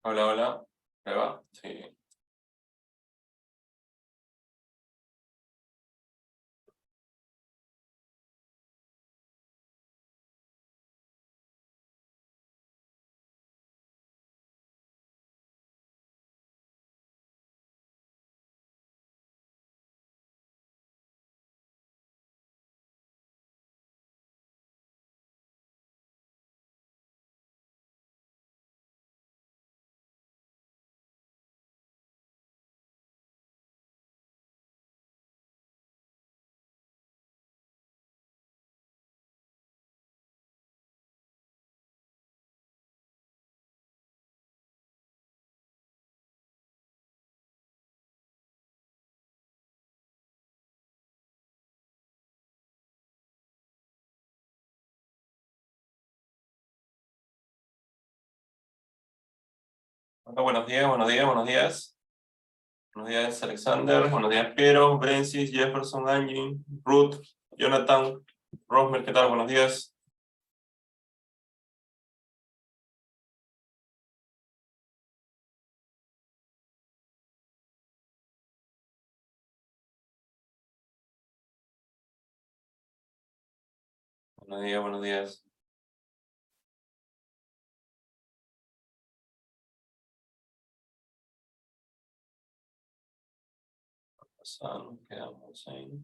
Hola, hola. ¿Me va? Sí. Hola, buenos días, buenos días, buenos días. Buenos días, Alexander. Buenos días, Piero, Francis, Jefferson, Angie, Ruth, Jonathan, Rosmer, ¿qué tal? Buenos días. Buenos días, buenos días. Quedamos ahí.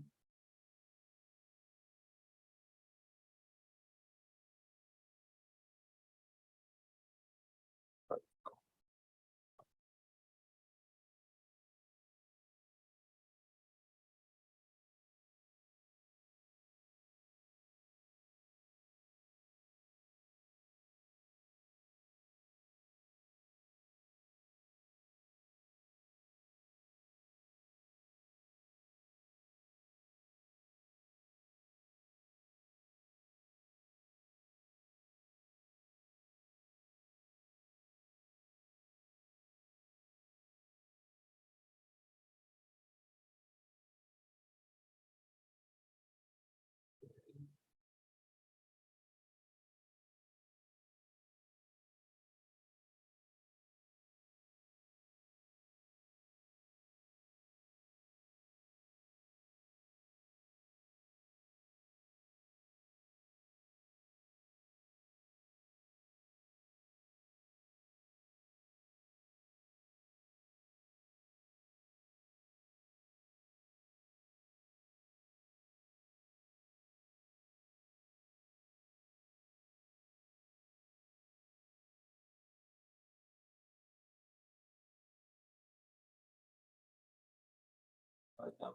Ahí está.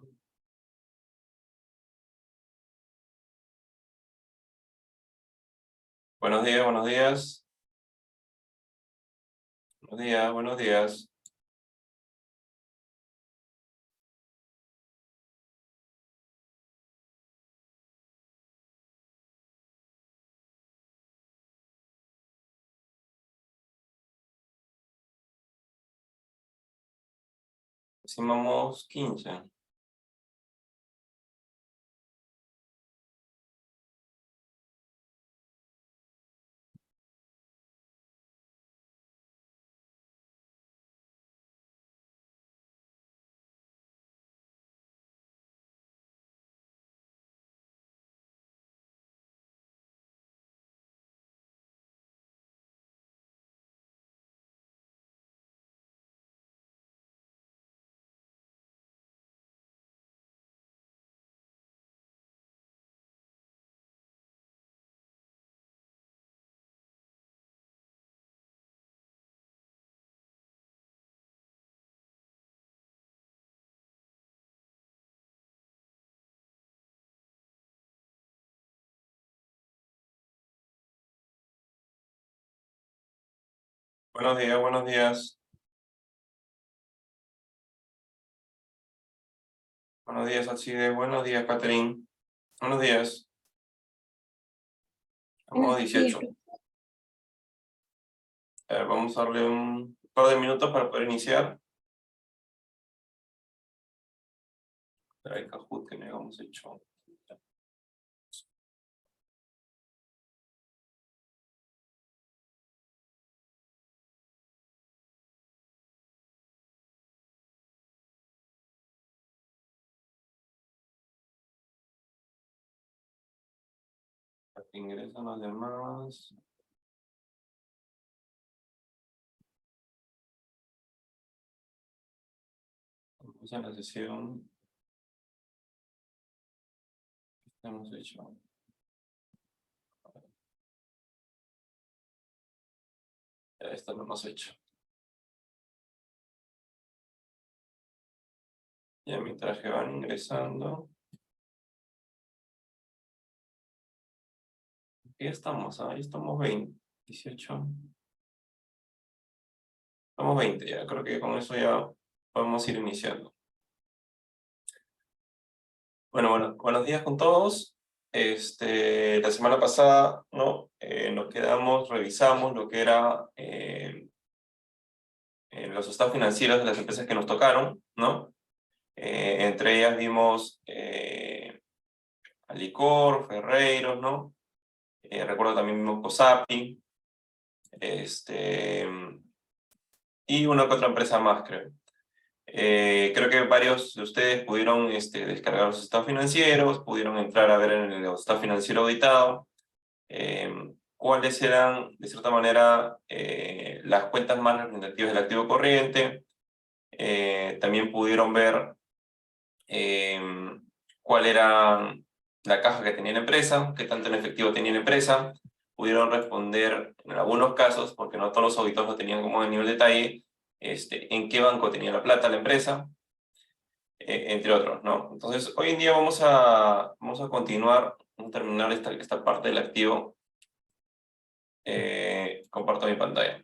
Buenos días, buenos días. Buenos días, buenos días. Decimamos 15. Buenos días, buenos días. Buenos días, Alcide. Buenos días, Catherine. Buenos días. Vamos Buenos días, 18. A ver, vamos a darle un par de minutos para poder iniciar. El Kahoot que no habíamos hecho. Ingresan los demás. Vamos a la sesión. ¿Qué hemos hecho? Ya, esto lo hemos hecho. Ya mientras que van ingresando. Ya estamos, ahí estamos 20, 18. Estamos 20 ya, creo que con eso ya podemos ir iniciando. Bueno, buenos días con todos. La semana pasada, ¿no? Nos quedamos, revisamos lo que era los estados financieros de las empresas que nos tocaron, ¿no? Entre ellas vimos Alicor, Ferreiros, ¿no? Recuerdo también vimos Cosapi, y una que otra empresa más, creo. Creo que varios de ustedes pudieron descargar los estados financieros, pudieron entrar a ver en el estado financiero auditado cuáles eran, de cierta manera, las cuentas más representativas del activo corriente. También pudieron ver cuál era la caja que tenía la empresa, qué tanto en efectivo tenía la empresa. Pudieron responder en algunos casos, porque no todos los auditores lo tenían como de nivel de detalle, en qué banco tenía la plata la empresa, entre otros, ¿no? Entonces, hoy en día vamos a continuar, vamos a terminar esta parte del activo. Comparto mi pantalla.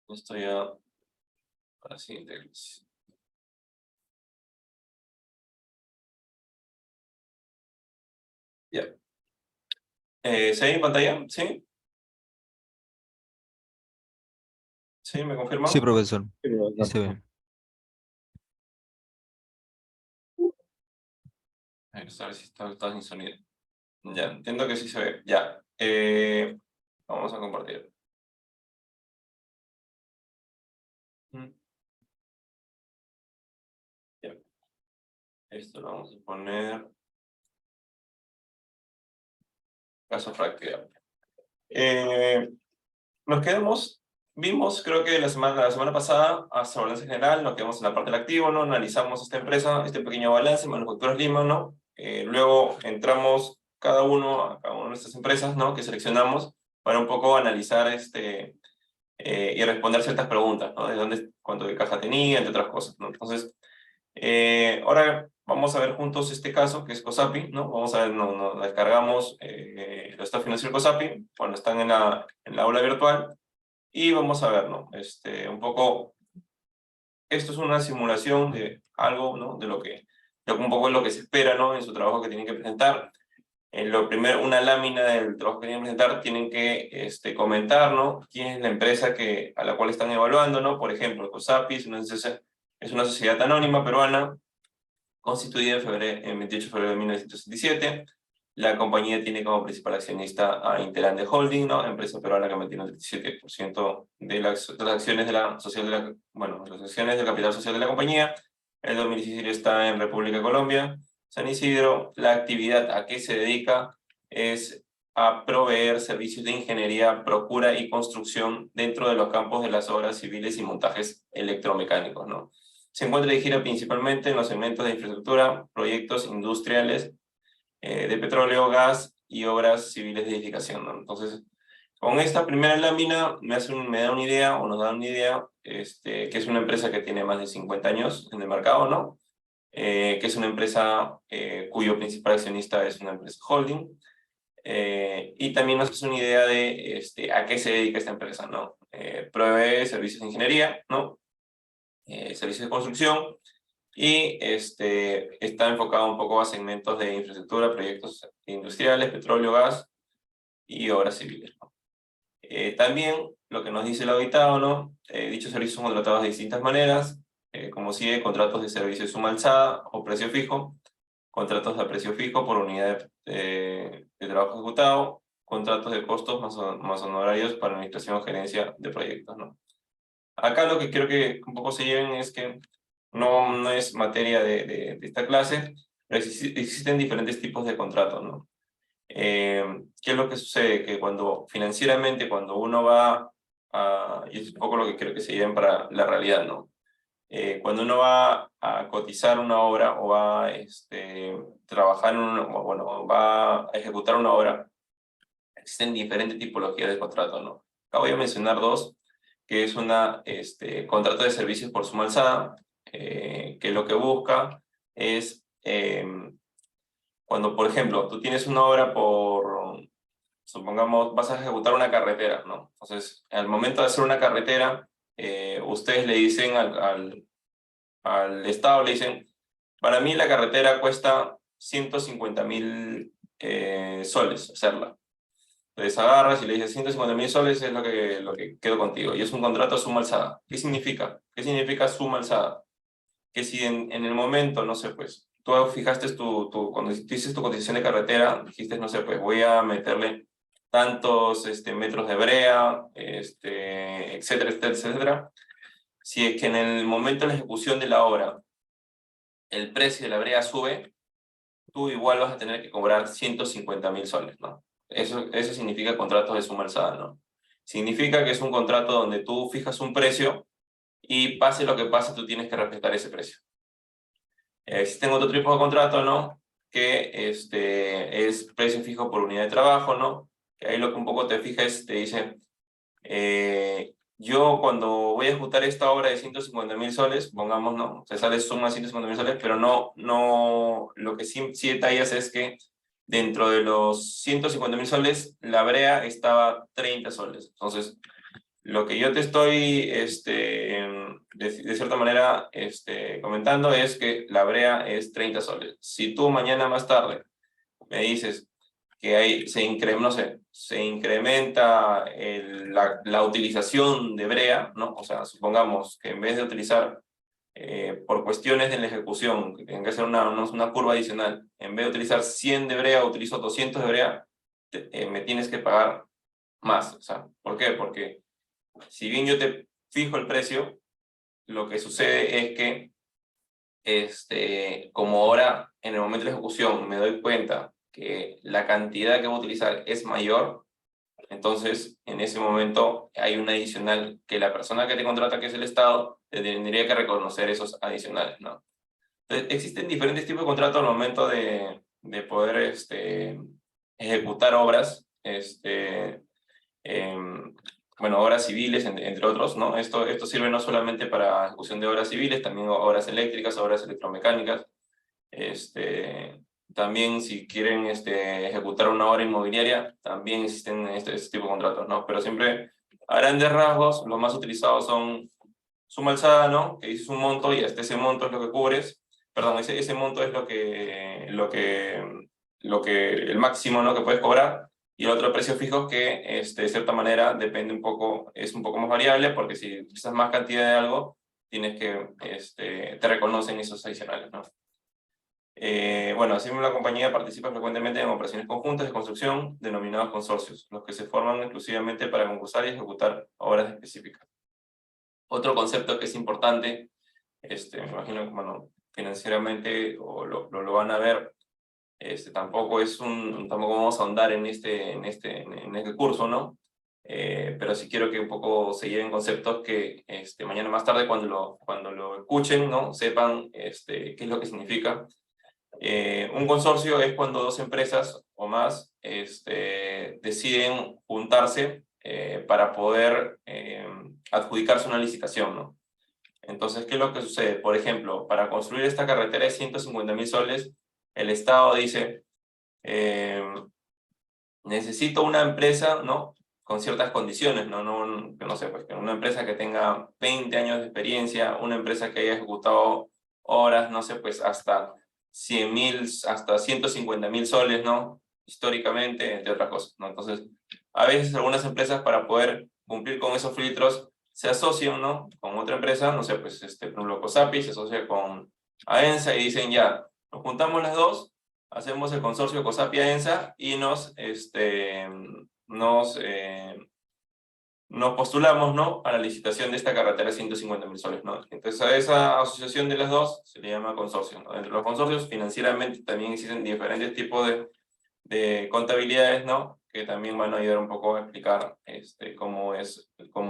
Esto ya para la siguiente clase. Ya. ¿Se ve mi pantalla? ¿Sí? ¿Sí? ¿Me confirman? Sí, profesor. Sí, Sí se ve. A ver si está sin sonido. Ya, entiendo que sí se ve. Ya. Vamos a compartir. Ya. Esto lo vamos a poner. Caso práctico. Nos quedamos, vimos, creo que la semana pasada, hasta balance general, nos quedamos en la parte del activo, ¿no? Analizamos esta empresa, este pequeño balance, Manufacturas Lima, ¿no? Luego entramos a cada una de estas empresas, ¿no? Que seleccionamos para un poco analizar y responder ciertas preguntas, ¿no? De dónde, cuánto de caja tenía, entre otras cosas, ¿no? Entonces, ahora vamos a ver juntos este caso, que es Cosapi, ¿no? Vamos a ver, nos descargamos los estados financieros Cosapi, cuando están en la aula virtual, y vamos a ver, ¿no? Un poco, esto es una simulación de algo, ¿no? De un poco es lo que se espera, ¿no? En su trabajo que tienen que presentar. En lo primero, una lámina del trabajo que tienen que presentar, tienen que comentar, ¿no? Quién es la empresa a la cual están evaluando, ¿no? Por ejemplo, Cosapi es una sociedad anónima peruana constituida en 28 de febrero de 1967. La compañía tiene como principal accionista a Interande Holding, ¿no? Empresa peruana que mantiene el 37% de las acciones las acciones del capital social de la compañía. El domicilio está en República de Colombia, San Isidro. La actividad a que se dedica es a proveer servicios de ingeniería, procura y construcción dentro de los campos de las obras civiles y montajes electromecánicos, ¿no? Se encuentra dirigida principalmente en los segmentos de infraestructura, proyectos industriales de petróleo, gas y obras civiles de edificación, ¿no? Entonces, con esta primera lámina me da una idea, o nos da una idea, que es una empresa que tiene más de 50 años en el mercado, ¿no? Que es una empresa cuyo principal accionista es una empresa holding, y también nos hace una idea de a qué se dedica esta empresa, ¿no? Provee servicios de ingeniería, ¿no? Servicios de construcción, y está enfocado un poco a segmentos de infraestructura, proyectos industriales, petróleo, gas y obras civiles, ¿no? También lo que nos dice el auditado, ¿no? Dichos servicios son contratados de distintas maneras, como sigue: contratos de servicio de suma alzada o precio fijo, contratos a precio fijo por unidad de trabajo ejecutado, contratos de costos más honorarios para administración o gerencia de proyectos, ¿no? Acá lo que quiero que un poco se lleven es que no es materia de esta clase. pero existen diferentes tipos de contratos, ¿no? ¿Qué es lo que sucede? Que cuando financieramente, cuando uno va a, y es un poco lo que creo que se lleven para la realidad, ¿no? Cuando uno va a cotizar una obra o va a trabajar en bueno, va a ejecutar una obra, existen diferentes tipologías de contrato, ¿no? Acá voy a mencionar dos, que es una contrato de servicios por suma alzada, que lo que busca es cuando, por ejemplo, tú tienes una obra por, supongamos, vas a ejecutar una carretera, ¿no? Entonces, al momento de hacer una carretera, ustedes le dicen al Estado, le dicen, para mí la carretera cuesta 150.000 soles hacerla. Entonces agarras y le dices 150.000 soles es lo que quedo contigo. Y es un contrato a suma alzada. ¿Qué significa? ¿Qué significa suma alzada? Que si en el momento, no sé, pues, tú fijaste cuando hiciste tu cotización de carretera, dijiste, no sé, pues voy a meterle tantos metros de brea, etcétera, etcétera, etcétera. Si es que en el momento de la ejecución de la obra el precio de la brea sube, tú igual vas a tener que cobrar 150.000 soles, ¿no? Eso significa contratos de suma alzada, ¿no? Significa que es un contrato donde tú fijas un precio y pase lo que pase, tú tienes que respetar ese precio. Existen otro tipo de contrato, ¿no? Que es precio fijo por unidad de trabajo, ¿no? Que ahí lo que un poco te fija es, te dice, yo cuando voy a ejecutar esta obra de 150.000 soles, pongamos, ¿no? Se sale suma 150.000 soles, pero no, lo que sí detallas es que dentro de los 150.000 soles, la brea estaba 30 soles. Entonces, lo que yo te estoy, de cierta manera, comentando es que la brea es 30 soles. Si tú mañana más tarde me dices que no sé, se incrementa la utilización de brea, ¿no? O sea, supongamos que en vez de utilizar, por cuestiones de la ejecución, que tenga que hacer una curva adicional, en vez de utilizar 100 de brea, utilizo 200 de brea, me tienes que pagar más. O sea, ¿por qué? Porque si bien yo te fijo el precio, lo que sucede es que, como ahora en el momento de la ejecución me doy cuenta que la cantidad que voy a utilizar es mayor, entonces en ese momento hay un adicional que la persona que te contrata, que es el Estado, te tendría que reconocer esos adicionales, ¿no? Entonces, existen diferentes tipos de contratos al momento de poder ejecutar obras, bueno, obras civiles, entre otros, ¿no? Esto sirve no solamente para ejecución de obras civiles, también obras eléctricas, obras electromecánicas. También si quieren ejecutar una obra inmobiliaria, también existen este tipo de contratos, ¿no? Pero siempre, a grandes rasgos, los más utilizados son suma alzada, ¿no? Que dices un monto y hasta ese monto es lo que cubres. Perdón, ese monto es el máximo, ¿no? Que puedes cobrar. Y el otro precio fijo que, de cierta manera, depende un poco, es un poco más variable, porque si utilizas más cantidad de algo, tienes que, te reconocen esos adicionales, ¿no? Bueno, así la compañía participa frecuentemente en operaciones conjuntas de construcción denominados consorcios, los que se forman exclusivamente para concursar y ejecutar obras específicas. Otro concepto que es importante, me imagino que, bueno, financieramente o lo van a ver, tampoco vamos a ahondar en este curso, ¿no? Pero sí quiero que un poco se lleven conceptos que mañana más tarde cuando lo escuchen, ¿no? Sepan qué es lo que significa. Un consorcio es cuando dos empresas o más deciden juntarse para poder adjudicarse una licitación, ¿no? Entonces, ¿qué es lo que sucede? Por ejemplo, para construir esta carretera de 150.000 soles, el Estado dice, necesito una empresa, ¿no? Con ciertas condiciones, ¿no? No sé, pues que una empresa que tenga 20 años de experiencia, una empresa que haya ejecutado horas, no sé, pues hasta 100.000, hasta 150.000 soles, ¿no? Históricamente, entre otras cosas, ¿no? Entonces, a veces algunas empresas para poder cumplir con esos filtros se asocian, ¿no? Con otra empresa, no sé, pues por ejemplo, COSAPI se asocia con AENSA y dicen ya, nos juntamos las dos, hacemos el consorcio COSAPI-AENSA y nos nos postulamos, ¿no?, a la licitación de esta carretera de 150.000 soles, ¿no? Entonces a esa asociación de las dos se le llama consorcio, ¿no? Entre los consorcios financieramente también existen diferentes tipos de contabilidades, ¿no?, que también van a ayudar un poco a explicar cómo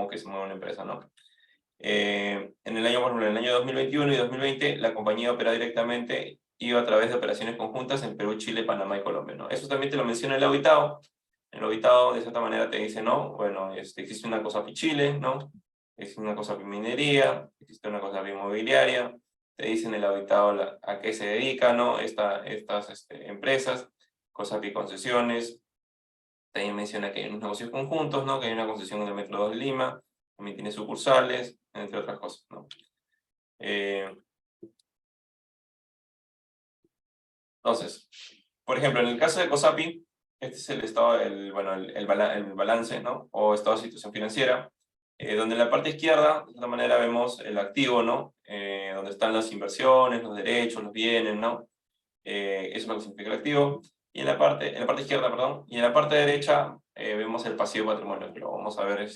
que se mueve una empresa, ¿no? En el año, por ejemplo, en el año 2021 y 2020, la compañía opera directamente, iba a través de operaciones conjuntas en Perú, Chile, Panamá y Colombia, ¿no? Eso también te lo menciona el auditado. El auditado, de cierta manera, te dice, no, bueno, existe una cosa Chile, ¿no? Existe una cosa minería, existe una cosa inmobiliaria. Te dicen el auditado a qué se dedica, ¿no?, estas empresas, COSAPI Concesiones. También menciona que hay unos negocios conjuntos, ¿no?, que hay una concesión en el Metro 2 de Lima, también tiene sucursales, entre otras cosas, ¿no? Entonces, por ejemplo, en el caso de COSAPI, este es el estado, el balance, ¿no?, o estado de situación financiera, donde en la parte izquierda, de alguna manera, vemos el activo, ¿no?, donde están las inversiones, los derechos, los bienes, ¿no? Eso es lo que significa el activo. Y en la parte izquierda, perdón, y en la parte derecha vemos el pasivo y patrimonio, que lo vamos a ver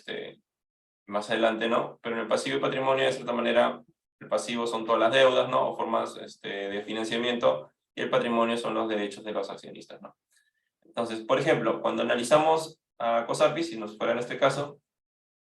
más adelante, ¿no? Pero en el pasivo y patrimonio, de cierta manera, el pasivo son todas las deudas, ¿no?, o formas de financiamiento, y el patrimonio son los derechos de los accionistas, ¿no? Entonces, por ejemplo, cuando analizamos a COSAPI, si nos fuera en este caso,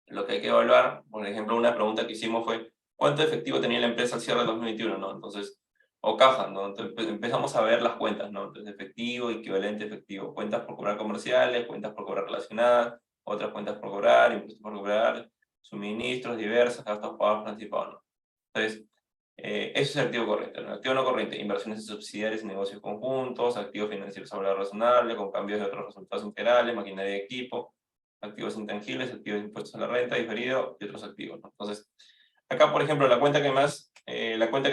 lo que hay que evaluar, por ejemplo, una pregunta que hicimos fue, ¿cuánto efectivo tenía la empresa al cierre del 2021, ¿no? Entonces, o caja, ¿no? Entonces, empezamos a ver las cuentas, ¿no? Entonces, efectivo, equivalente efectivo, cuentas por cobrar comerciales, cuentas por cobrar relacionadas, otras cuentas por cobrar, impuestos por cobrar, suministros diversos, gastos pagos, anticipados, ¿no? Entonces, eso es el activo corriente, ¿no? Activo no corriente, inversiones en subsidiarias y negocios conjuntos, activos financieros a valor razonable, con cambios de otros resultados integrales, maquinaria de equipo, activos intangibles, activos de impuestos a la renta, diferido y otros activos, ¿no? Entonces, acá, por ejemplo, la cuenta que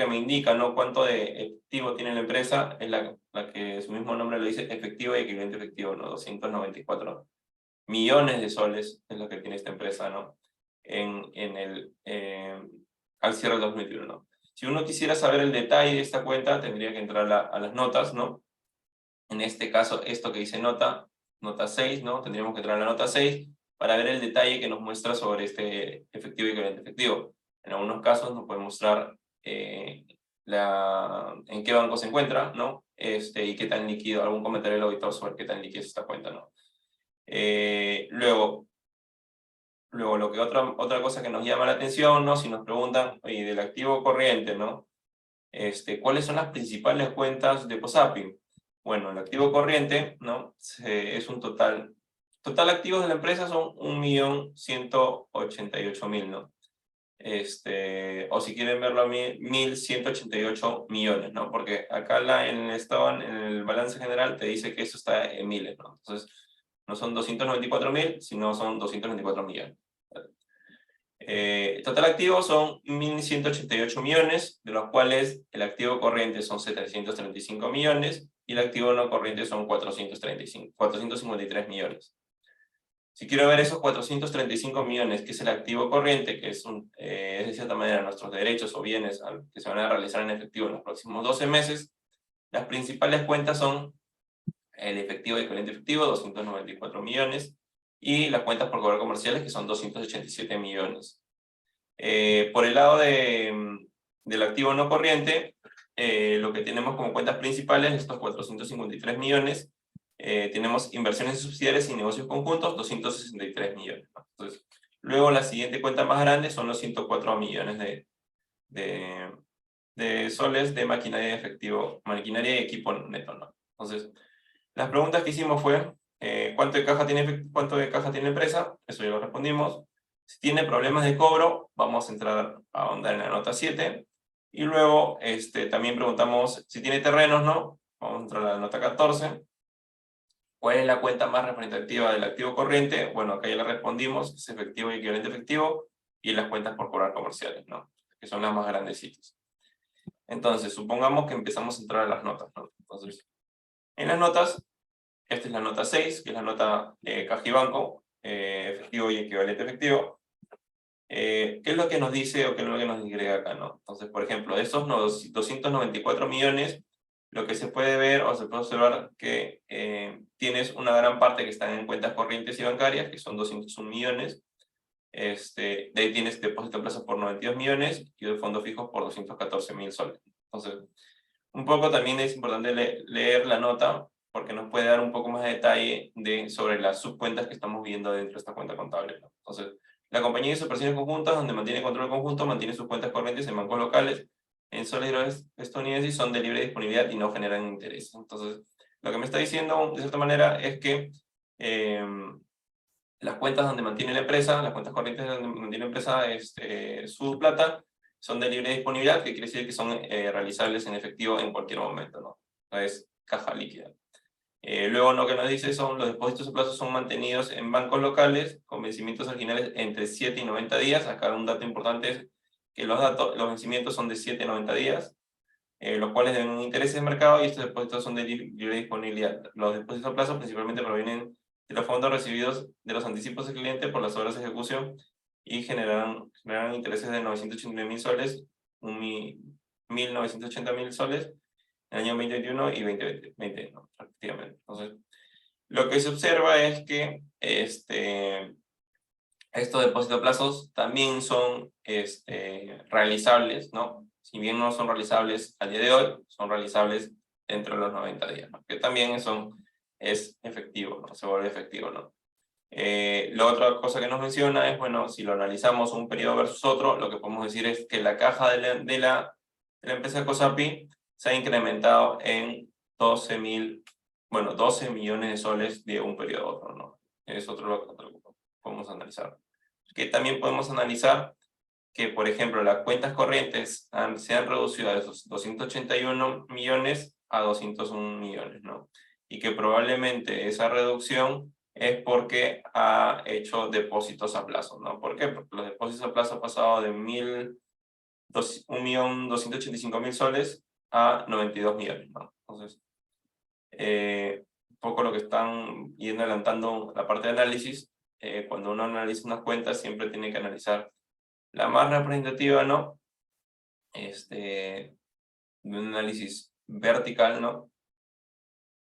me indica, ¿no?, cuánto de efectivo tiene la empresa es la que su mismo nombre lo dice, efectivo y equivalente efectivo, ¿no? 294 millones de soles es lo que tiene esta empresa, ¿no?, al cierre del 2021, ¿no? Si uno quisiera saber el detalle de esta cuenta, tendría que entrar a las notas, ¿no? En este caso, esto que dice nota 6, ¿no? Tendríamos que entrar a la nota 6 para ver el detalle que nos muestra sobre este efectivo y equivalente efectivo. En algunos casos nos puede mostrar en qué banco se encuentra, ¿no? Y qué tan líquido, algún comentario del auditor sobre qué tan líquida es esta cuenta, ¿no? Luego, otra cosa que nos llama la atención, ¿no? Si nos preguntan, oye, del activo corriente, ¿no?, ¿cuáles son las principales cuentas de COSAPI? Bueno, el activo corriente, ¿no?, es un total activos de la empresa son 1.188.000, ¿no? O si quieren verlo a 1.188 millones, ¿no? Porque acá en el balance general te dice que eso está en miles, ¿no? Entonces, no son 294.000, sino son 224 millones. Total activos son 1.188 millones, de los cuales el activo corriente son 735 millones y el activo no corriente son 453 millones. Si quiero ver esos 435 millones, que es el activo corriente, que es de cierta manera nuestros derechos o bienes que se van a realizar en efectivo en los próximos 12 meses, las principales cuentas son el efectivo y equivalente efectivo, 294 millones, y las cuentas por cobrar comerciales, que son 287 millones. Por el lado del activo no corriente, lo que tenemos como cuentas principales, estos 453 millones, tenemos inversiones subsidiarias y negocios conjuntos, 263 millones, ¿no? Entonces, luego la siguiente cuenta más grande son los 104 millones de soles de maquinaria de efectivo, maquinaria y equipo neto, ¿no? Entonces, las preguntas que hicimos fue, ¿cuánto de caja tiene la empresa? Eso ya lo respondimos. Si tiene problemas de cobro, vamos a entrar a ahondar en la nota 7. Y luego también preguntamos si tiene terrenos, ¿no? Vamos a entrar a la nota 14. ¿Cuál es la cuenta más representativa del activo corriente? Bueno, acá ya le respondimos, es efectivo y equivalente efectivo, y las cuentas por cobrar comerciales, ¿no?, que son las más grandecitas. Entonces, supongamos que empezamos a entrar a las notas, ¿no? Entonces, en las notas, esta es la nota 6, que es la nota caja y banco, efectivo y equivalente efectivo. ¿Qué es lo que nos dice o qué es lo que nos digrega acá, ¿no? Entonces, por ejemplo, de esos 294 millones, lo que se puede ver o se puede observar que tienes una gran parte que están en cuentas corrientes y bancarias, que son 201 millones, De ahí tienes depósito a plazo por 92 millones y el fondo fijo por 214.000 soles. Entonces, un poco también es importante leer la nota porque nos puede dar un poco más de detalle sobre las subcuentas que estamos viendo dentro de esta cuenta contable, ¿no? Entonces, la compañía de operaciones conjuntas, donde mantiene control conjunto, mantiene sus cuentas corrientes en bancos locales, en soles y dólares estadounidenses, y son de libre disponibilidad y no generan interés. Entonces, lo que me está diciendo, de cierta manera, es que las cuentas donde mantiene la empresa, las cuentas corrientes donde mantiene la empresa su plata, son de libre disponibilidad, que quiere decir que son realizables en efectivo en cualquier momento, ¿no? Es caja líquida. Luego lo que nos dice son los depósitos a plazo son mantenidos en bancos locales con vencimientos originales entre 7 y 90 días. Acá un dato importante es que los vencimientos son de 7 a 90 días, los cuales deben un interés de mercado y estos depósitos son de libre disponibilidad. Los depósitos a plazo principalmente provienen de los fondos recibidos de los anticipos del cliente por las obras de ejecución y generan intereses de 989.000 soles, 1.980.000 soles en el año 2021 y 2020, ¿no? Efectivamente. Entonces, lo que se observa es que estos depósitos a plazos también son realizables, ¿no? Si bien no son realizables al día de hoy, son realizables dentro de los 90 días, ¿no? Que también es efectivo, ¿no? Se vuelve efectivo, ¿no? La otra cosa que nos menciona es, bueno, si lo analizamos un periodo versus otro, lo que podemos decir es que la caja de la empresa COSAPI se ha incrementado en 12 millones de soles de un periodo a otro, ¿no? Es otro que podemos analizar. Que también podemos analizar que, por ejemplo, las cuentas corrientes se han reducido de esos 281 millones a 201 millones, ¿no? Y que probablemente esa reducción es porque ha hecho depósitos a plazo, ¿no? ¿Por qué? Porque los depósitos a plazo han pasado de 1.285.000 soles a 92 millones, ¿no? Entonces, un poco lo que están yendo adelantando la parte de análisis, cuando uno analiza unas cuentas siempre tiene que analizar la más representativa, ¿no? De un análisis vertical, ¿no?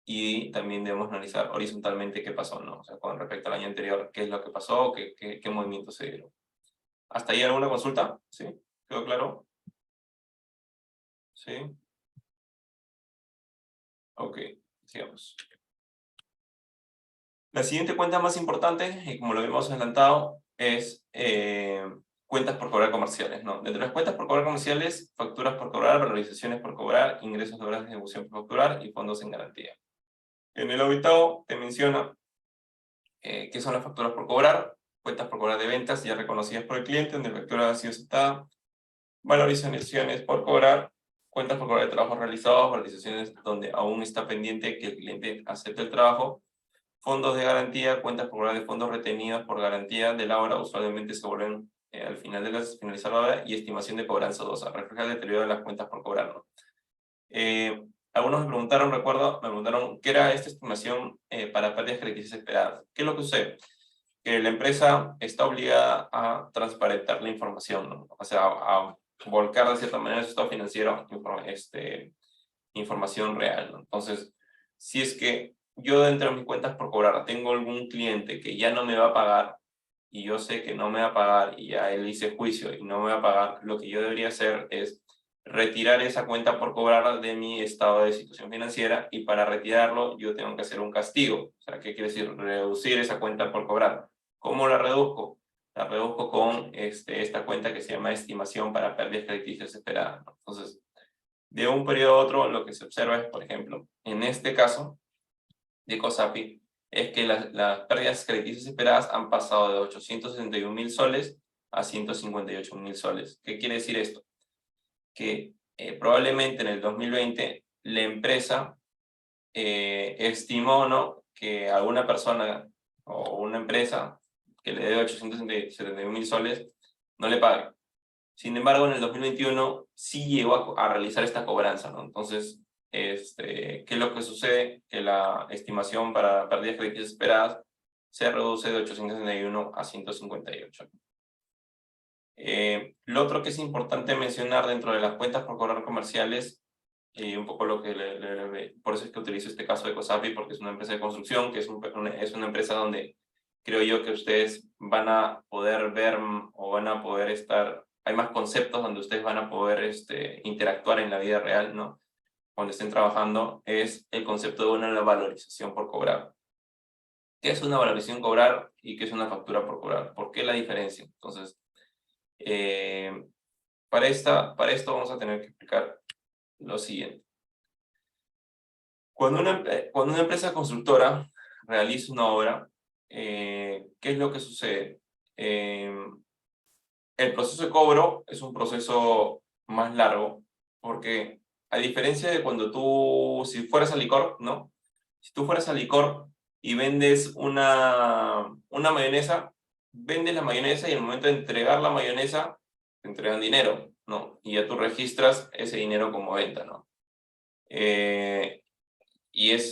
Y también debemos analizar horizontalmente qué pasó, ¿no? O sea, con respecto al año anterior, qué es lo que pasó, qué movimientos se dieron. ¿Hasta ahí alguna consulta? ¿Sí? ¿Quedó claro? ¿Sí? Ok, sigamos. La siguiente cuenta más importante, y como lo habíamos adelantado, es cuentas por cobrar comerciales, ¿no? Dentro de las cuentas por cobrar comerciales, facturas por cobrar, valorizaciones por cobrar, ingresos de obras de ejecución por facturar y fondos en garantía. En el octavo te menciona qué son las facturas por cobrar, cuentas por cobrar de ventas ya reconocidas por el cliente, donde la factura ha sido aceptada, valorizaciones por cobrar, cuentas por cobrar de trabajos realizados, valorizaciones donde aún está pendiente que el cliente acepte el trabajo, fondos de garantía, cuentas por cobrar de fondos retenidos por garantía de la obra, usualmente se vuelven al final de finalizar la obra, y estimación de cobranza dosa, refleja el deterioro de las cuentas por cobrar, ¿no? Algunos me preguntaron, ¿qué era esta estimación para pérdidas crediticias esperadas? ¿Qué es lo que sucede? Que la empresa está obligada a transparentar la información, ¿no? O sea, a volcar de cierta manera su estado financiero, información real, ¿no? Entonces, si es que yo dentro de mis cuentas por cobrar tengo algún cliente que ya no me va a pagar, y yo sé que no me va a pagar, y ya él hice juicio y no me va a pagar, lo que yo debería hacer es retirar esa cuenta por cobrar de mi estado de situación financiera, y para retirarlo yo tengo que hacer un castigo. O sea, ¿qué quiere decir? Reducir esa cuenta por cobrar. ¿Cómo la reduzco? La reduzco con esta cuenta que se llama estimación para pérdidas crediticias esperadas, ¿no? Entonces, de un periodo a otro, lo que se observa es, por ejemplo, en este caso de COSAPI, es que las pérdidas crediticias esperadas han pasado de 861.000 soles a 158.000 soles. ¿Qué quiere decir esto? Que probablemente en el 2020 la empresa estimó, ¿no?, que alguna persona o una empresa que le debe 871.000 soles no le pague. Sin embargo, en el 2021 sí llegó a realizar esta cobranza, ¿no? Entonces, ¿qué es lo que sucede? Que la estimación para pérdidas crediticias esperadas se reduce de 861 a 158. Lo otro que es importante mencionar dentro de las cuentas por cobrar comerciales, un poco lo que por eso es que utilizo este caso de COSAPI, porque es una empresa de construcción, que es una empresa creo yo que ustedes van a poder ver o van a poder estar, hay más conceptos donde ustedes van a poder interactuar en la vida real, ¿no? Cuando estén trabajando, es el concepto de una valorización por cobrar. ¿Qué es una valorización cobrar y qué es una factura por cobrar? ¿Por qué la diferencia? Entonces, para esto vamos a tener que explicar lo siguiente. Cuando una empresa constructora realiza una obra, ¿qué es lo que sucede? El proceso de cobro es un proceso más largo, porque a diferencia de cuando si fueras a licor, ¿no? Si tú fueras a licor y vendes una mayonesa, vendes la mayonesa y al momento de entregar la mayonesa, te entregan dinero, ¿no? Y ya tú registras ese dinero como venta, ¿no?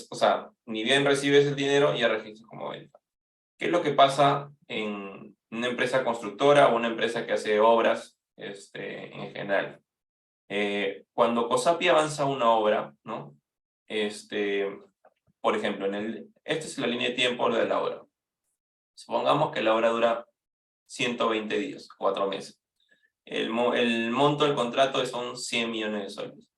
O sea, ni bien recibes el dinero, ya registras como venta. ¿Qué es lo que pasa en una empresa constructora o una empresa que hace obras en general? Cuando COSAPI avanza una obra, ¿no? Por ejemplo, esta es la línea de tiempo de la obra. Supongamos que la obra dura 120 días, 4 meses. El monto del contrato son 100 millones de soles.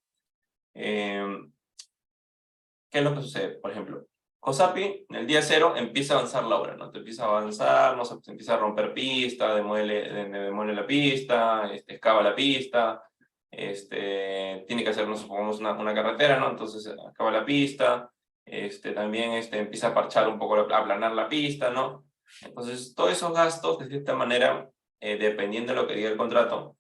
¿Qué es lo que sucede? Por ejemplo, COSAPI en el día 0 empieza a avanzar la obra, ¿no? Te empieza a avanzar, no sé, se empieza a romper pista, demuele la pista, excava la pista, tiene que hacer, no supongamos, una carretera, ¿no? Entonces acaba la pista, también empieza a parchar un poco, a aplanar la pista, ¿no? Entonces, todos esos gastos, de cierta manera, dependiendo de lo que diga el contrato,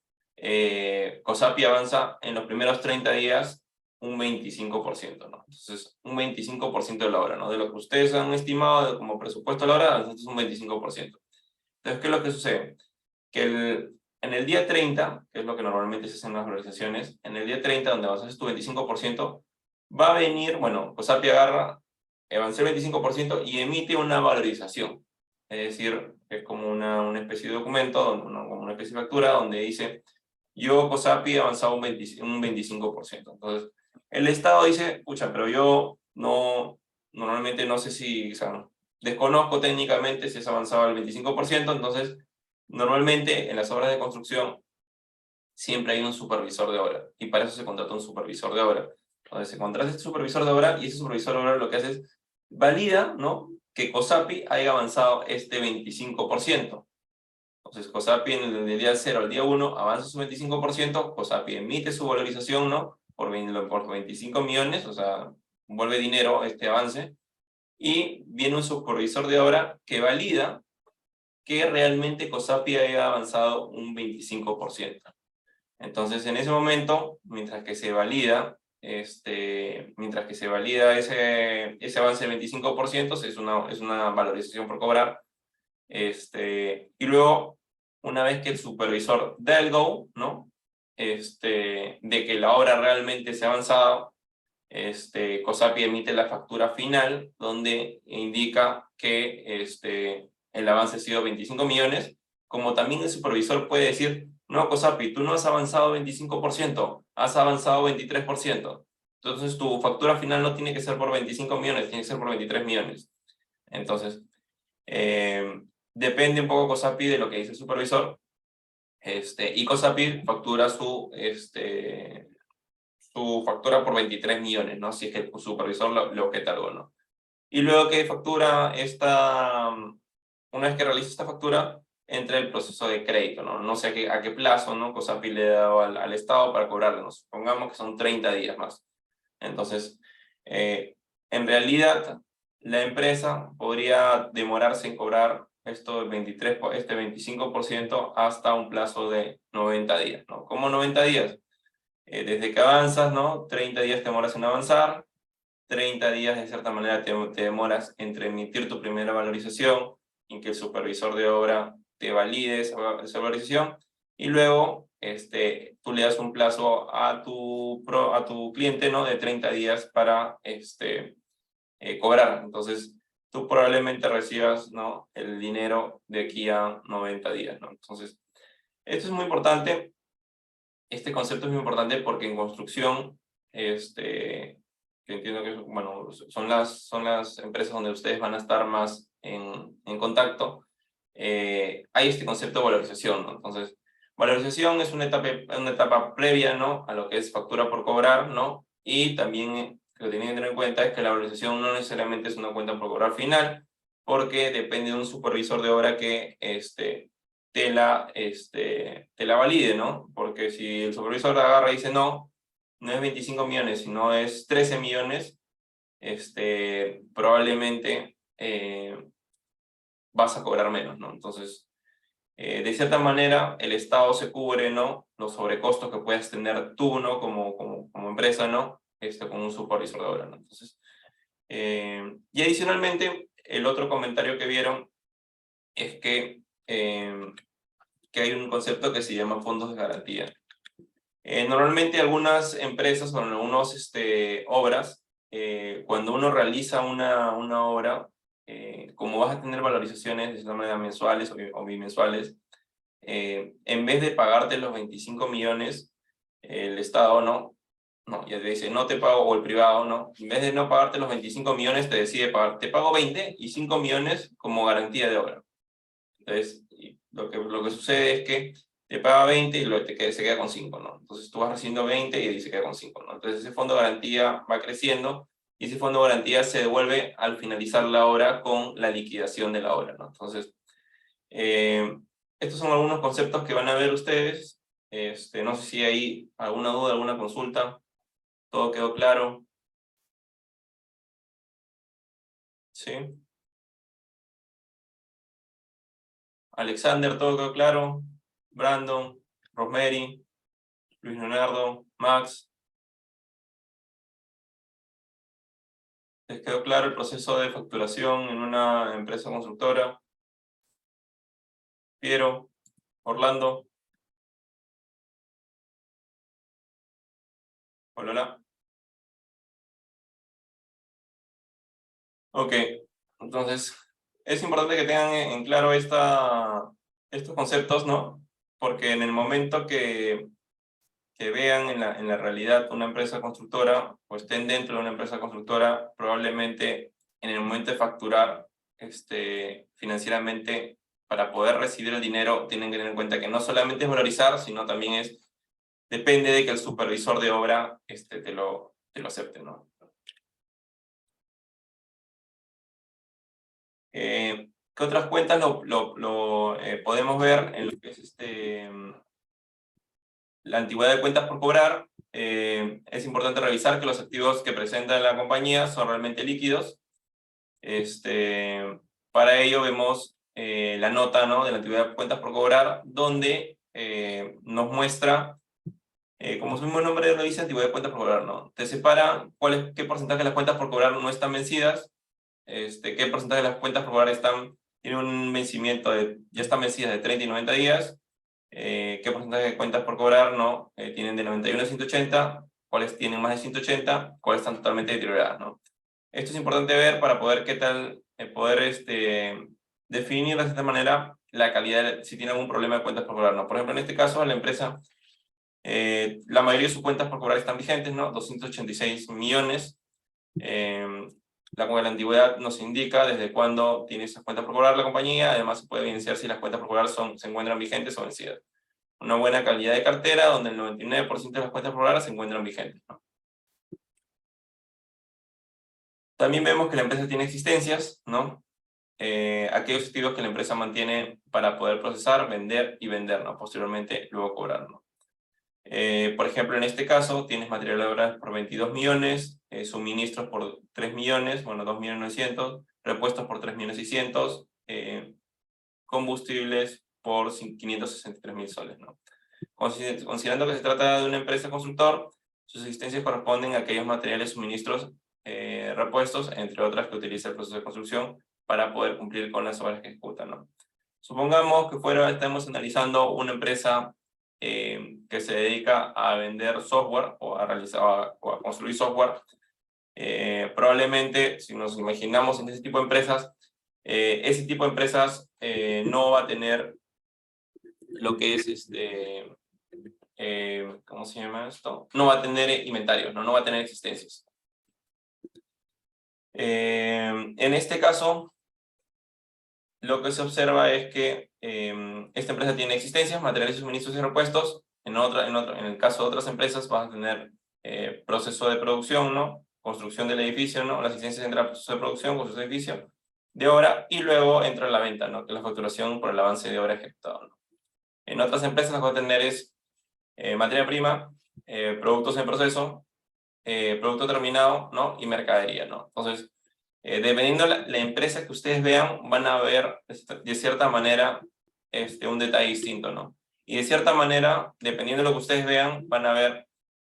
COSAPI avanza en los primeros 30 días un 25%, ¿no? Entonces, un 25% de la obra, ¿no? De lo que ustedes han estimado como presupuesto de la obra, entonces un 25%. Entonces, ¿qué es lo que sucede? Que en el día 30, que es lo que normalmente se hace en las organizaciones, en el día 30, donde avanzas tu 25%, va a venir, bueno, COSAPI agarra, avanza el 25% y emite una valorización. Es decir, es como una especie de documento, como una especie de factura, donde dice, yo, COSAPI, he avanzado un 25%. Entonces, el Estado dice, pucha, pero yo normalmente no sé si, o sea, desconozco técnicamente si has avanzado al 25%, entonces, normalmente en las obras de construcción siempre hay un supervisor de obra, y para eso se contrata un supervisor de obra. Entonces, se contrata este supervisor de obra, y ese supervisor de obra lo que hace es valida, ¿no?, que COSAPI haya avanzado este 25%. Entonces, COSAPI en el día 0 al día 1 avanza su 25%, COSAPI emite su valorización, ¿no?, por 25 millones, o sea, vuelve dinero este avance, y viene un supervisor de obra que valida que realmente COSAPI haya avanzado un 25%. Entonces, en ese momento, mientras que se valida ese avance del 25%, es una valorización por cobrar, y luego, una vez que el supervisor da el go, ¿no?, de que la obra realmente se ha avanzado, COSAPI emite la factura final, donde indica que el avance ha sido 25 millones, como también el supervisor puede decir, no, COSAPI, tú no has avanzado 25%, has avanzado 23%. Entonces tu factura final no tiene que ser por 25 millones, tiene que ser por 23 millones. Entonces, depende un poco COSAPI de lo que dice el supervisor, y COSAPI factura su factura por 23 millones, ¿no? Si es que el supervisor le objeta algo, ¿no? Y luego que factura una vez que realiza esta factura, entra el proceso de crédito, ¿no? No sé a qué plazo, ¿no?, COSAPI le ha dado al Estado para cobrarnos. Supongamos que son 30 días más. Entonces, en realidad, la empresa podría demorarse en cobrar este 25% hasta un plazo de 90 días, ¿no? ¿Cómo 90 días? Desde que avanzas, ¿no?, 30 días te demoras en avanzar, 30 días de cierta manera te demoras entre emitir tu primera valorización, en que el supervisor de obra te valide esa valorización, y luego tú le das un plazo a tu cliente, ¿no?, de 30 días para cobrar. Entonces, tú probablemente recibas, ¿no?, el dinero de aquí a 90 días, ¿no? Entonces, esto es muy importante. Este concepto es muy importante porque en construcción, que entiendo que bueno, son las empresas donde ustedes van a estar más en contacto, hay este concepto de valorización, ¿no? Entonces, valorización es una etapa previa, ¿no? A lo que es factura por cobrar, ¿no? Y también lo que tienen que tener en cuenta es que la valorización no necesariamente es una cuenta por cobrar final, porque depende de un supervisor de obra que te la valide, ¿no? Porque si el supervisor agarra y dice no, no es 25 millones, sino es 13 millones, probablemente vas a cobrar menos, ¿no? Entonces, de cierta manera, el Estado se cubre, ¿no? Los sobrecostos que puedas tener tú, ¿no? Como empresa, ¿no? Con un supervisor de obra, ¿no? Entonces, y adicionalmente, el otro comentario que vieron es que hay un concepto que se llama fondos de garantía. Normalmente algunas empresas o algunas obras, cuando uno realiza una obra, como vas a tener valorizaciones de cierta manera mensuales o bimensuales, en vez de pagarte los 25 millones, el Estado no, ya te dice, no te pago, o el privado no, en vez de no pagarte los 25 millones, te decide pagar, te pago 20 y 5 millones como garantía de obra. Entonces, lo que sucede es que te paga 20 y se queda con 5, ¿no? Entonces tú vas recibiendo 20 y se queda con 5, ¿no? Entonces ese fondo de garantía va creciendo y ese fondo de garantía se devuelve al finalizar la obra con la liquidación de la obra, ¿no? Entonces, estos son algunos conceptos que van a ver ustedes. No sé si hay alguna duda, alguna consulta. ¿Todo quedó claro? ¿Sí? Alexander, ¿todo quedó claro? Brandon, Rosemary, Luis Leonardo, Max. ¿Les quedó claro el proceso de facturación en una empresa constructora? Piero, Orlando, hola. Ok, entonces es importante que tengan en claro estos conceptos, ¿no? Porque en el momento que vean en la realidad una empresa constructora o estén dentro de una empresa constructora, probablemente en el momento de facturar financieramente, para poder recibir el dinero, tienen que tener en cuenta que no solamente es valorizar, sino también depende de que el supervisor de obra te lo acepte, ¿no? ¿Qué otras cuentas podemos ver en lo que es la antigüedad de cuentas por cobrar? Es importante revisar que los activos que presenta la compañía son realmente líquidos. Para ello vemos la nota, ¿no? De la antigüedad de cuentas por cobrar, donde nos muestra, como su mismo nombre lo dice, antigüedad de cuentas por cobrar, ¿no? Te separa qué porcentaje de las cuentas por cobrar no están vencidas, qué porcentaje de las cuentas por cobrar tienen un vencimiento ya están vencidas de 30 y 90 días, qué porcentaje de cuentas por cobrar no tienen de 91 a 180, cuáles tienen más de 180, cuáles están totalmente deterioradas, ¿no? Esto es importante ver para poder definir de esta manera la calidad, si tiene algún problema de cuentas por cobrar, ¿no? Por ejemplo, en este caso, la empresa, la mayoría de sus cuentas por cobrar están vigentes, ¿no? 286 millones. La antigüedad nos indica desde cuándo tiene esas cuentas por cobrar la compañía. Además, se puede evidenciar si las cuentas por cobrar se encuentran vigentes o vencidas. Una buena calidad de cartera, donde el 99% de las cuentas por cobrar se encuentran vigentes, ¿no? También vemos que la empresa tiene existencias, ¿no? Aquellos activos que la empresa mantiene para poder procesar, vender y vender, ¿no? Posteriormente, luego cobrar, ¿no? Por ejemplo, en este caso, tienes material de obra por 22 millones, suministros por 3 millones, bueno, 2.900.000, repuestos por 3.600.000, combustibles por 563.000 soles, ¿no? Considerando que se trata de una empresa constructor, sus existencias corresponden a aquellos materiales, suministros, repuestos, entre otras que utiliza el proceso de construcción para poder cumplir con las obras que ejecutan, ¿no? Supongamos que estamos analizando una empresa que se dedica a vender software o a realizar o a construir software. Probablemente, si nos imaginamos en ese tipo de empresas, ese tipo de empresas no va a tener lo que es ¿cómo se llama esto? No va a tener inventarios, ¿no? No va a tener existencias. En este caso, lo que se observa es que esta empresa tiene existencias, materiales, suministros y repuestos. En el caso de otras empresas vas a tener proceso de producción, ¿no? Construcción del edificio, ¿no? La asistencia entra al proceso de producción, construcción del edificio, de obra, y luego entra la venta, ¿no? Que es la facturación por el avance de obra ejecutado, ¿no? En otras empresas lo que vas a tener es materia prima, productos en proceso, producto terminado, ¿no? Y mercadería, ¿no? Entonces, dependiendo la empresa que ustedes vean, van a ver de cierta manera un detalle distinto, ¿no? Y de cierta manera, dependiendo de lo que ustedes vean, van a ver,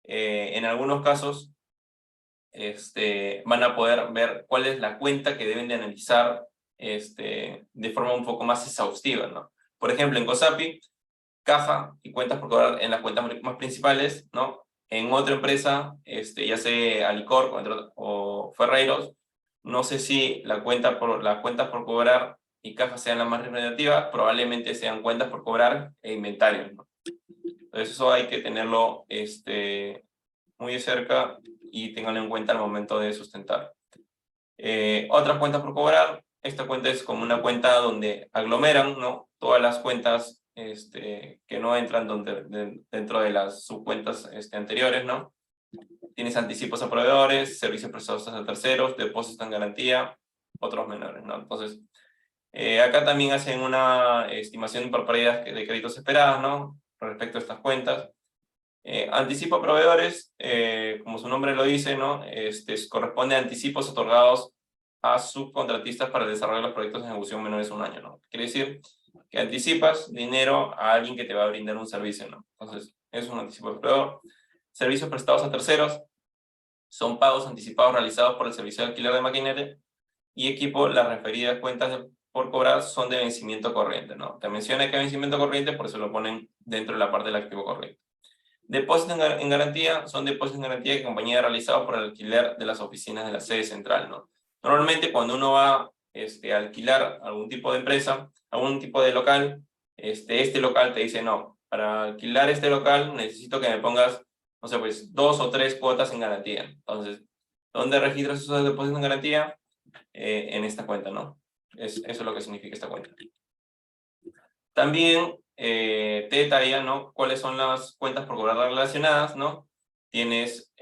en algunos casos, van a poder ver cuál es la cuenta que deben de analizar de forma un poco más exhaustiva, ¿no? Por ejemplo, en COSAPI, caja y cuentas por cobrar en las cuentas más principales, ¿no? En otra empresa, ya sea Alicorp o Ferreiros, no sé si las cuentas por cobrar y cajas sean las más representativas, probablemente sean cuentas por cobrar e inventarios, ¿no? Entonces eso hay que tenerlo muy de cerca y tenganlo en cuenta al momento de sustentar. Otras cuentas por cobrar, esta cuenta es como una cuenta donde aglomeran, ¿no? Todas las cuentas que no entran dentro de las subcuentas anteriores, ¿no? Tienes anticipos a proveedores, servicios prestados a terceros, depósitos en garantía, otros menores, ¿no? Entonces, acá también hacen una estimación por pérdidas de créditos esperadas, ¿no? Respecto a estas cuentas. Anticipo a proveedores, como su nombre lo dice, ¿no? Corresponde a anticipos otorgados a subcontratistas para el desarrollo de los proyectos en ejecución menores a un año, ¿no? Quiere decir que anticipas dinero a alguien que te va a brindar un servicio, ¿no? Entonces, es un anticipo de proveedor. Servicios prestados a terceros son pagos anticipados realizados por el servicio de alquiler de maquinaria y equipo. Las referidas cuentas por cobrar son de vencimiento corriente, ¿no? Te menciona que vencimiento corriente, por eso lo ponen dentro de la parte del activo corriente. Depósitos en garantía son depósitos en garantía de compañía realizados por el alquiler de las oficinas de la sede central, ¿no? Normalmente cuando uno va a alquilar algún tipo de empresa, algún tipo de local, este local te dice, no, para alquilar este local necesito que me pongas, no sé, pues 2 o 3 cuotas en garantía. Entonces, ¿dónde registras esos depósitos en garantía? En esta cuenta, ¿no? Eso es lo que significa esta cuenta. También te detalla, ¿no? Cuáles son las cuentas por cobrar relacionadas, ¿no? Tienes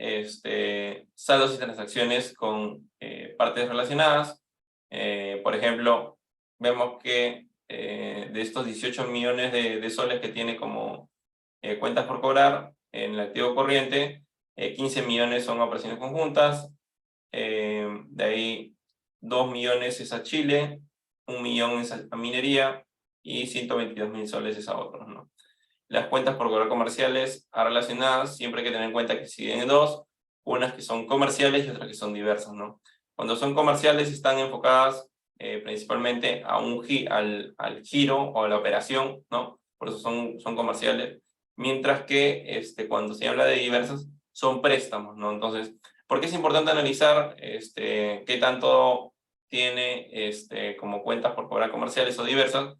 saldos y transacciones con partes relacionadas. Por ejemplo, vemos que de estos 18 millones de soles que tiene como cuentas por cobrar en el activo corriente, 15 millones son operaciones conjuntas, de ahí 2 millones es a Chile, 1 millón es a minería, y 122.000 soles es a otros, ¿no? Las cuentas por cobrar comerciales a relacionadas, siempre hay que tener en cuenta que se dividen en dos, unas que son comerciales y otras que son diversas, ¿no? Cuando son comerciales están enfocadas principalmente al giro o a la operación, ¿no? Por eso son comerciales, mientras que cuando se habla de diversas son préstamos, ¿no? Entonces, ¿por qué es importante analizar qué tanto tiene como cuentas por cobrar comerciales o diversas?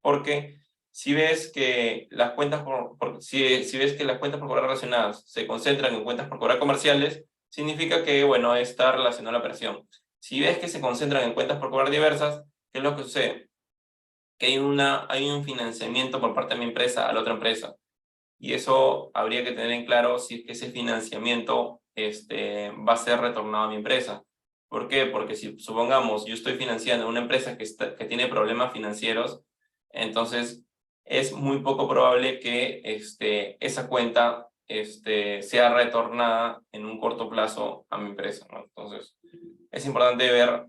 Porque si ves que las cuentas si ves que las cuentas por cobrar relacionadas se concentran en cuentas por cobrar comerciales, significa que, bueno, está relacionada la operación. Si ves que se concentran en cuentas por cobrar diversas, ¿qué es lo que sucede? Que hay un financiamiento por parte de mi empresa a la otra empresa. Y eso habría que tener en claro si es que ese financiamiento va a ser retornado a mi empresa. ¿Por qué? Porque si supongamos yo estoy financiando una empresa que tiene problemas financieros, entonces es muy poco probable que esa cuenta sea retornada en un corto plazo a mi empresa, ¿no? Entonces es importante ver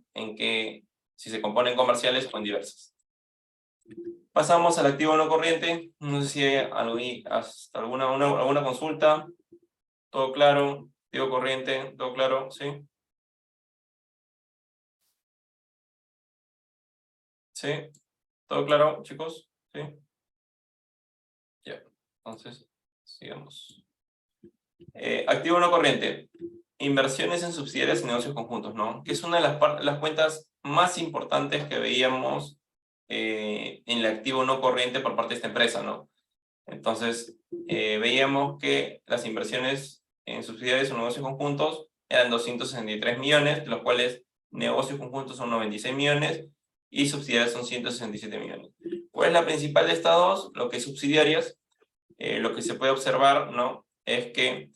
si se componen comerciales o en diversas. Pasamos al activo no corriente. No sé si hay hasta alguna consulta. ¿Todo claro? Activo corriente, ¿todo claro? ¿Sí? ¿Sí? ¿Todo claro, chicos? ¿Sí? Ya. Entonces, sigamos. Activo no corriente. Inversiones en subsidiarias y negocios conjuntos, ¿no? Que es una de las cuentas más importantes que veíamos en el activo no corriente por parte de esta empresa, ¿no? Entonces, veíamos que las inversiones en subsidiarias o negocios conjuntos eran 263 millones, de los cuales negocios conjuntos son 96 millones y subsidiarias son 167 millones. ¿Cuál es la principal de estas dos? Lo que es subsidiarias. Lo que se puede observar, ¿no?, es que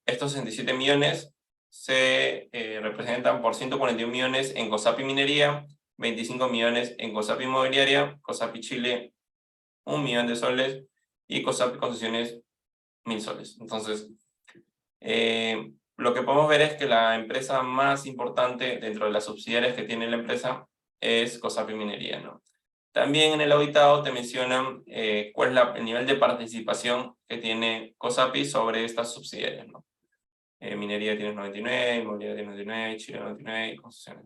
estos 67 millones se representan por 141 millones en COSAPI Minería, 25 millones en COSAPI Inmobiliaria, COSAPI Chile 1 millón de soles y COSAPI Concesiones 1000 soles. Entonces, lo que podemos ver es que la empresa más importante dentro de las subsidiarias que tiene la empresa es COSAPI Minería, ¿no? También en el auditado te mencionan cuál es el nivel de participación que tiene COSAPI sobre estas subsidiarias, ¿no? Minería tiene 99, Inmobiliaria tiene 99, Chile 99 y Concesiones.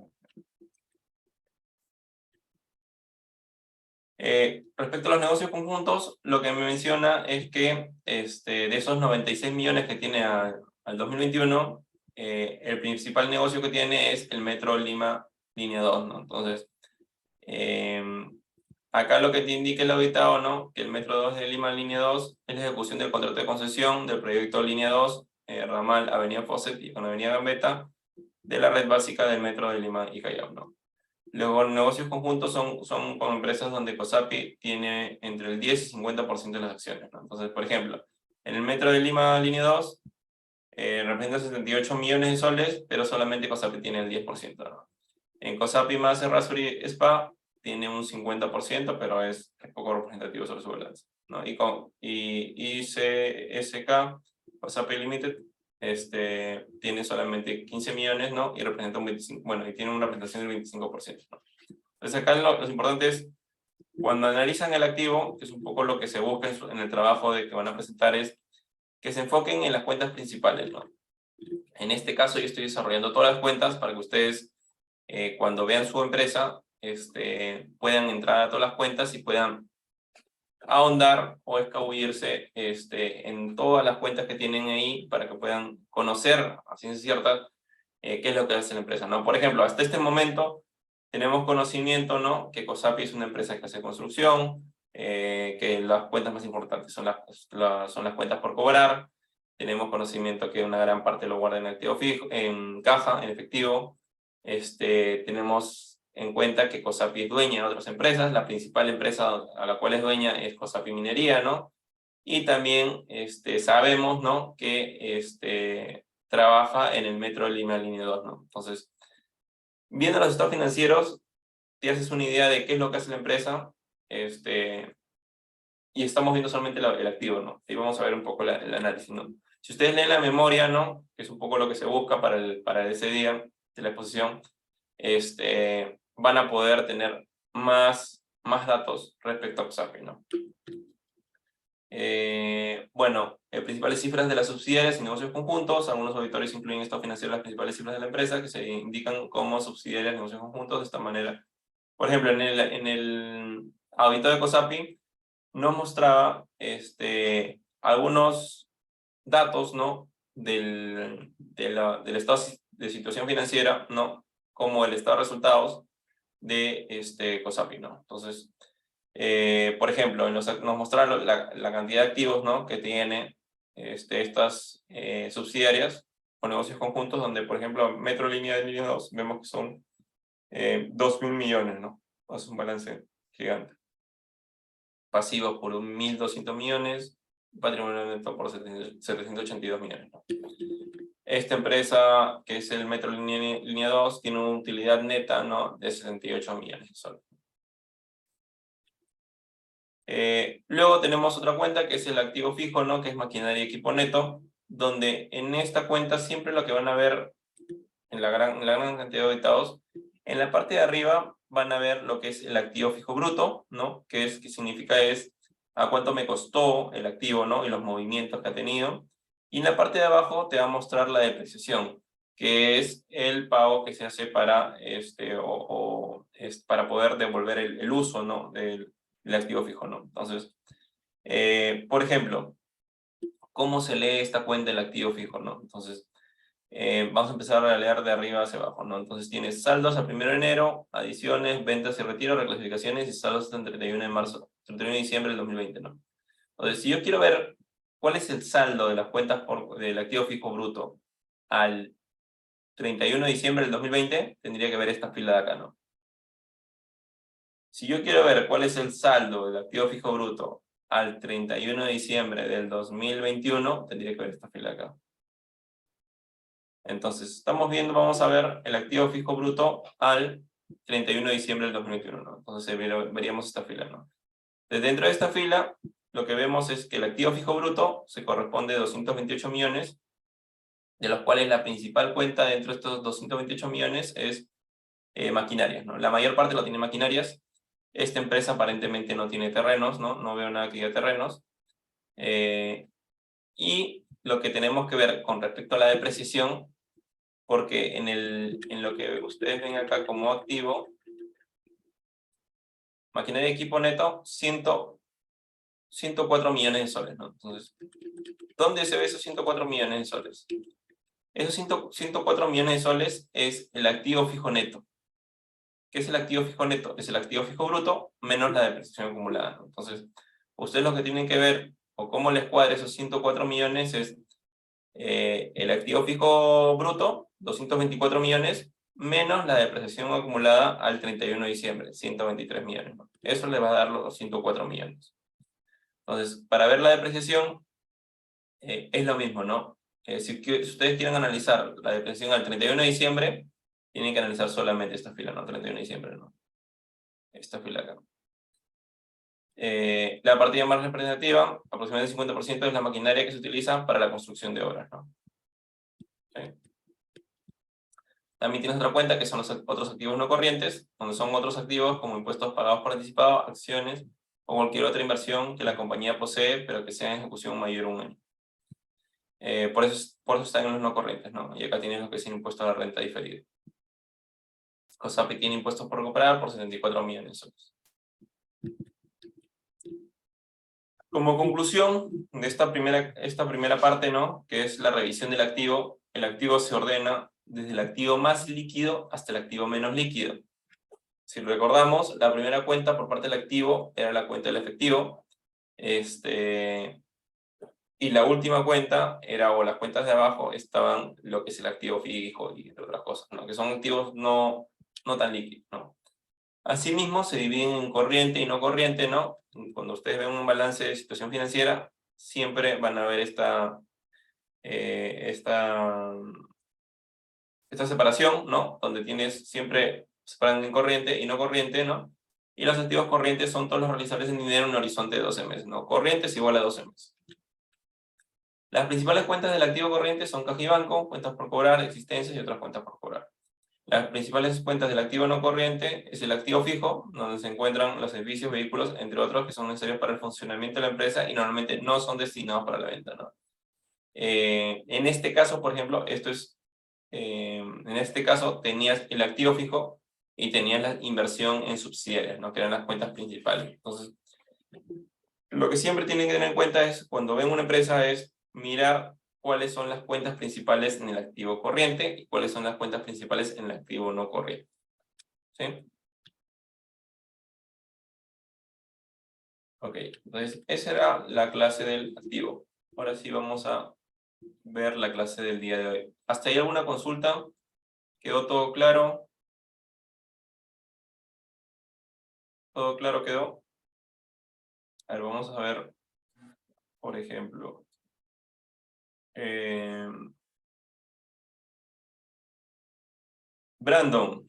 Respecto a los negocios conjuntos, lo que me menciona es que de esos 96 millones que tiene al 2021, el principal negocio que tiene es el Metro Lima Línea 2, ¿no? Entonces, acá lo que te indica el auditado, ¿no?, que el Metro 2 de Lima Línea 2 es la ejecución del contrato de concesión del proyecto Línea 2, ramal Avenida Fawcett y con Avenida Gambetta, de la red básica del Metro de Lima y Callao, ¿no? Luego, negocios conjuntos son con empresas donde COSAPI tiene entre el 10 y 50% de las acciones, ¿no? Entonces, por ejemplo, en el Metro de Lima Línea 2 representa 78 millones de soles, pero solamente COSAPI tiene el 10%, ¿no? En COSAPI más Errázuriz Spa tiene un 50%, pero es poco representativo sobre su balance, ¿no? Y ICSK, COSAPI Limited, tiene solamente 15 millones, ¿no? Y representa un 25, bueno, y tiene una representación del 25%, ¿no? Entonces acá lo importante es, cuando analizan el activo, que es un poco lo que se busca en el trabajo que van a presentar, es que se enfoquen en las cuentas principales, ¿no? En este caso yo estoy desarrollando todas las cuentas para que ustedes, cuando vean su empresa, puedan entrar a todas las cuentas y puedan ahondar o escabullirse en todas las cuentas que tienen ahí para que puedan conocer a ciencia cierta qué es lo que hace la empresa, ¿no? Por ejemplo, hasta este momento tenemos conocimiento, ¿no?, que COSAPI es una empresa que hace construcción, que las cuentas más importantes son las cuentas por cobrar. Tenemos conocimiento que una gran parte lo guarda en activo fijo, en caja, en efectivo. Tenemos en cuenta que COSAPI es dueña de otras empresas. La principal empresa a la cual es dueña es COSAPI Minería, ¿no? Y también sabemos, ¿no?, que trabaja en el Metro Lima Línea 2, ¿no? Entonces, viendo los estados financieros, te haces una idea de qué es lo que hace la empresa, y estamos viendo solamente el activo, ¿no? Y vamos a ver un poco el análisis, ¿no? Si ustedes leen la memoria, ¿no?, que es un poco lo que se busca para ese día de la exposición, van a poder tener más datos respecto a COSAPI, ¿no? Bueno, principales cifras de las subsidiarias y negocios conjuntos. Algunos auditores incluyen estados financieros las principales cifras de la empresa que se indican como subsidiarias y negocios conjuntos de esta manera. Por ejemplo, en el audito de COSAPI nos mostraba algunos datos, ¿no?, del estado de situación financiera, ¿no?, como el estado de resultados de COSAPI, ¿no? Entonces, por ejemplo, nos mostraron la cantidad de activos, ¿no?, que tiene estas subsidiarias o negocios conjuntos, donde, por ejemplo, Metro Línea 2 vemos que son 2.000 millones, ¿no? Es un balance gigante. Pasivos por 1.200 millones, patrimonio neto por 782 millones, ¿no? Esta empresa, que es el Metro Línea 2, tiene una utilidad neta, ¿no?, de 78 millones solo. Luego tenemos otra cuenta que es el activo fijo, ¿no?, que es maquinaria y equipo neto, donde en esta cuenta siempre lo que van a ver en la gran cantidad de auditados, en la parte de arriba van a ver lo que es el activo fijo bruto, ¿no?, que significa es a cuánto me costó el activo, ¿no?, y los movimientos que ha tenido. Y en la parte de abajo te va a mostrar la depreciación, que es el pago que se hace para, para poder devolver el uso, ¿no?, del activo fijo, ¿no? Entonces, por ejemplo, ¿cómo se lee esta cuenta del activo fijo, no? Entonces, vamos a empezar a leer de arriba hacia abajo, ¿no? Entonces tienes saldos a 1 de enero, adiciones, ventas y retiro, reclasificaciones y saldos hasta el 31 de marzo, 31 de diciembre del 2020, ¿no? Entonces, si yo quiero ver cuál es el saldo de las cuentas del activo fijo bruto al 31 de diciembre del 2020, tendría que ver esta fila de acá, ¿no? Si yo quiero ver cuál es el saldo del activo fijo bruto al 31 de diciembre del 2021, tendría que ver esta fila de acá. Entonces, estamos viendo, vamos a ver el activo fijo bruto al 31 de diciembre del 2021, ¿no? Entonces veríamos esta fila, ¿no? Desde dentro de esta fila, lo que vemos es que el activo fijo bruto se corresponde a 228 millones, de los cuales la principal cuenta dentro de estos 228 millones es maquinarias, ¿no? La mayor parte lo tiene maquinarias. Esta empresa aparentemente no tiene terrenos, ¿no? No veo nada que diga terrenos. Y lo que tenemos que ver con respecto a la depreciación, porque en lo que ustedes ven acá como activo, maquinaria y equipo neto, 104 millones de soles, ¿no? Entonces, ¿dónde se ve esos 104 millones de soles? Esos 104 millones de soles es el activo fijo neto. ¿Qué es el activo fijo neto? Es el activo fijo bruto menos la depreciación acumulada, ¿no? Entonces, ustedes lo que tienen que ver, o cómo les cuadra esos 104 millones, es el activo fijo bruto, 224 millones, menos la depreciación acumulada al 31 de diciembre, 123 millones, ¿no? Eso les va a dar los 104 millones. Entonces, para ver la depreciación, es lo mismo, ¿no? Si ustedes quieren analizar la depreciación al 31 de diciembre, tienen que analizar solamente esta fila, ¿no? 31 de diciembre, ¿no? Esta fila acá. La partida más representativa, aproximadamente el 50%, es la maquinaria que se utiliza para la construcción de obras, ¿no? ¿Sí? También tienes otra cuenta que son los otros activos no corrientes, donde son otros activos como impuestos pagados por anticipado, acciones o cualquier otra inversión que la compañía posee, pero que sea en ejecución mayor a un año. Por eso están en los no corrientes, ¿no? Y acá tienes lo que es el impuesto a la renta diferida. COSAPI tiene impuestos por recuperar por 74 millones de soles. Como conclusión de esta primera parte, ¿no? Que es la revisión del activo, el activo se ordena desde el activo más líquido hasta el activo menos líquido. Si recordamos, la primera cuenta por parte del activo era la cuenta del efectivo, y la última cuenta era, o las cuentas de abajo, estaban lo que es el activo fijo y otras cosas, ¿no? Que son activos no tan líquidos, ¿no? Asimismo, se dividen en corriente y no corriente, ¿no? Cuando ustedes ven un balance de situación financiera, siempre van a ver esta separación, ¿no? Donde tienes siempre separan en corriente y no corriente, ¿no? Y los activos corrientes son todos los realizables en dinero en un horizonte de 12 meses, ¿no? Corriente es igual a 12 meses. Las principales cuentas del activo corriente son caja y banco, cuentas por cobrar, existencias y otras cuentas por cobrar. Las principales cuentas del activo no corriente es el activo fijo, donde se encuentran los servicios, vehículos, entre otros, que son necesarios para el funcionamiento de la empresa y normalmente no son destinados para la venta, ¿no? En este caso, por ejemplo, en este caso tenías el activo fijo y tenías la inversión en subsidiarias, ¿no? Que eran las cuentas principales. Entonces, lo que siempre tienen que tener en cuenta es, cuando ven una empresa, es mirar cuáles son las cuentas principales en el activo corriente y cuáles son las cuentas principales en el activo no corriente. ¿Sí? Ok, entonces esa era la clase del activo. Ahora sí vamos a ver la clase del día de hoy. ¿Hasta ahí alguna consulta? ¿Quedó todo claro? ¿Todo claro quedó? A ver, vamos a ver, por ejemplo. Brandon,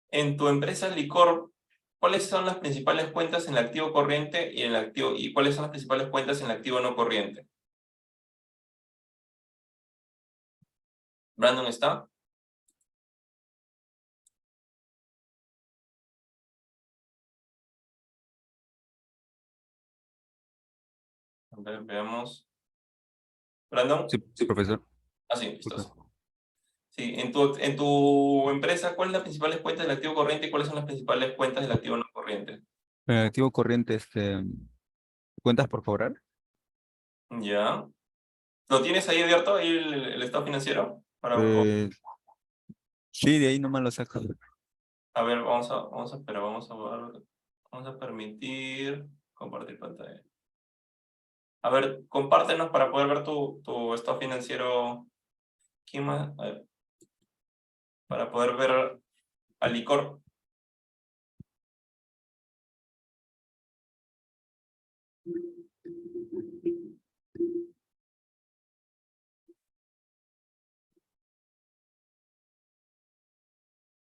en tu empresa Licor, ¿cuáles son las principales cuentas en el activo corriente y en el activo, y cuáles son las principales cuentas en el activo no corriente? ¿Brandon está? A ver, veamos. ¿Brandon? Sí, sí, profesor. Ah, sí, Disculpe. estás. Sí, en tu empresa, ¿cuáles son las principales cuentas del activo corriente y cuáles son las principales cuentas del activo no corriente? Activo corriente, cuentas por cobrar. Ya. ¿Lo tienes ahí abierto, ahí el estado financiero? Eh, sí, de ahí nomás lo saco. A ver, pero vamos a permitir compartir pantalla. A ver, compártenos para poder ver tu estado financiero ¿Quién más? A ver, para poder ver al licor.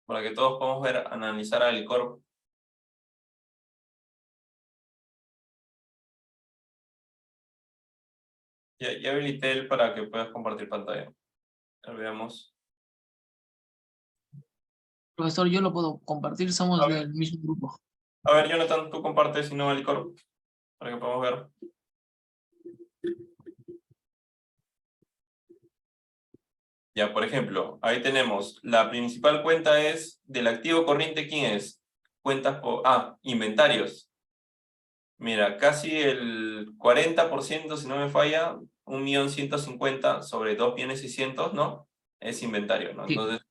Para que todos podamos ver, analizar al licor. Ya habilité el para que puedas compartir pantalla. A ver, veamos. Profesor, yo lo puedo compartir, somos A ver, del mismo grupo. Jonathan, tú compartes si no el licor, para que podamos ver. Ya, por ejemplo, ahí tenemos, la principal cuenta es del activo corriente, ¿quién es? Cuentas por, inventarios. Mira, casi el 40%, si no me falla, 1.150.000 sobre 2.600.000, ¿no? Es inventario, ¿no? Sí, Entonces,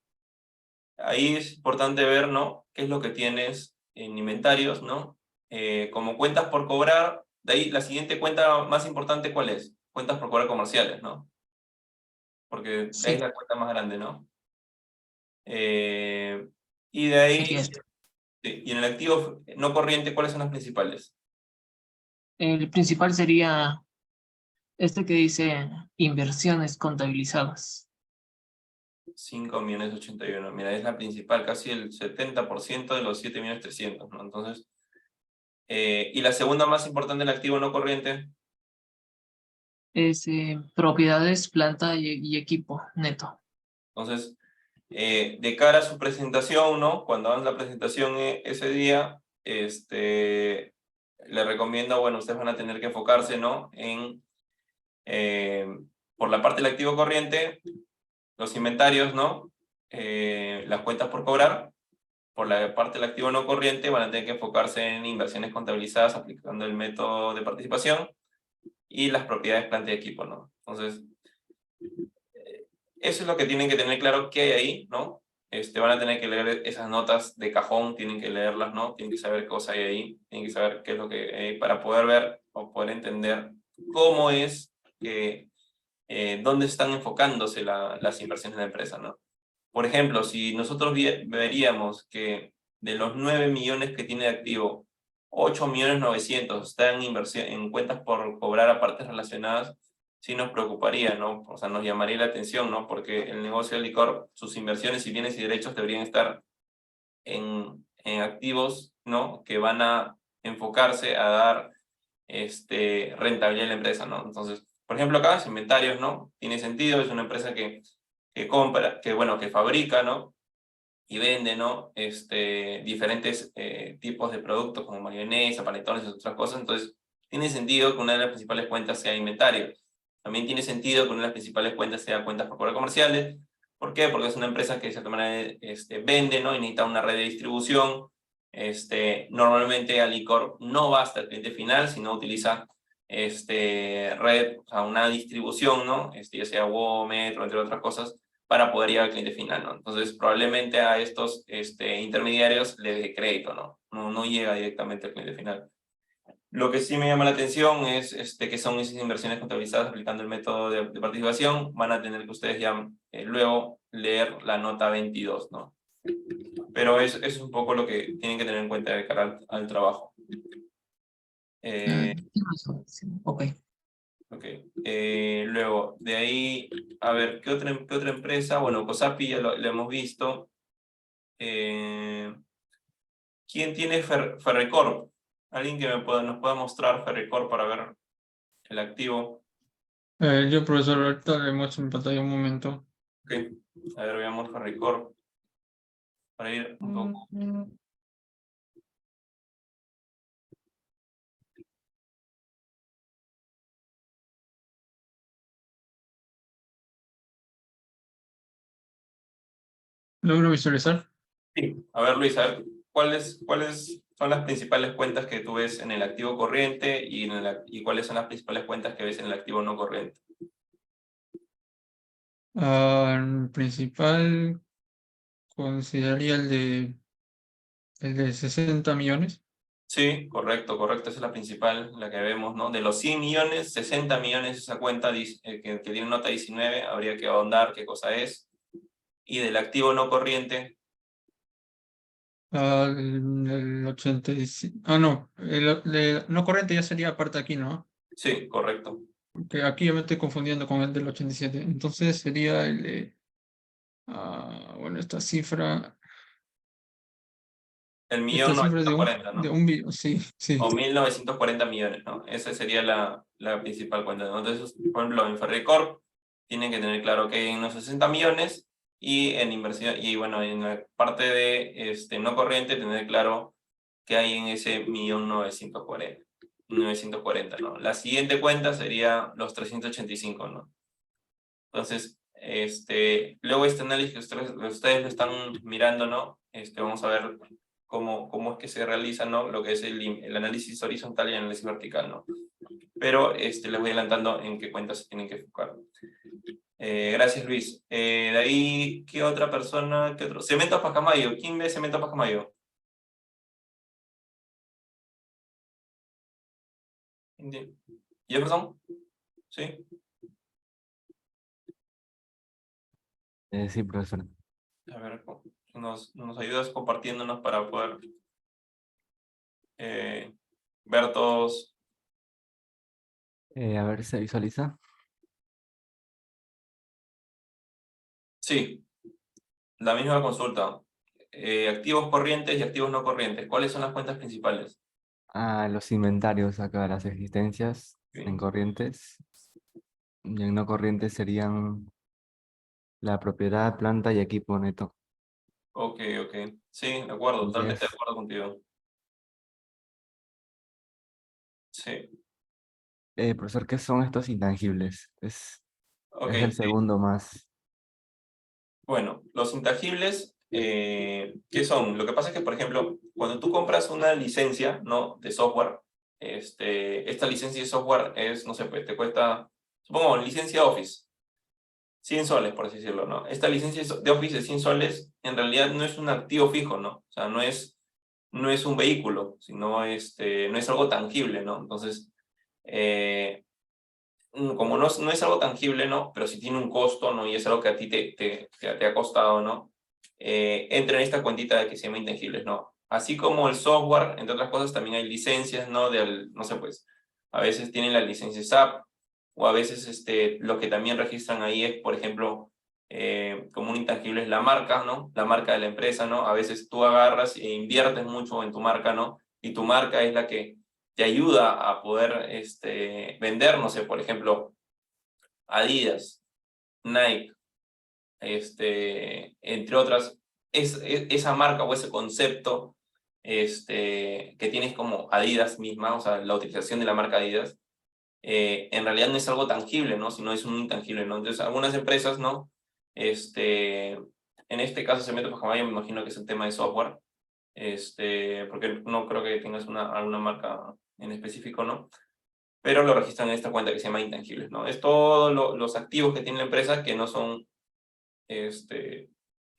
ahí es importante ver, ¿no? ¿Qué es lo que tienes en inventarios, ¿no? Como cuentas por cobrar, de ahí la siguiente cuenta más importante, ¿cuál es? Cuentas por cobrar comerciales, ¿no? Porque de ahí es sí, la cuenta más grande, ¿no? Y de ahí, sería esto. sí, y en el activo no corriente, ¿cuáles son las principales? El principal sería este que dice inversiones contabilizadas. 5.081.000. Mira, es la principal, casi el 70% de los 7.300.000, ¿no? Entonces, y la segunda más importante en el activo no corriente, Es propiedades, planta y equipo neto. entonces, de cara a su presentación, ¿no? Cuando hagan la presentación ese día, le recomiendo, bueno, ustedes van a tener que enfocarse, ¿no? En, por la parte del activo corriente, los inventarios, ¿no? Las cuentas por cobrar. Por la parte del activo no corriente, van a tener que enfocarse en inversiones contabilizadas aplicando el método de participación y las propiedades, planta y equipo, ¿no? Entonces, eso es lo que tienen que tener claro que hay ahí, ¿no? Van a tener que leer esas notas de cajón, tienen que leerlas, ¿no? Tienen que saber qué cosa hay ahí, tienen que saber qué es lo que hay para poder ver o poder entender cómo es que, dónde están enfocándose las inversiones de la empresa, ¿no? Por ejemplo, si nosotros veríamos que de los 9 millones que tiene de activo, 8.900.000 están en inversión, en cuentas por cobrar a partes relacionadas, sí nos preocuparía, ¿no? O sea, nos llamaría la atención, ¿no? Porque el negocio del licor, sus inversiones y bienes y derechos deberían estar en activos, ¿no? Que van a enfocarse a dar rentabilidad a la empresa, ¿no? Entonces, por ejemplo, acá, inventarios, ¿no? Tiene sentido, es una empresa que compra, que bueno, que fabrica, ¿no? Y vende, ¿no? Diferentes tipos de productos como mayonesa, panetones y otras cosas. Entonces, tiene sentido que una de las principales cuentas sea inventario. También tiene sentido que una de las principales cuentas sea cuentas por cobrar comerciales. ¿Por qué? Porque es una empresa que de cierta manera vende, ¿no? Y necesita una red de distribución. Normalmente Alicor no va hasta el cliente final, sino utiliza red, o sea, una distribución, ¿no? Ya sea Metro, entre otras cosas, para poder llegar al cliente final, ¿no? Entonces, probablemente a estos intermediarios le dé crédito, ¿no? No llega directamente al cliente final. Lo que sí me llama la atención es que son esas inversiones contabilizadas aplicando el método de participación. Van a tener que ustedes ya luego leer la nota 22, ¿no? Pero eso es un poco lo que tienen que tener en cuenta de cara al trabajo. Sí, ok. Ok. Luego, de ahí, a ver, qué otra empresa? Bueno, Cosapi ya lo hemos visto. ¿Quién tiene Ferrecorp? Alguien que nos pueda mostrar Ferrecorp para ver el activo. Yo, profesor, ahorita le muestro en pantalla un momento. Ok. A ver, veamos Ferrecorp. Para ir un poco. ¿Logro visualizar? Sí. A ver, Luis, a ver, ¿cuáles son las principales cuentas que tú ves en el activo corriente y cuáles son las principales cuentas que ves en el activo no corriente? El principal consideraría el de 60 millones. Sí, correcto, correcto. Esa es la principal, la que vemos, ¿no? De los 100 millones, 60 millones esa cuenta que tiene nota 19, habría que ahondar qué cosa es. Y del activo no corriente, El 85. Ah, no. No corriente ya sería aparte aquí, ¿no? sí, correcto. Porque aquí ya me estoy confundiendo con el del 87. Entonces sería el de. Bueno, esta cifra. El Esta millón cifra es novecientos cuarenta, de ¿no? un billón. Sí, sí. O 1.940 millones, ¿no? Esa sería la principal cuenta, ¿no? Entonces, por ejemplo, en Ferricorp tienen que tener claro que hay unos 60 millones y en inversión, y bueno, en la parte de no corriente, tener claro que hay en ese 1.940, ¿no? La siguiente cuenta sería los 385, ¿no? Entonces, luego este análisis que ustedes lo están mirando, ¿no? Vamos a ver cómo es que se realiza, ¿no? Lo que es el análisis horizontal y el análisis vertical, ¿no? Pero les voy adelantando en qué cuentas se tienen que enfocar. Gracias, Luis. De ahí, ¿qué otra persona? ¿Qué otro? Cementos Pacamayo. ¿Quién ve Cementos Pacamayo? ¿Jefferson? ¿Sí? Sí, profesor. A ver, nos ayudas compartiéndonos para poder ver todos. A ver, ¿se visualiza? Sí, la misma consulta. Activos corrientes y activos no corrientes. ¿Cuáles son las cuentas principales? Los inventarios acá, las existencias en Sí. corrientes. Y en no corrientes serían la propiedad, planta y equipo neto. Ok, ok. Sí, de acuerdo, totalmente de Yes. acuerdo contigo. Sí. Profesor, ¿qué son estos intangibles? Ok, Es el sí. segundo más. Bueno, los intangibles, ¿qué son? Lo que pasa es que, por ejemplo, cuando tú compras una licencia, ¿no? De software, esta licencia de software es, no sé, pues te cuesta, supongo, licencia Office, 100 soles, por así decirlo, ¿no? Esta licencia de Office de 100 soles en realidad no es un activo fijo, ¿no? O sea, no es un vehículo, sino no es algo tangible, ¿no? Entonces, como no es algo tangible, ¿no? Pero sí tiene un costo, ¿no? Y es algo que a ti te ha costado, ¿no? Entra en esta cuentita de que se llama intangibles, ¿no? Así como el software, entre otras cosas, también hay licencias, ¿no? No sé, pues, a veces tienen la licencia SAP, o a veces lo que también registran ahí es, por ejemplo, como un intangible es la marca, ¿no? La marca de la empresa, ¿no? A veces tú agarras e inviertes mucho en tu marca, ¿no? Y tu marca es la que te ayuda a poder vender, no sé, por ejemplo, Adidas, Nike, entre otras, esa marca o ese concepto que tienes como Adidas misma, o sea, la utilización de la marca Adidas, en realidad no es algo tangible, ¿no? Sino es un intangible, ¿no? Entonces, algunas empresas, ¿no? En este caso, Cemento Pacamayo, me imagino que es el tema de software, porque no creo que tengas alguna marca en específico, ¿no? Pero lo registran en esta cuenta que se llama intangibles, ¿no? Es todos los activos que tiene la empresa que no son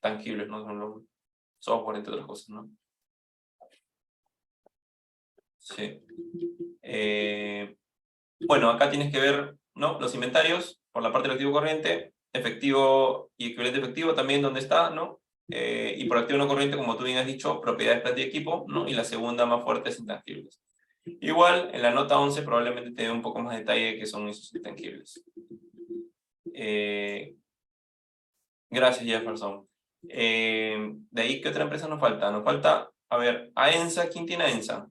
tangibles, ¿no? Son los software, entre otras cosas, ¿no? Sí. Bueno, acá tienes que ver, ¿no? Los inventarios por la parte del activo corriente, efectivo y equivalente efectivo también donde está, ¿no? Y por activo no corriente, como tú bien has dicho, propiedades, planta y equipo, ¿no? Y la segunda más fuerte es intangibles. Igual, en la nota 11 probablemente te dé un poco más de detalle de qué son esos intangibles. Gracias, Jefferson. De ahí, ¿qué otra empresa nos falta? Nos falta, a ver, AENSA. ¿Quién tiene AENSA?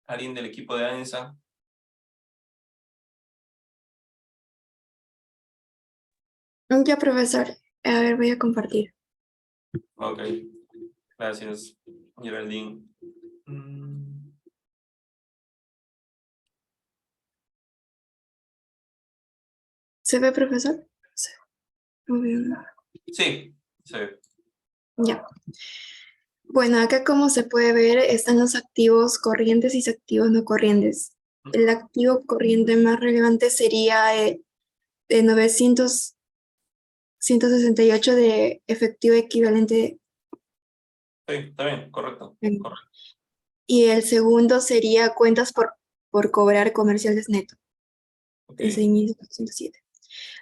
¿Alguien del equipo de AENSA? Ya, profesor. A ver, voy a compartir. Ok, gracias, Geraldine. ¿Se ve, profesor? Sí. Muy bien. Sí, sí. Ya. Bueno, acá como se puede ver están los activos corrientes y los activos no corrientes. El activo corriente más relevante sería de 168 de efectivo equivalente. Sí, está bien, correcto. en- Correcto. Y el segundo sería cuentas por cobrar comerciales neto, Ok, de 6.407.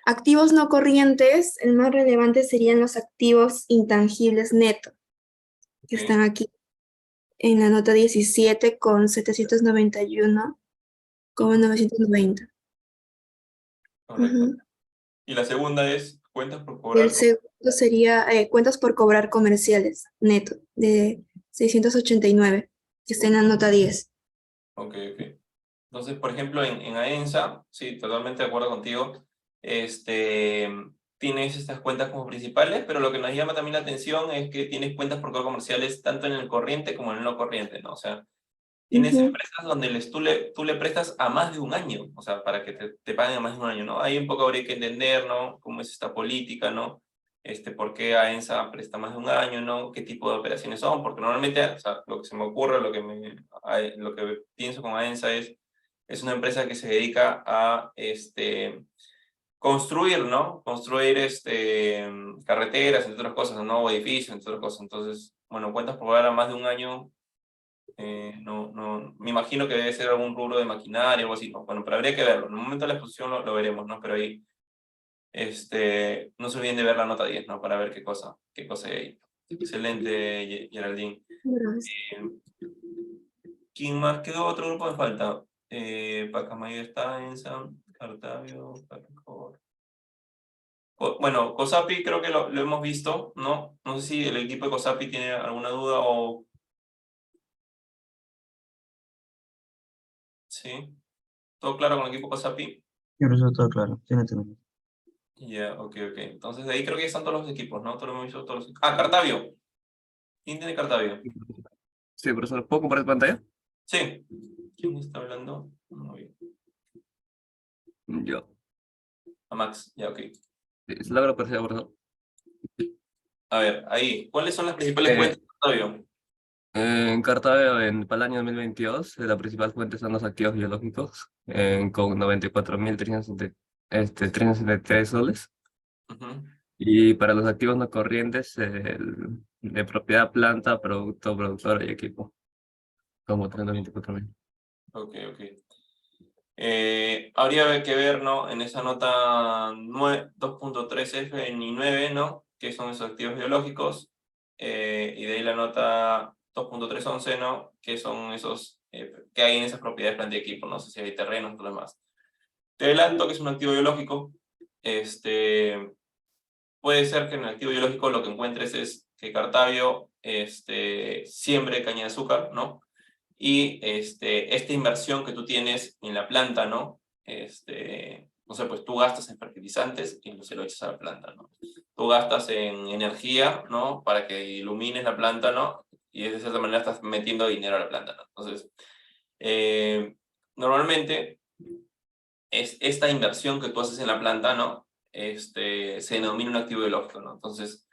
Activos no corrientes, el más relevante serían los activos intangibles neto, que ok, están aquí en la nota 17 con 791,990. correcto. Y la segunda es cuentas por Y el cobrar. segundo sería cuentas por cobrar comerciales neto, de 689, que está en la nota 10. Ok, ok. Entonces, por ejemplo, en AENSA, sí, totalmente de acuerdo contigo, tienes estas cuentas como principales, pero lo que nos llama también la atención es que tienes cuentas por cobrar comerciales tanto en el corriente como en el no corriente, ¿no? O sea, tienes Ujú. empresas donde tú le prestas a más de un año, o sea, para que te paguen a más de un año, ¿no? Ahí un poco habría que entender, ¿no? Cómo es esta política, ¿no? Por qué AENSA presta más de un año, ¿no? ¿Qué tipo de operaciones son? Porque normalmente, o sea, lo que se me ocurre, lo que pienso con AENSA es una empresa que se dedica a, construir, ¿no? Construir, carreteras, entre otras cosas, ¿no? O edificios, entre otras cosas. Entonces, bueno, cuentas por ahora más de un año, me imagino que debe ser algún rubro de maquinaria o algo así, ¿no? Bueno, pero habría que verlo. En el momento de la exposición lo veremos, ¿no? Pero ahí, no se olviden de ver la nota 10, ¿no? Para ver qué cosa hay ahí. Excelente, Geraldine. Gracias. ¿Quién más? ¿Qué otro grupo me falta? Pacamayo está en Cartavio, Pacacor. Bueno, COSAPI creo que lo hemos visto, ¿no? No sé si el equipo de COSAPI tiene alguna duda o... ¿Sí? ¿Todo claro con el equipo COSAPI? Sí, profesor, todo claro. Tiene término. Ya, ok, ok. Entonces de ahí creo que ya están todos los equipos, ¿no? Todos lo hemos visto, todos los... Ah, Cartavio. ¿Quién tiene Cartavio? Sí, profesor, ¿puedo compartir pantalla? Sí. ¿Quién está hablando? Muy bien. Yo. A Max, ya, ok. Sí, se logra aparecer, profesor. A ver, ahí. ¿Cuáles son las principales Eh, cuentas de Cartavio? En Cartagena, para el año 2022, la principal fuente son los activos biológicos, con 94.373 soles. Ujú. Y para los activos no corrientes, de propiedad, planta, producto, productora y equipo, como 324.000. Ok, ok. Habría que ver, ¿no? En esa nota 2.3F ni 9, ¿no? Que son esos activos biológicos. Y de ahí la nota 2.311, ¿no? Que son esos que hay en esas propiedades, planta y equipo. No sé si hay terrenos y todo lo demás. Te adelanto que es un activo biológico. Puede ser que en el activo biológico lo que encuentres es que Cartavio siembre caña de azúcar, ¿no? Y esta inversión que tú tienes en la planta, ¿no? No sé, pues tú gastas en fertilizantes y se lo echas a la planta, ¿no? Tú gastas en energía, ¿no? Para que ilumines la planta, ¿no? Y de cierta manera estás metiendo dinero a la planta, ¿no? Entonces, normalmente es esta inversión que tú haces en la planta, ¿no? Se denomina un activo biológico, ¿no? Entonces,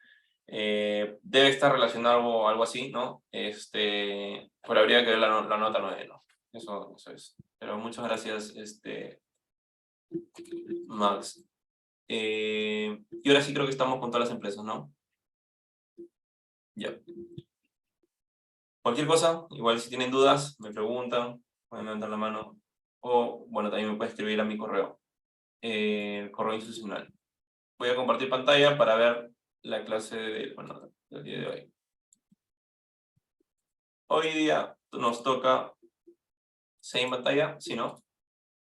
debe estar relacionado algo así, ¿no? Pero habría que ver la nota 9, ¿no? Eso es. Pero muchas gracias, Max. Y ahora sí creo que estamos con todas las empresas, ¿no? Ya. Cualquier cosa, igual si tienen dudas, me preguntan, pueden levantar la mano. O, bueno, también me pueden escribir a mi correo, correo institucional. Voy a compartir pantalla para ver la clase del día de hoy. Hoy día nos toca... ¿seguir en pantalla? ¿Sí, no?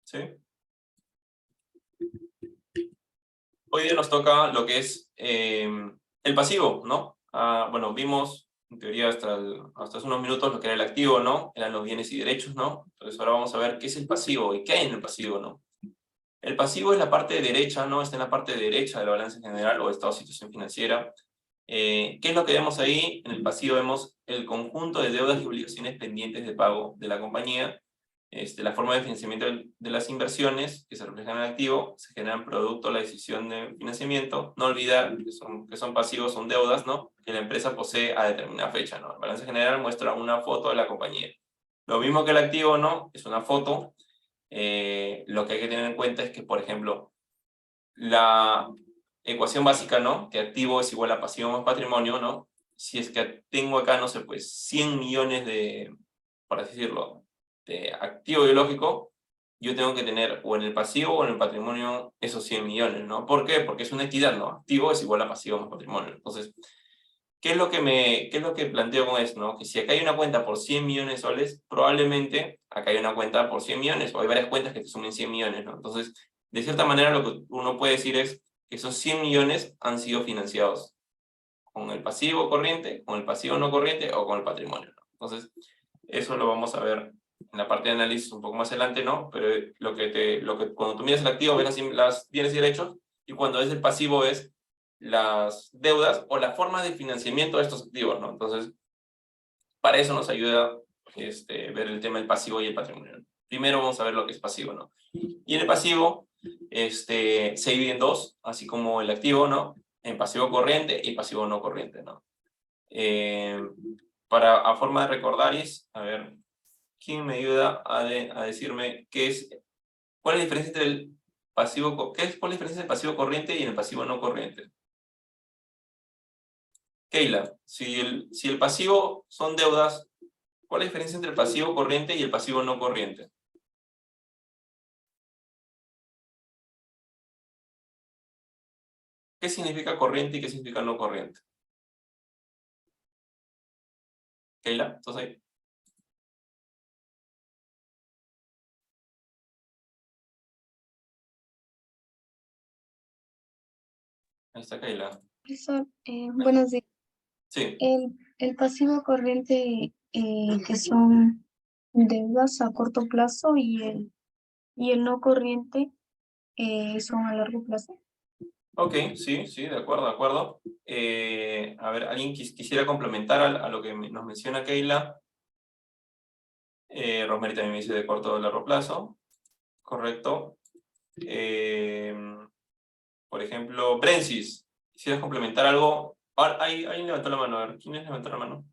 ¿Sí? Hoy día nos toca lo que es el pasivo, ¿no? Bueno, vimos en teoría hasta hace unos minutos lo que era el activo, ¿no? Eran los bienes y derechos, ¿no? Entonces ahora vamos a ver qué es el pasivo y qué hay en el pasivo, ¿no? El pasivo es la parte derecha, ¿no? Está en la parte derecha de la balanza general o estado de situación financiera. ¿Qué es lo que vemos ahí? En el pasivo vemos el conjunto de deudas y obligaciones pendientes de pago de la compañía. La forma de financiamiento de las inversiones que se reflejan en el activo se generan producto de la decisión de financiamiento. No olvidar que son pasivos, son deudas, ¿no? Que la empresa posee a determinada fecha, ¿no? El balance general muestra una foto de la compañía. Lo mismo que el activo, ¿no? Es una foto. Lo que hay que tener en cuenta es que, por ejemplo, ecuación básica, ¿no? Que activo es igual a pasivo más patrimonio, ¿no? Si es que tengo acá, no sé, pues 100 millones de, por así decirlo, de activo biológico, yo tengo que tener o en el pasivo o en el patrimonio esos 100 millones, ¿no? ¿Por qué? Porque es una equidad, ¿no? Activo es igual a pasivo más patrimonio. Entonces, ¿qué es lo que planteo con esto, no? Que si acá hay una cuenta por 100 millones de soles, probablemente acá hay una cuenta por 100 millones, o hay varias cuentas que te sumen 100 millones, ¿no? Entonces, de cierta manera, lo que uno puede decir es que esos 100 millones han sido financiados con el pasivo corriente, con el pasivo no corriente o con el patrimonio, ¿no? Entonces, eso lo vamos a ver en la parte de análisis un poco más adelante, ¿no? Pero cuando tú miras el activo ves las bienes y derechos, y cuando ves el pasivo ves las deudas o la forma de financiamiento de estos activos, ¿no? Entonces, para eso nos ayuda ver el tema del pasivo y el patrimonio. Primero vamos a ver lo que es pasivo, ¿no? Y en el pasivo se divide en dos, así como el activo, ¿no? En pasivo corriente y pasivo no corriente, ¿no? A forma de recordar a ver, ¿quién me ayuda a decirme cuál es la diferencia entre el pasivo, cuál es la diferencia entre el pasivo corriente y el pasivo no corriente? Keila, si el pasivo son deudas, ¿cuál es la diferencia entre el pasivo corriente y el pasivo no corriente? ¿Qué significa corriente y qué significa no corriente? Keila, ¿estás ahí? Ahí está Keila. Profesor, buenos días. Sí, El pasivo corriente que son deudas a corto plazo y el no corriente son a largo plazo. ok, sí, de acuerdo, de acuerdo. A ver, ¿alguien quisiera complementar a lo que nos menciona Keila? Rosemary también me dice de corto o largo plazo. Correcto. Por ejemplo, Brensis, ¿quisieras complementar algo? Alguien levantó la mano, a ver, ¿quién levantó la mano?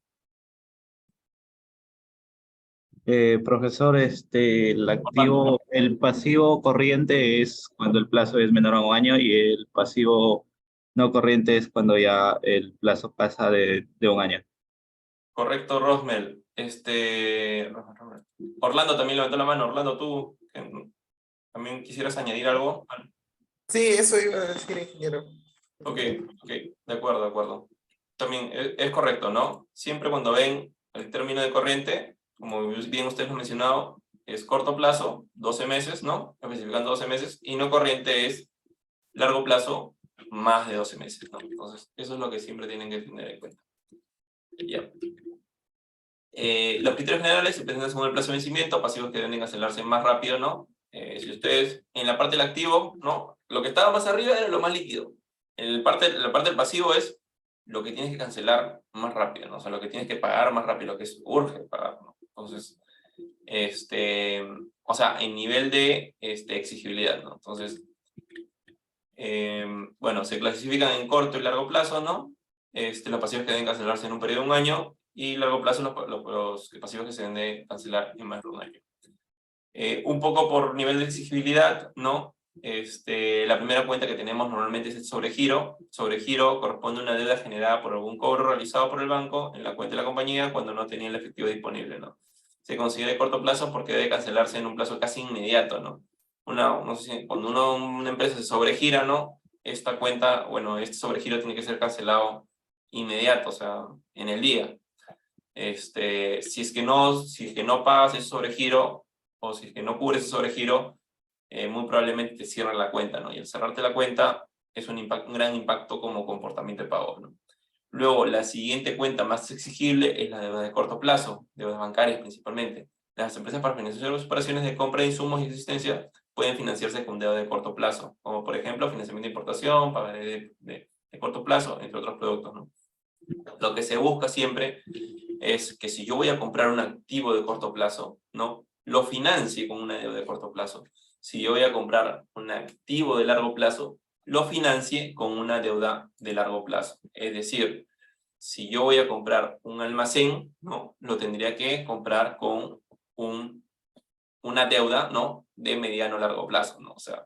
Profesor, el pasivo corriente es cuando el plazo es menor a un año y el pasivo no corriente es cuando ya el plazo pasa de un año. Correcto, Rosmel. Orlando también levantó la mano. Orlando, ¿tú también quisieras añadir algo? Sí, eso iba a decir, ingeniero. Ok, de acuerdo, de acuerdo. También es correcto, ¿no? Siempre cuando ven el término de corriente, como bien ustedes lo han mencionado, es corto plazo, 12 meses, ¿no? Especificando 12 meses, y no corriente es largo plazo, más de 12 meses, ¿no? Entonces, eso es lo que siempre tienen que tener en cuenta. Ya. Los criterios generales se presentan según el plazo de vencimiento, pasivos que deben cancelarse más rápido, ¿no? Si ustedes, en la parte del activo, ¿no? Lo que estaba más arriba era lo más líquido. La parte del pasivo es lo que tienes que cancelar más rápido, ¿no? O sea, lo que tienes que pagar más rápido, lo que es urge pagar, ¿no? Entonces, o sea, en nivel de exigibilidad, ¿no? Entonces, bueno, se clasifican en corto y largo plazo, ¿no? Los pasivos que deben cancelarse en un periodo de un año, y largo plazo los pasivos que se deben de cancelar en más de un año. Un poco por nivel de exigibilidad, ¿no? La primera cuenta que tenemos normalmente es el sobregiro. Sobregiro corresponde a una deuda generada por algún cobro realizado por el banco en la cuenta de la compañía cuando no tenía el efectivo disponible, ¿no? Se considera de corto plazo porque debe cancelarse en un plazo casi inmediato, ¿no? No sé si, cuando una empresa se sobregira, ¿no? Esta cuenta, bueno, este sobregiro tiene que ser cancelado inmediato, o sea, en el día. Si es que no pagas ese sobregiro, o si es que no cubres ese sobregiro, muy probablemente te cierran la cuenta, ¿no? Y al cerrarte la cuenta es un gran impacto como comportamiento de pago, ¿no? Luego, la siguiente cuenta más exigible es la deuda de corto plazo, deudas bancarias principalmente. Las empresas para financiar las operaciones de compra de insumos y existencia pueden financiarse con deuda de corto plazo, como por ejemplo financiamiento de importación, pagaré de corto plazo, entre otros productos, ¿no? Lo que se busca siempre es que si yo voy a comprar un activo de corto plazo, ¿no? Lo financie con una deuda de corto plazo. Si yo voy a comprar un activo de largo plazo, lo financie con una deuda de largo plazo. Es decir, si yo voy a comprar un almacén, ¿no? Lo tendría que comprar con una deuda, ¿no? De mediano a largo plazo, ¿no? O sea,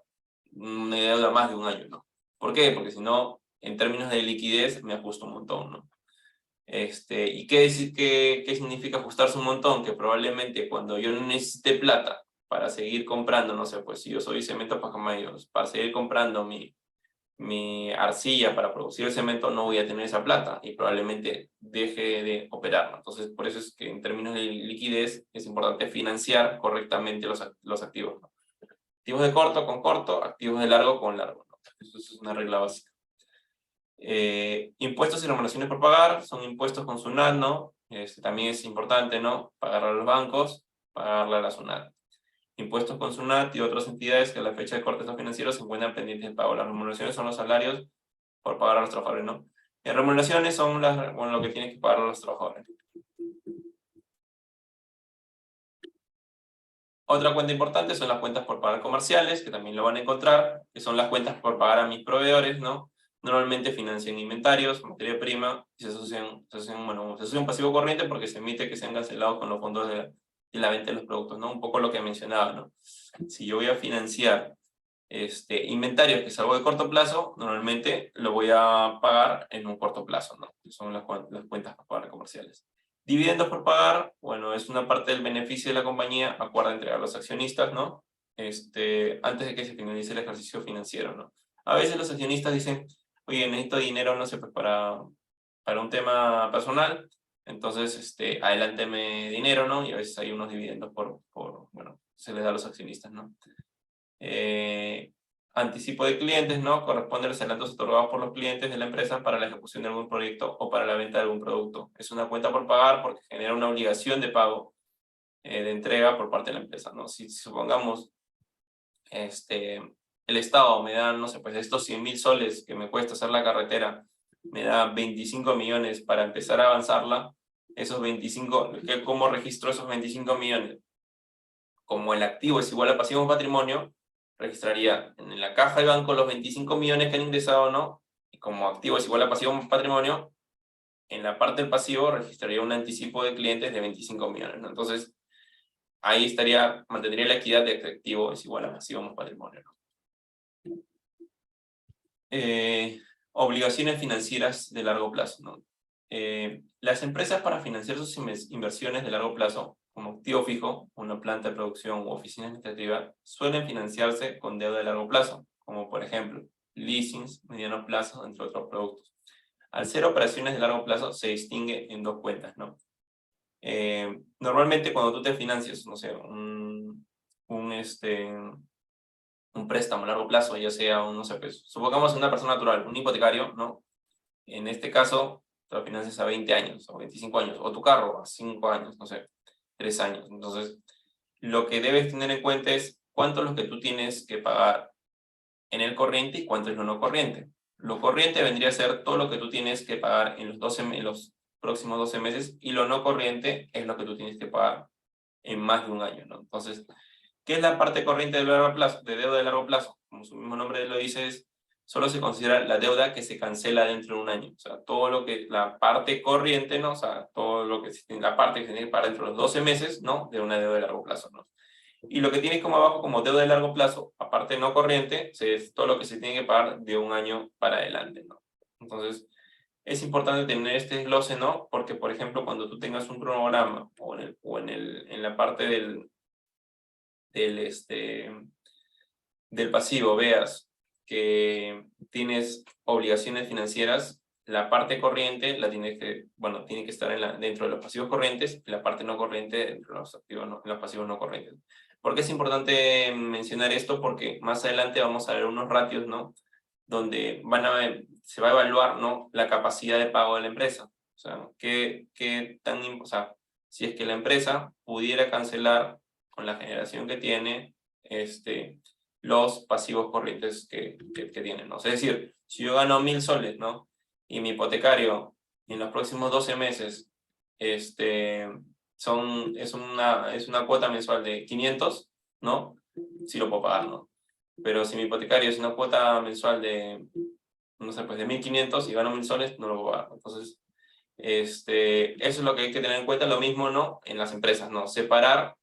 una deuda más de un año, ¿no? ¿Por qué? Porque si no, en términos de liquidez, me ajusto un montón, ¿no? ¿Y qué significa ajustarse un montón? Que probablemente cuando yo no necesite plata para seguir comprando, no sé, pues si yo soy Cemento Pacamayo, para seguir comprando mi arcilla para producir el cemento, no voy a tener esa plata y probablemente deje de operar, ¿no? Entonces, por eso es que en términos de liquidez es importante financiar correctamente los activos, ¿no? Activos de corto con corto, activos de largo con largo, ¿no? Eso es una regla básica. Impuestos y remuneraciones por pagar, son impuestos con SUNAT, ¿no? También es importante, ¿no? Pagarle a los bancos, pagarle a la SUNAT. Impuestos con SUNAT y otras entidades que a la fecha de corte de estos financieros se encuentran pendientes de pago. Las remuneraciones son los salarios por pagar a los trabajadores, ¿no? Las remuneraciones son lo que tienes que pagar a los trabajadores. Otra cuenta importante son las cuentas por pagar comerciales, que también lo van a encontrar, que son las cuentas por pagar a mis proveedores, ¿no? Normalmente financian inventarios, materia prima, y se asocian pasivo corriente porque se emite que sean cancelados con los fondos de la venta de los productos, ¿no? Un poco lo que mencionaba, ¿no? Si yo voy a financiar inventarios que es algo de corto plazo, normalmente lo voy a pagar en un corto plazo, ¿no? Que son las cuentas por pagar comerciales. Dividendos por pagar, bueno, es una parte del beneficio de la compañía, acuerda entregar a los accionistas, ¿no? Antes de que se finalice el ejercicio financiero, ¿no? A veces los accionistas dicen, oye, necesito dinero, no sé, pues para un tema personal, entonces, adelánteme dinero, ¿no? Y a veces hay unos dividendos bueno, se les da a los accionistas, ¿no? Anticipo de clientes, ¿no? Corresponde a los adelantos otorgados por los clientes de la empresa para la ejecución de algún proyecto o para la venta de algún producto. Es una cuenta por pagar porque genera una obligación de pago, de entrega por parte de la empresa, ¿no? Si supongamos, el Estado me da, no sé, pues estos 100.000 soles que me cuesta hacer la carretera, me da 25 millones para empezar a avanzarla, esos 25, ¿cómo registro esos 25 millones? Como el activo es igual a pasivo o patrimonio, registraría en la caja de banco los 25 millones que han ingresado, ¿no? Y como activo es igual a pasivo o patrimonio, en la parte del pasivo registraría un anticipo de clientes de 25 millones, ¿no? Entonces, ahí mantendría la equidad de que activo es igual a pasivo o patrimonio, ¿no? Obligaciones financieras de largo plazo, ¿no? Las empresas para financiar sus inversiones de largo plazo, como activo fijo, una planta de producción u oficina administrativa, suelen financiarse con deuda de largo plazo, como por ejemplo, leasings, mediano plazo, entre otros productos. Al ser operaciones de largo plazo, se distingue en dos cuentas, ¿no? Normalmente cuando tú te financias, no sé, un préstamo a largo plazo, ya sea no sé, pues, supongamos una persona natural, un hipotecario, ¿no? En este caso, te lo financias a 20 años o 25 años, o tu carro a 5 años, no sé, 3 años. Entonces, lo que debes tener en cuenta es cuánto es lo que tú tienes que pagar en el corriente y cuánto es lo no corriente. Lo corriente vendría a ser todo lo que tú tienes que pagar en los próximos 12 meses, y lo no corriente es lo que tú tienes que pagar en más de un año, ¿no? Entonces, ¿qué es la parte corriente de largo plazo, de deuda de largo plazo? Como su mismo nombre lo dice, solo se considera la deuda que se cancela dentro de un año. O sea, todo lo que, la parte corriente, ¿no? O sea, todo lo que, la parte que se tiene que pagar dentro de los 12 meses, ¿no? De una deuda de largo plazo, ¿no? Y lo que tienes como abajo como deuda de largo plazo, aparte no corriente, es todo lo que se tiene que pagar de un año para adelante, ¿no? Entonces, es importante tener este desglose, ¿no? Porque, por ejemplo, cuando tú tengas un cronograma en la parte del pasivo, veas que tienes obligaciones financieras, la parte corriente la tienes que, bueno, tiene que estar dentro de los pasivos corrientes, y la parte no corriente dentro de los pasivos no corrientes. ¿Por qué es importante mencionar esto? Porque más adelante vamos a ver unos ratios, ¿no? Donde se va a evaluar, ¿no? La capacidad de pago de la empresa. O sea, o sea, si es que la empresa pudiera cancelar con la generación que tiene, los pasivos corrientes que tienen, ¿no? Es decir, si yo gano 1.000 soles, ¿no? Y mi hipotecario en los próximos 12 meses es una cuota mensual de 500, ¿no? Sí lo puedo pagar, ¿no? Pero si mi hipotecario es una cuota mensual de, no sé, pues de 1.500 y gano 1.000 soles, no lo puedo pagar. Entonces, eso es lo que hay que tener en cuenta. Lo mismo, ¿no? En las empresas, ¿no? Separar,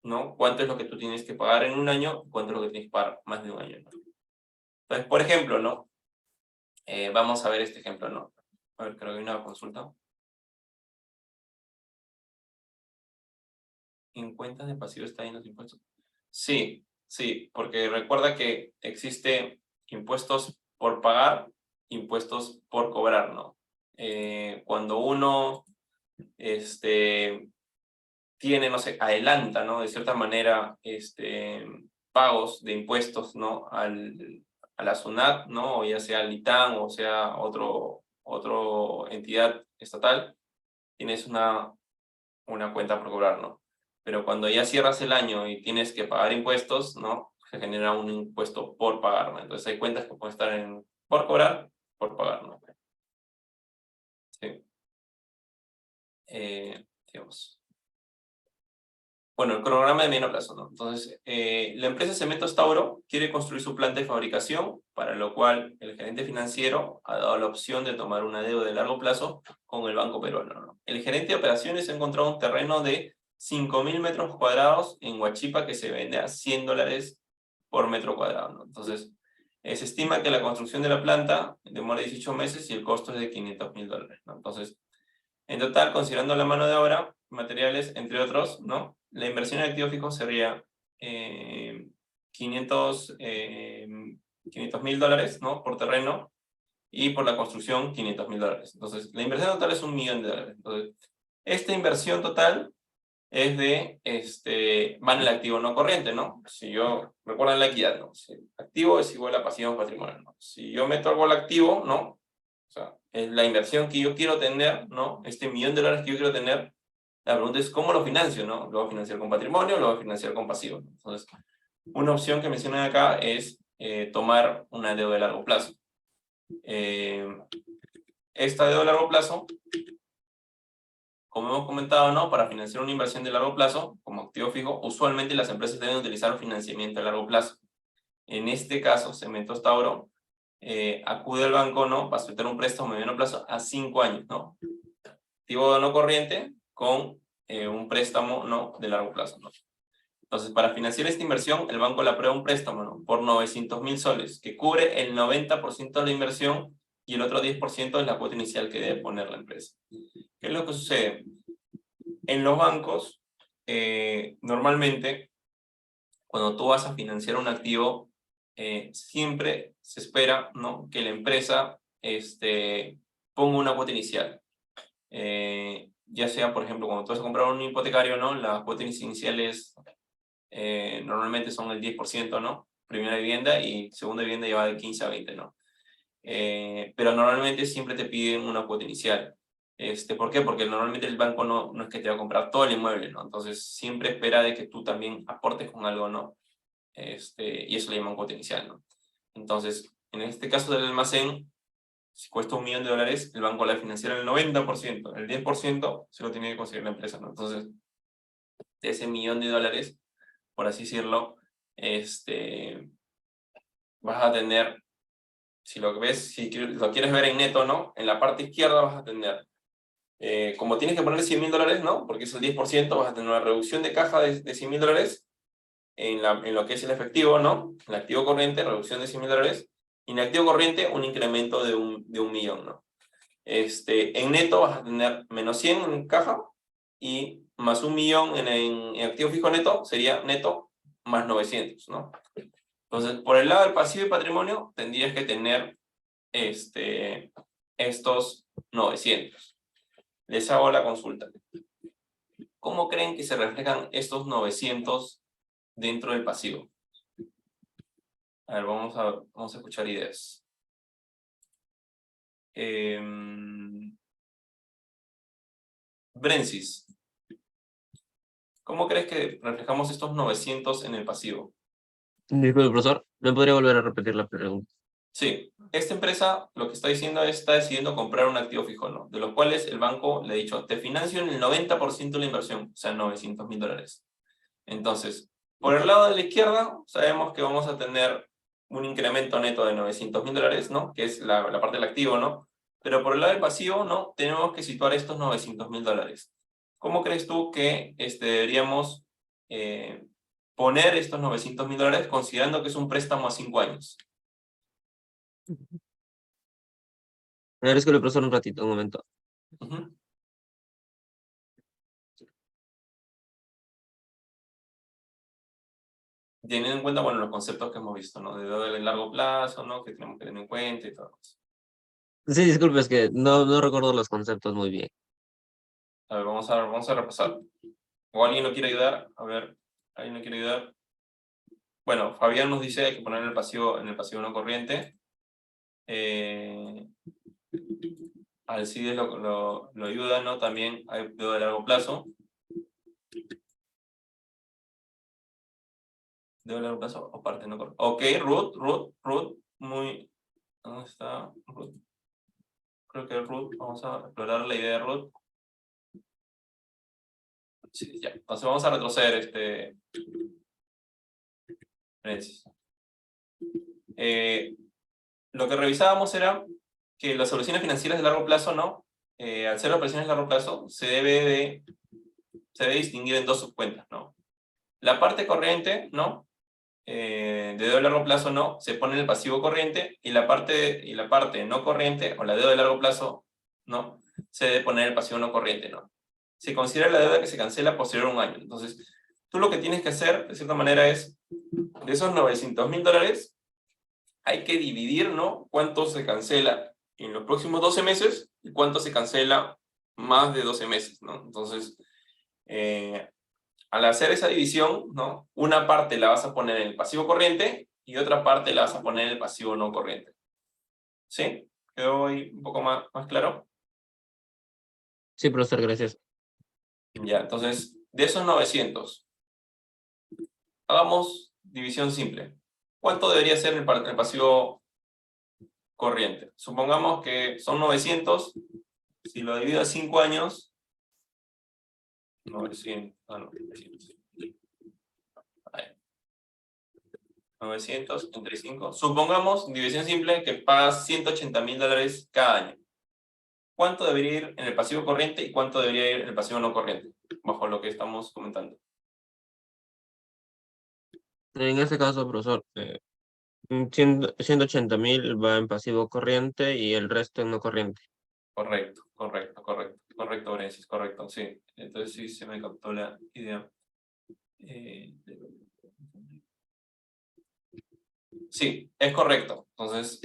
¿no? Cuánto es lo que tú tienes que pagar en un año, cuánto es lo que tienes que pagar más de un año, ¿no? Entonces, por ejemplo, ¿no? Vamos a ver este ejemplo, ¿no? A ver, creo que hay una consulta. ¿En cuentas de pasivo está ahí los impuestos? Sí, sí, porque recuerda que existe impuestos por pagar, impuestos por cobrar, ¿no? Cuando uno tiene, no sé, adelanta, ¿no? De cierta manera, pagos de impuestos, ¿no? A la SUNAT, ¿no? O ya sea al ITAM o sea otro entidad estatal, tienes una cuenta por cobrar, ¿no? Pero cuando ya cierras el año y tienes que pagar impuestos, ¿no? Se genera un impuesto por pagar, ¿no? Entonces hay cuentas que pueden estar en por cobrar, por pagar, ¿no? Sí. Digamos. Bueno, el cronograma de mediano plazo, ¿no? Entonces, la empresa Cementos Tauro quiere construir su planta de fabricación, para lo cual el gerente financiero ha dado la opción de tomar una deuda de largo plazo con el Banco Peruano, ¿no? El gerente de operaciones ha encontrado un terreno de 5.000 metros cuadrados en Huachipa que se vende a $100 por metro cuadrado, ¿no? Entonces, se estima que la construcción de la planta demora 18 meses y el costo es de $500.000, ¿no? Entonces, en total, considerando la mano de obra, materiales, entre otros, ¿no? La inversión en activo fijo sería $500.000, ¿no? Por terreno, y por la construcción $500.000. Entonces, la inversión total es $1 millón. Entonces, esta inversión total es va en el activo no corriente, ¿no? Si yo, recuerden la equidad, ¿no? Si activo es igual a pasivo en patrimonio, ¿no? Si yo meto algo al activo, ¿no? O sea, es la inversión que yo quiero tener, ¿no? Este $1 millón que yo quiero tener, la pregunta es ¿cómo lo financio, no? ¿Lo voy a financiar con patrimonio o lo voy a financiar con pasivo? Entonces, una opción que mencionan acá es tomar una deuda de largo plazo. Esta deuda de largo plazo, como hemos comentado, ¿no? Para financiar una inversión de largo plazo, como activo fijo, usualmente las empresas deben utilizar un financiamiento a largo plazo. En este caso, Cementos Tauro acude al banco, ¿no? Para solicitar un préstamo a mediano plazo a 5 años, ¿no? Activo no corriente con un préstamo, ¿no? De largo plazo, ¿no? Entonces, para financiar esta inversión, el banco le aprueba un préstamo, ¿no? Por 900.000 soles, que cubre el 90% de la inversión y el otro 10% es la cuota inicial que debe poner la empresa. ¿Qué es lo que sucede? En los bancos, normalmente, cuando tú vas a financiar un activo, siempre se espera, ¿no? Que la empresa ponga una cuota inicial. Ya sea, por ejemplo, cuando tú vas a comprar un hipotecario, ¿no? Las cuotas iniciales normalmente son el 10%, ¿no? Primera vivienda y segunda vivienda lleva de 15 a 20, ¿no? Pero normalmente siempre te piden una cuota inicial. ¿Por qué? Porque normalmente el banco no es que te va a comprar todo el inmueble, ¿no? Entonces siempre espera de que tú también aportes con algo, ¿no? Y eso le llaman cuota inicial, ¿no? Entonces, en este caso del almacén, si cuesta $1 millón, el banco la financiará el 90%, el 10% se lo tiene que conseguir la empresa, ¿no? Entonces, de ese $1 millón, por así decirlo, vas a tener, si lo ves, si lo quieres ver en neto, ¿no? En la parte izquierda vas a tener, como tienes que poner $100.000, ¿no? Porque es el 10%, vas a tener una reducción de caja de $100.000 en lo que es el efectivo, ¿no? En el activo corriente, reducción de $100.000, y en el activo corriente un incremento de un millón, ¿no? En neto vas a tener menos 100 en caja y más $1 millón en activo fijo neto, sería neto más 900, ¿no? Entonces, por el lado del pasivo y patrimonio, tendrías que tener estos 900. Les hago la consulta. ¿Cómo creen que se reflejan estos 900 dentro del pasivo? A ver, vamos a escuchar ideas. Brensis, ¿cómo crees que reflejamos estos 900 en el pasivo? Disculpe, profesor, ¿me podría volver a repetir la pregunta? Sí, esta empresa lo que está diciendo es está decidiendo comprar un activo fijo, ¿no? De los cuales el banco le ha dicho, te financio en el 90% de la inversión, o sea, $900.000. Entonces, por el lado de la izquierda, sabemos que vamos a tener un incremento neto de $900.000, ¿no? Que es la parte del activo, ¿no? Pero por el lado del pasivo, ¿no? Tenemos que situar estos $900.000. ¿Cómo crees tú que deberíamos poner estos $900.000 considerando que es un préstamo a 5 años? A ver, es que le profesor un ratito, un momento. Ujú. Teniendo en cuenta, bueno, los conceptos que hemos visto, ¿no? De deuda de largo plazo, ¿no? Que tenemos que tener en cuenta y todo eso. Sí, disculpe, es que no recuerdo los conceptos muy bien. A ver, vamos a repasar. ¿O alguien lo quiere ayudar? A ver, ¿alguien lo quiere ayudar? Bueno, Fabián nos dice hay que poner en el pasivo no corriente. Alcides lo ayuda, ¿no? También hay deuda de largo plazo. Deuda de largo plazo o parte no corriente. Ok, Ruth, muy... ¿Dónde está Ruth? Creo que Ruth, vamos a explorar la idea de Ruth. Sí, ya. Entonces vamos a retroceder lo que revisábamos era que las soluciones financieras de largo plazo, ¿no? Al ser operaciones de largo plazo, se debe distinguir en dos subcuentas, ¿no? La parte corriente, ¿no? De deuda de largo plazo, ¿no? Se pone en el pasivo corriente y la parte no corriente, o la deuda de largo plazo, ¿no? Se debe poner en el pasivo no corriente, ¿no? Se considera la deuda que se cancela posterior a un año. Entonces, tú lo que tienes que hacer, de cierta manera, es, de esos $900.000, hay que dividir, ¿no? Cuánto se cancela en los próximos 12 meses y cuánto se cancela más de 12 meses, ¿no? Entonces, al hacer esa división, ¿no? Una parte la vas a poner en el pasivo corriente y otra parte la vas a poner en el pasivo no corriente. ¿Sí? ¿Quedó ahí un poco más claro? Sí, profesor, gracias. Ya, entonces, de esos 900, hagamos división simple. ¿Cuánto debería ser el pasivo corriente? Supongamos que son 900, si lo divido a 5 años, 900 entre 5. Supongamos, división simple, que pagas $180.000 cada año. ¿Cuánto debería ir en el pasivo corriente y cuánto debería ir en el pasivo no corriente? Bajo lo que estamos comentando. En este caso, profesor, 180.000 va en pasivo corriente y el resto en no corriente. Correcto, Bresis, correcto, sí. Entonces sí se me captó la idea. Sí, es correcto. Entonces,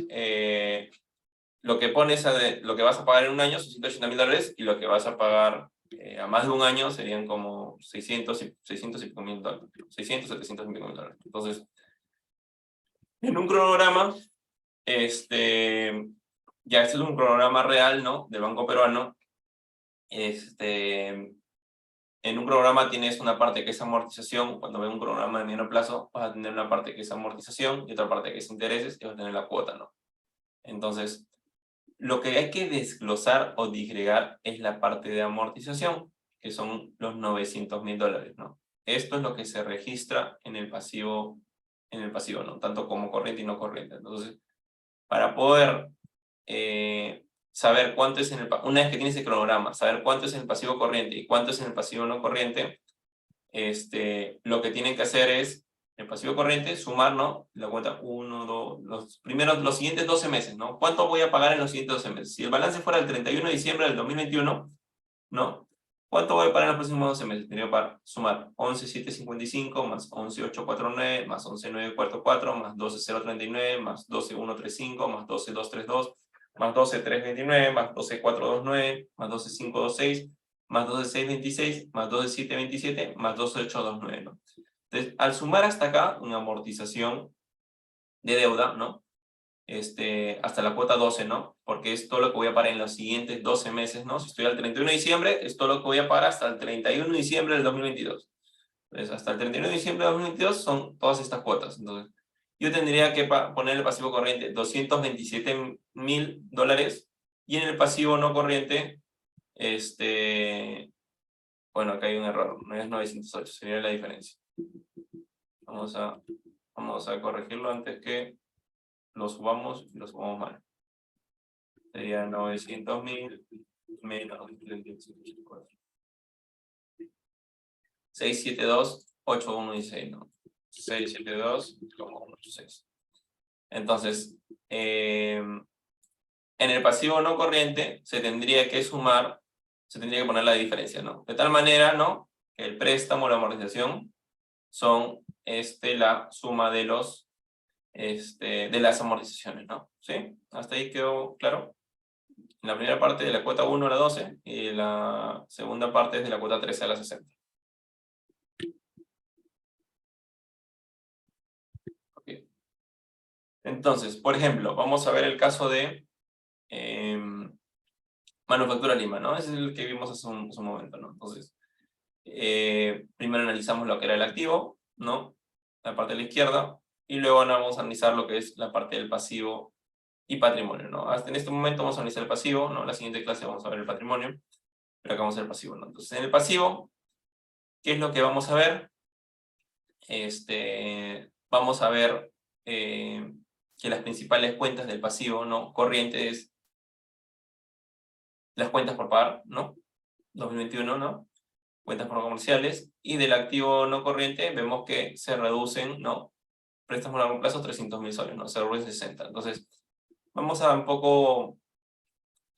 lo que pones lo que vas a pagar en un año son $180.000 y lo que vas a pagar a más de un año serían como 600 y pico mil dólares. 600, 700 y pico mil dólares. Entonces, en un cronograma, ya este es un cronograma real, ¿no? Del Banco Peruano. En un programa tienes una parte que es amortización. Cuando ves un programa de mediano plazo, vas a tener una parte que es amortización y otra parte que es intereses y vas a tener la cuota, ¿no? Entonces, lo que hay que desglosar o disgregar es la parte de amortización, que son los $900.000, ¿no? Esto es lo que se registra en el pasivo, ¿no? Tanto como corriente y no corriente. Entonces, para poder saber cuánto es una vez que tienes el cronograma, saber cuánto es en el pasivo corriente y cuánto es en el pasivo no corriente, lo que tienen que hacer es, el pasivo corriente, sumar, ¿no? La cuenta 1, 2, los siguientes 12 meses, ¿no? ¿Cuánto voy a pagar en los siguientes 12 meses? Si el balance fuera el 31 de diciembre del 2021, ¿no? ¿Cuánto voy a pagar en los próximos 12 meses? Tendría para sumar 11,755 más 11,849 más 11,944 más 12,039 más 12,135 más 12,232 más 12,329 más 12,429 más 12,526 más 12,626 más 12,727 más 12,829, ¿no? Entonces, al sumar hasta acá una amortización de deuda, ¿no? Hasta la cuota 12, ¿no? Porque es todo lo que voy a pagar en los siguientes 12 meses, ¿no? Si estoy al 31 de diciembre, es todo lo que voy a pagar hasta el 31 de diciembre del 2022. Entonces, hasta el 31 de diciembre del 2022 son todas estas cuotas. Entonces, yo tendría que poner el pasivo corriente $227.000 y en el pasivo no corriente, bueno, acá hay un error, no es 908, sería la diferencia. Vamos a corregirlo antes que lo subamos y lo subamos mal. Sería 900.000 menos 672,8116, ¿no? 672,186. Entonces, en el pasivo no corriente se tendría que sumar, se tendría que poner la diferencia, ¿no? De tal manera, ¿no? Que el préstamo o la amortización son la suma de los de las amortizaciones, ¿no? ¿Sí? ¿Hasta ahí quedó claro? En la primera parte de la cuota 1 a la 12 y la segunda parte es de la cuota 13 a la 60. Okay. Entonces, por ejemplo, vamos a ver el caso de Manufactura Lima, ¿no? Ese es el que vimos hace un momento, ¿no? Entonces, primero analizamos lo que era el activo, ¿no? La parte de la izquierda, y luego vamos a analizar lo que es la parte del pasivo y patrimonio, ¿no? Hasta en este momento vamos a analizar el pasivo, ¿no? En la siguiente clase vamos a ver el patrimonio, pero acá vamos a ver el pasivo, ¿no? Entonces, en el pasivo, ¿qué es lo que vamos a ver? Vamos a ver que las principales cuentas del pasivo, ¿no? Corriente es las cuentas por pagar, ¿no? 2021, ¿no? Cuentas por comerciales, y del activo no corriente vemos que se reducen, ¿no? Préstamos a largo plazo 300.000 soles, ¿no? Se reducen 60. Entonces, vamos a un poco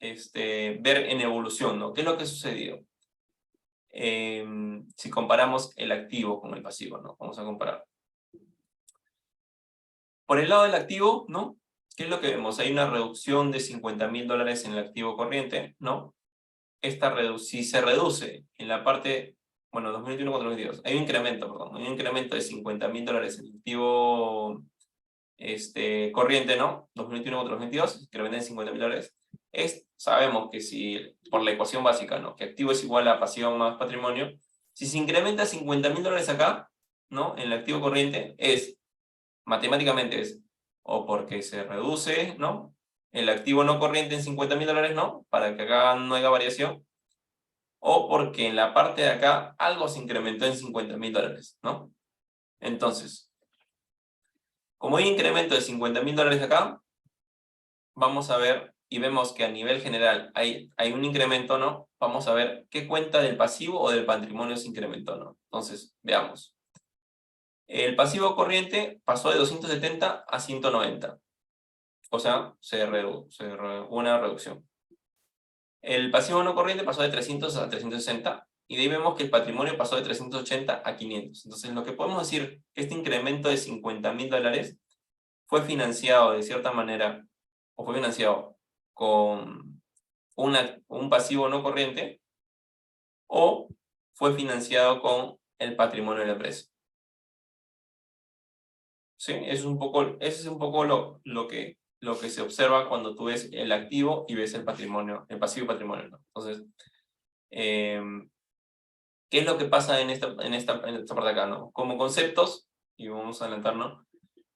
ver en evolución, ¿no? ¿Qué es lo que sucedió? Si comparamos el activo con el pasivo, ¿no? Vamos a comparar. Por el lado del activo, ¿no? ¿Qué es lo que vemos? Hay una reducción de $50.000 en el activo corriente, ¿no? Si se reduce en la parte, bueno, 2021 contra 2022, hay un incremento, perdón, hay un incremento de $50.000 en el activo corriente, ¿no? 2021 contra 2022, incrementa en $50.000. Sabemos que si, por la ecuación básica, ¿no? Que activo es igual a pasivo más patrimonio, si se incrementa $50.000 acá, ¿no? En el activo corriente, matemáticamente o porque se reduce, ¿no? El activo no corriente en $50.000, ¿no? Para que acá no haya variación. O porque en la parte de acá algo se incrementó en $50.000, ¿no? Entonces, como hay incremento de $50.000 acá, vamos a ver y vemos que a nivel general hay un incremento, ¿no? Vamos a ver qué cuenta del pasivo o del patrimonio se incrementó, ¿no? Entonces, veamos. El pasivo corriente pasó de 270 a 190. O sea, hubo una reducción. El pasivo no corriente pasó de 300 a 360. Y de ahí vemos que el patrimonio pasó de 380 a 500. Entonces, lo que podemos decir que este incremento de $50.000 fue financiado de cierta manera, o fue financiado con un pasivo no corriente, o fue financiado con el patrimonio de la empresa. ¿Sí? Ese es un poco lo que se observa cuando tú ves el activo y ves el patrimonio, el pasivo y patrimonio, ¿no? Entonces, ¿qué es lo que pasa en esta parte de acá, ¿no? Como conceptos, y vamos a adelantarnos,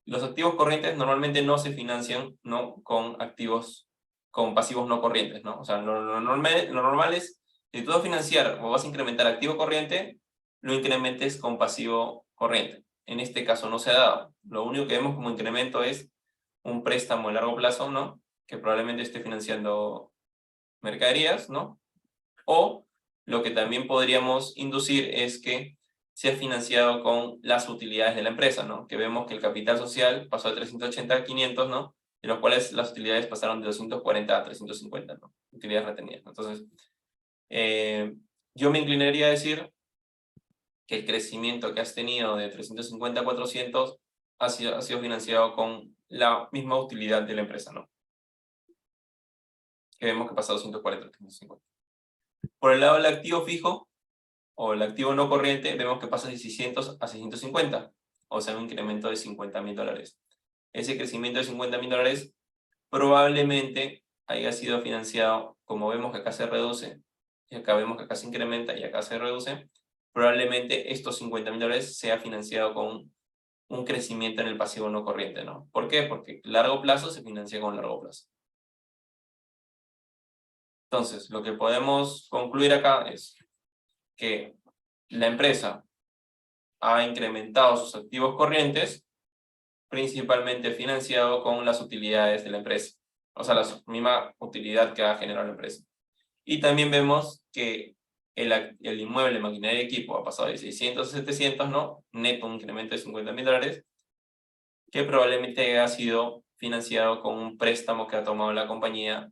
los activos corrientes normalmente no se financian, ¿no? Con pasivos no corrientes, ¿no? O sea, lo normal es, si tú vas a financiar o vas a incrementar activo corriente, lo incrementes con pasivo corriente. En este caso no se ha dado. Lo único que vemos como incremento es un préstamo a largo plazo, ¿no? Que probablemente esté financiando mercaderías, ¿no? O lo que también podríamos inducir es que sea financiado con las utilidades de la empresa, ¿no? Que vemos que el capital social pasó de 380 a 500, ¿no? De los cuales las utilidades pasaron de 240 a 350, ¿no? Utilidades retenidas. Entonces, yo me inclinaría a decir que el crecimiento que has tenido de 350 a 400 ha sido financiado con la misma utilidad de la empresa, ¿no? Que vemos que pasa de 240 a 350. Por el lado del activo fijo, o el activo no corriente, vemos que pasa de 600 a 650, o sea, un incremento de $50.000. Ese crecimiento de $50.000 probablemente haya sido financiado, como vemos que acá se reduce, y acá vemos que acá se incrementa y acá se reduce, probablemente estos $50.000 sea financiado con un crecimiento en el pasivo no corriente, ¿no? ¿Por qué? Porque largo plazo se financia con largo plazo. Entonces, lo que podemos concluir acá es que la empresa ha incrementado sus activos corrientes, principalmente financiado con las utilidades de la empresa. O sea, la misma utilidad que ha generado la empresa. Y también vemos que el inmueble, maquinaria y equipo ha pasado de 600 a 700, ¿no? Neto, un incremento de $50.000, que probablemente haya sido financiado con un préstamo que ha tomado la compañía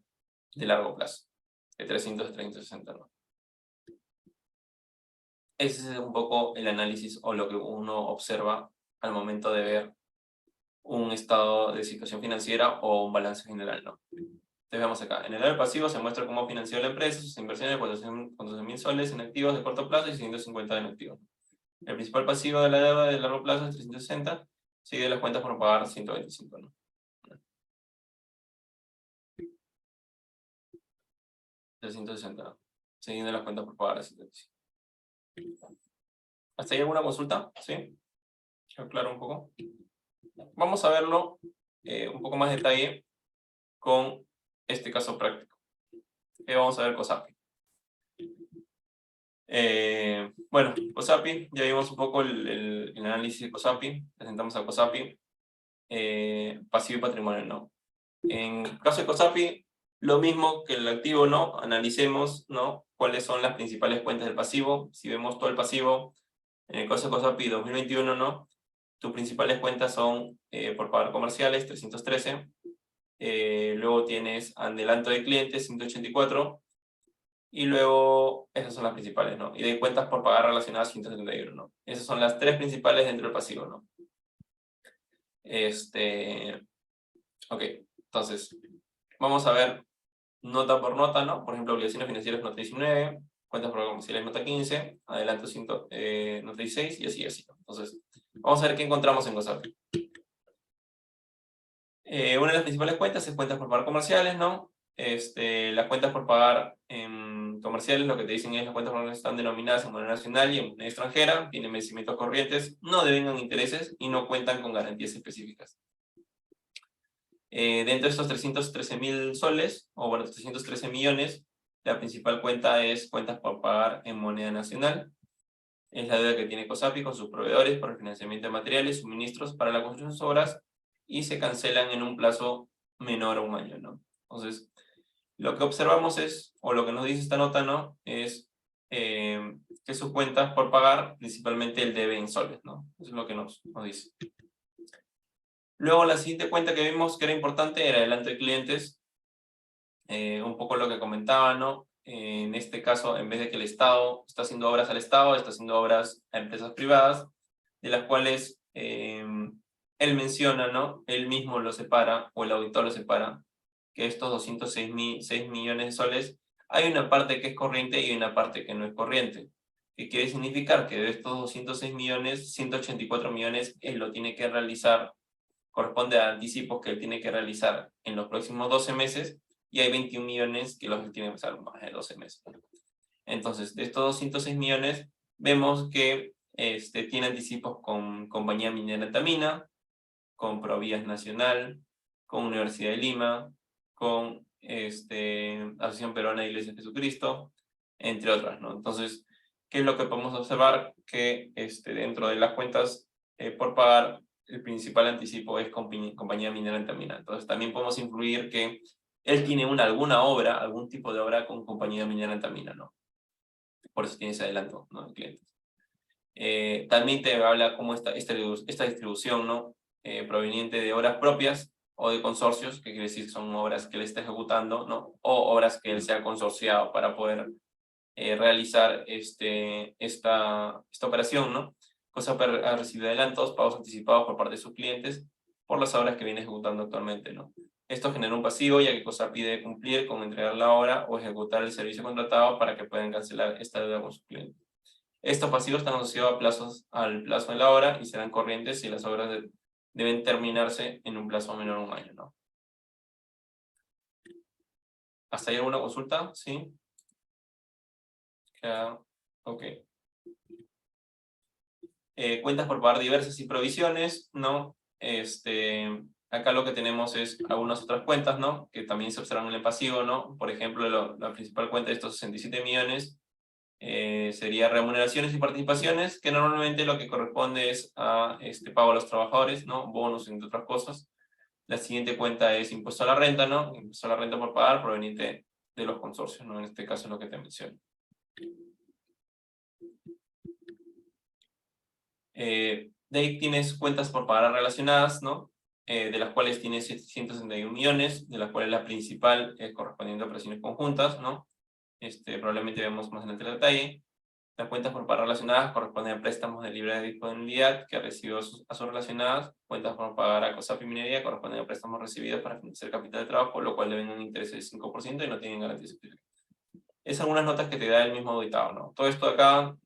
de largo plazo, de 300 a 360, ¿no? Ese es un poco el análisis o lo que uno observa al momento de ver un estado de situación financiera o un balance general, ¿no? Entonces vemos acá, en el lado pasivo se muestra cómo financió la empresa sus inversiones de 400.000 soles en activos de corto plazo y 150 en activos. El principal pasivo de la deuda de largo plazo es 360, sigue las cuentas por pagar 125, ¿no? 360, siguiendo las cuentas por pagar 125. ¿Hasta ahí alguna consulta? ¿Sí? ¿Quedó claro un poco? Vamos a verlo un poco más detalle con este caso práctico. Vamos a ver COSAPI. Bueno, COSAPI, ya vimos un poco el análisis de COSAPI. Presentamos a COSAPI, pasivo y patrimonio, ¿no? En caso de COSAPI, lo mismo que el activo, ¿no? Analicemos, ¿no? Cuáles son las principales cuentas del pasivo. Si vemos todo el pasivo, en el caso de COSAPI 2021, ¿no? Tus principales cuentas son por pagar comerciales, 313. Luego tienes adelanto de clientes, 184. Y luego, esas son las principales, ¿no? Y de cuentas por pagar relacionadas, 171, ¿no? Esas son las tres principales dentro del pasivo, ¿no? Ok, entonces, vamos a ver nota por nota, ¿no? Por ejemplo, obligaciones financieras, nota 19, cuentas por comerciales, nota 15, adelanto, nota 16, y así, ¿no? Entonces, vamos a ver qué encontramos en COSAPI. Una de las principales cuentas es cuentas por pagar comerciales, ¿no? Las cuentas por pagar comerciales, lo que te dicen es las cuentas por pagar están denominadas en moneda nacional y en moneda extranjera, tienen vencimientos corrientes, no devengan intereses y no cuentan con garantías específicas. Dentro de estos 313.000 soles, o bueno, 313 millones, la principal cuenta es cuentas por pagar en moneda nacional. Es la deuda que tiene COSAPI con sus proveedores por el financiamiento de materiales, suministros para la construcción de sus obras, y se cancelan en un plazo menor a un año, ¿no? Entonces, lo que observamos es, o lo que nos dice esta nota, ¿no? Es que sus cuentas por pagar, principalmente el debe en soles, ¿no? Eso es lo que nos dice. Luego, la siguiente cuenta que vimos que era importante era adelanto de clientes. Un poco lo que comentaba, ¿no? En este caso, en vez de que el Estado está haciendo obras al Estado, está haciendo obras a empresas privadas, de las cuales él menciona, ¿no? Él mismo lo separa, o el auditor lo separa, que estos 206 millones de soles, hay una parte que es corriente y hay una parte que no es corriente. ¿Qué quiere significar? Que de estos 206 millones, 184 millones él lo tiene que realizar, corresponde a anticipos que él tiene que realizar en los próximos 12 meses, y hay 21 millones que los tienen que pasar más de 12 meses. Entonces, de estos 206 millones, vemos que tiene anticipos con Compañía Minera Antamina, con Provías Nacional, con Universidad de Lima, con Asociación Peruana de Iglesias de Jesucristo, entre otras, ¿no? Entonces, ¿qué es lo que podemos observar? Que dentro de las cuentas por pagar, el principal anticipo es Compañía Minera Antamina. Entonces, también podemos influir que él tiene alguna obra, algún tipo de obra con Compañía Minera Antamina, ¿no? Por eso tiene ese adelanto, ¿no? De clientes. También te habla cómo esta distribución, ¿no? Proveniente de obras propias o de consorcios, que quiere decir son obras que él está ejecutando, ¿no? O obras que él se ha consorciado para poder realizar esta operación, ¿no? COSAPI ha recibido adelantos, pagos anticipados por parte de sus clientes por las obras que viene ejecutando actualmente, ¿no? Esto genera un pasivo, ya que COSAPI debe cumplir con entregar la obra o ejecutar el servicio contratado para que puedan cancelar esta deuda con sus clientes. Estos pasivos están asociados al plazo de la obra y serán corrientes si las obras deben terminarse en un plazo menor a un año, ¿no? ¿Hasta ahí alguna consulta? ¿Sí? Ok. Cuentas por pagar diversas y provisiones, ¿no? Acá lo que tenemos es algunas otras cuentas, ¿no? Que también se observan en el pasivo, ¿no? Por ejemplo, la principal cuenta de estos 67 millones sería remuneraciones y participaciones, que normalmente lo que corresponde es a pago a los trabajadores, ¿no? Bonos, entre otras cosas. La siguiente cuenta es impuesto a la renta, ¿no? Impuesto a la renta por pagar proveniente de los consorcios, ¿no? En este caso es lo que te menciono. De ahí tienes cuentas por pagar relacionadas, ¿no? de las cuales tiene 761 millones, de las cuales la principal es correspondiente a operaciones conjuntas, ¿no? Probablemente vemos más adelante el detalle. Las cuentas por pagar relacionadas corresponden a préstamos de libre disponibilidad que recibió a sus relacionadas. Cuentas por pagar a COSAPI y minería corresponden a préstamos recibidos para financiar capital de trabajo, lo cual deben un interés del 5% y no tienen garantía certificada. Es algunas notas que te da el mismo auditado, ¿no? Todo esto de acá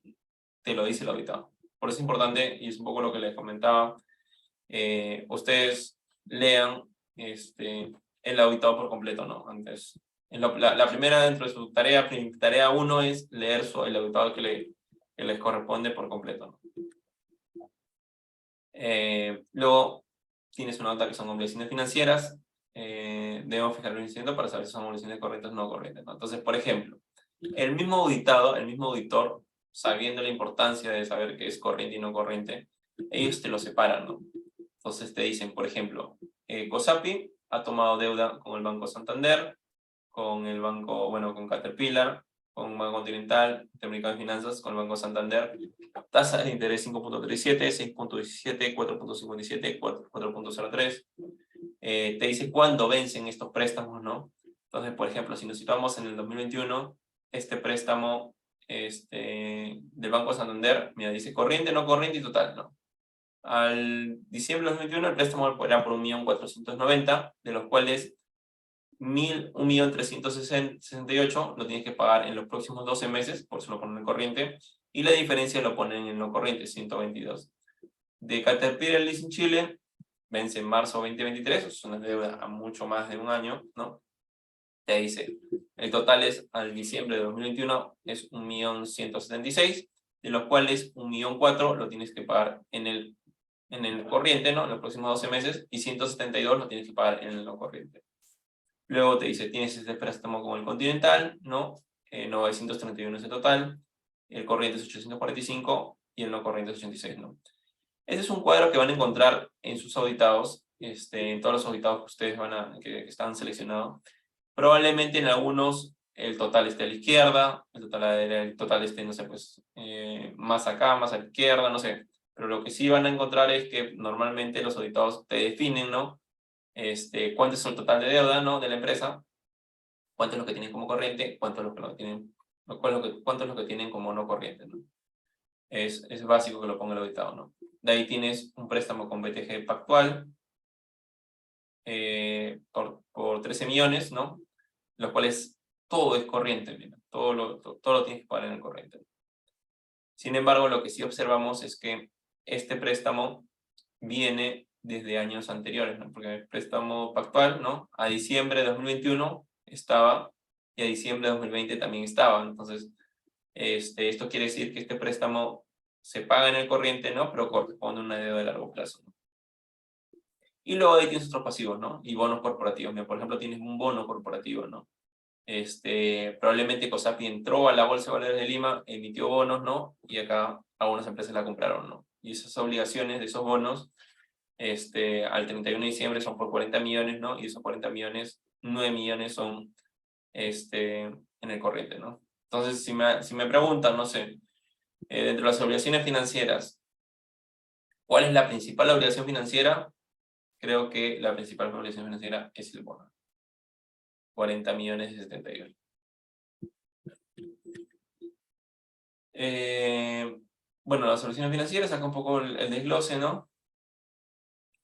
te lo dice el auditado. Por eso es importante, y es un poco lo que les comentaba, ustedes lean el auditado por completo, ¿no? Antes, la primera dentro de su tarea 1 es leer el auditado que les corresponde por completo, ¿no? Luego tienes una nota que son obligaciones financieras. Debemos fijar el vencimiento para saber si son obligaciones corrientes o no corrientes, ¿no? Entonces, por ejemplo, el mismo auditado, el mismo auditor, sabiendo la importancia de saber qué es corriente y no corriente, ellos te lo separan, ¿no? Entonces te dicen, por ejemplo, COSAPI ha tomado deuda con el Banco Santander, con el banco, bueno, con Caterpillar, con Banco Continental, Interamericano de Finanzas, con el Banco Santander, tasa de interés 5.37, 6.17, 4.57, 4.03. Te dice cuándo vencen estos préstamos, ¿no? Entonces, por ejemplo, si nos situamos en el 2021, este préstamo del Banco Santander, mira, dice corriente, no corriente y total, ¿no? Al diciembre de 2021 el préstamo era por 1.490.000, de los cuales 1.368.000 lo tienes que pagar en los próximos 12 meses, por eso lo ponen en corriente, y la diferencia lo ponen en no corriente, 122. De Caterpillar Leasing Chile, vence en marzo 2023, es una deuda a mucho más de un año, ¿no? Te dice, el total es al diciembre de 2021 es 1.176.000, de los cuales 1.004.000 lo tienes que pagar en el corriente, ¿no? En los próximos 12 meses, y 172 lo tienes que pagar en el no corriente. Luego te dice, tienes este préstamo con el Continental, ¿no? 931 es el total, el corriente es 845 y el no corriente es 86, ¿no? Este es un cuadro que van a encontrar en sus auditados, en todos los auditados que ustedes que están seleccionados. Probablemente en algunos el total esté a la izquierda, el total esté, no sé, pues, más acá, más a la izquierda, no sé. Pero lo que sí van a encontrar es que normalmente los auditados te definen, ¿no? Cuánto es el total de deuda, ¿no? De la empresa, cuánto es lo que tienen como corriente, cuánto es lo que no tienen, cuánto es lo que tienen como no corriente, ¿no? Es básico que lo ponga el auditado, ¿no? De ahí tienes un préstamo con BTG Pactual por 13 millones, ¿no? Los cuales todo es corriente, mira, todo lo tienes que pagar en el corriente. Sin embargo, lo que sí observamos es que este préstamo viene desde años anteriores, ¿no? Porque el préstamo pactual, ¿no? A diciembre de 2021 estaba, y a diciembre de 2020 también estaba. Entonces, esto quiere decir que este préstamo se paga en el corriente, ¿no? Pero corresponde a una deuda de largo plazo, ¿no? Y luego ahí tienes otros pasivos, ¿no? Y bonos corporativos. Mira, por ejemplo, tienes un bono corporativo, ¿no? Probablemente COSAPI entró a la Bolsa de Valores de Lima, emitió bonos, ¿no? Y acá algunas empresas la compraron, ¿no? Y esas obligaciones de esos bonos, al 31 de diciembre son por 40 millones, ¿no? Y esos 40 millones, 9 millones son en el corriente, ¿no? Entonces, si me preguntan, no sé, dentro de las obligaciones financieras, ¿cuál es la principal obligación financiera? Creo que la principal obligación financiera es el bono. 40 millones y 71. Bueno, las soluciones financieras, acá un poco el desglose, ¿no?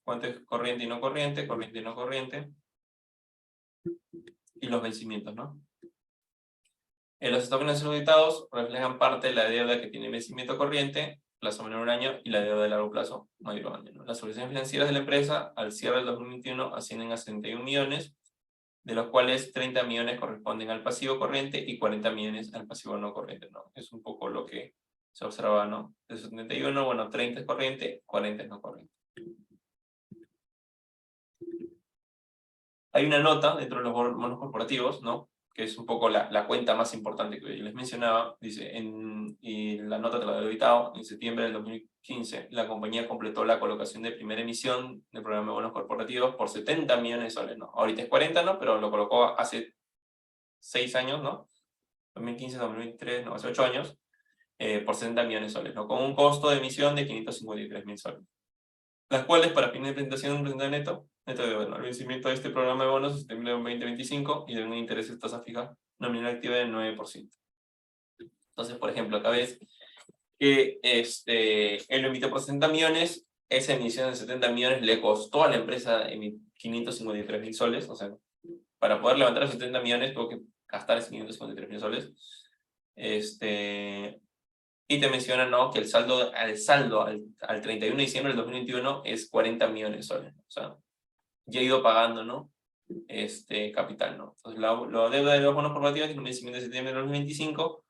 Cuánto es corriente y no corriente, corriente y no corriente. Y los vencimientos, ¿no? Los estados financieros auditados reflejan parte de la deuda que tiene vencimiento corriente, plazo menor a un año, y la deuda de largo plazo mayor a un año, ¿no? Las soluciones financieras de la empresa, al cierre del 2021, ascienden a 71 millones, de los cuales 30 millones corresponden al pasivo corriente y 40 millones al pasivo no corriente, ¿no? Es un poco lo que se observa, ¿no? De 71, bueno, 30 es corriente, 40 es no corriente. Hay una nota dentro de los bonos corporativos, ¿no? Que es un poco la cuenta más importante que les mencionaba. Dice, y la nota te la he auditado, en septiembre del 2015, la compañía completó la colocación de primera emisión del programa de bonos corporativos por 70 millones de soles, ¿no? Ahorita es 40, ¿no? Pero lo colocó hace 6 años, ¿no? 2015, 2023, no, hace 8 años, por 70 millones de soles, ¿no? Con un costo de emisión de 553.000 soles. las cuales para fines de presentación de neto de, bueno, el vencimiento de este programa de bonos en septiembre de 2025 y de un interés de tasa fija nominal activa del 9%. Entonces, por ejemplo, acá ves que él lo emitió por 60 millones, esa emisión de 70 millones le costó a la empresa 553.000 soles, o sea, para poder levantar los 70 millones tuvo que gastar esos 553.000 soles. Y te mencionan, ¿no?, que el saldo al 31 de diciembre del 2021 es 40 millones de soles, o sea, ya ha ido pagando, ¿no?, capital, ¿no? Entonces, la deuda de los bonos corporativos tiene un vencimiento de septiembre del 2025,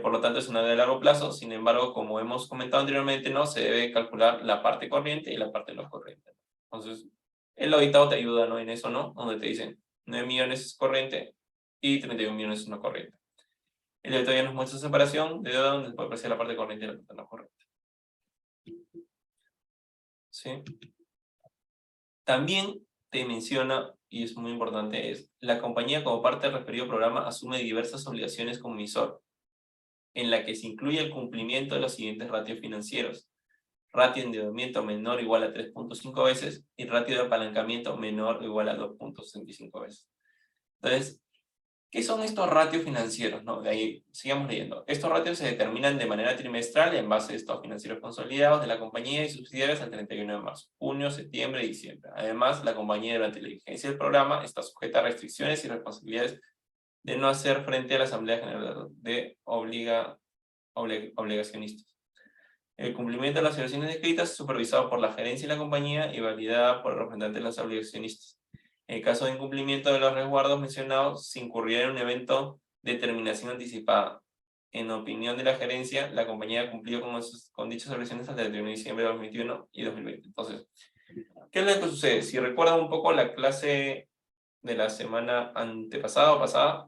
por lo tanto es una deuda de largo plazo. Sin embargo, como hemos comentado anteriormente, ¿no?, se debe calcular la parte corriente y la parte no corriente. Entonces, el auditado te ayuda, ¿no?, en eso, ¿no?, donde te dicen 9 millones es corriente y 31 millones es no corriente. El auditado ya nos muestra separación de deuda donde se puede apreciar la parte corriente y la parte no corriente. ¿Sí? También te menciona, y es muy importante, es la compañía como parte del referido programa asume diversas obligaciones como emisor, en la que se incluye el cumplimiento de los siguientes ratios financieros: ratio de endeudamiento menor o igual a 3.5 veces y ratio de apalancamiento menor o igual a 2.65 veces. Entonces, ¿qué son estos ratios financieros, no? De ahí, sigamos leyendo. Estos ratios se determinan de manera trimestral en base a estados financieros consolidados de la compañía y subsidiarias al 31 de marzo, junio, septiembre y diciembre. Además, la compañía durante la vigencia del programa está sujeta a restricciones y responsabilidades de no hacer frente a la Asamblea General de obligacionistas. El cumplimiento de las obligaciones descritas es supervisado por la gerencia de la compañía y validada por el representante de los obligacionistas. En caso de incumplimiento de los resguardos mencionados, se incurrirá en un evento de terminación anticipada. En opinión de la gerencia, la compañía ha cumplido con dichas obligaciones hasta el 31 de diciembre de 2021 y 2020. Entonces, ¿qué es lo que sucede? Si recuerdan un poco la clase de la semana antepasada o pasada,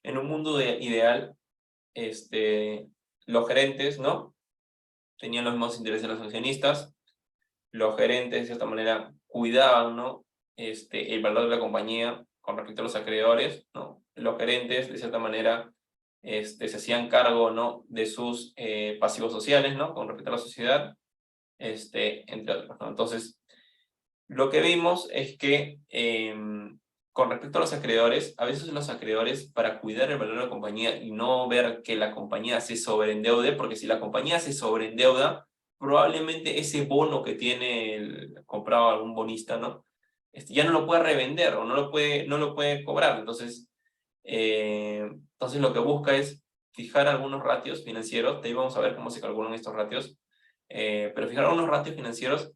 en un mundo ideal, los gerentes, ¿no?, tenían los mismos intereses de los accionistas. Los gerentes, de cierta manera, cuidaban, ¿no?, el valor de la compañía con respecto a los acreedores, ¿no? Los gerentes, de cierta manera, se hacían cargo, ¿no?, de sus pasivos sociales, ¿no?, con respecto a la sociedad, entre otros, ¿no? Entonces, lo que vimos es que, con respecto a los acreedores, a veces los acreedores, para cuidar el valor de la compañía y no ver que la compañía se sobreendeude, porque si la compañía se sobreendeuda, probablemente ese bono que tiene comprado algún bonista, ¿no?, ya no lo puede revender o no lo puede cobrar. Entonces, lo que busca es fijar algunos ratios financieros. De ahí vamos a ver cómo se calculan estos ratios, pero fijar algunos ratios financieros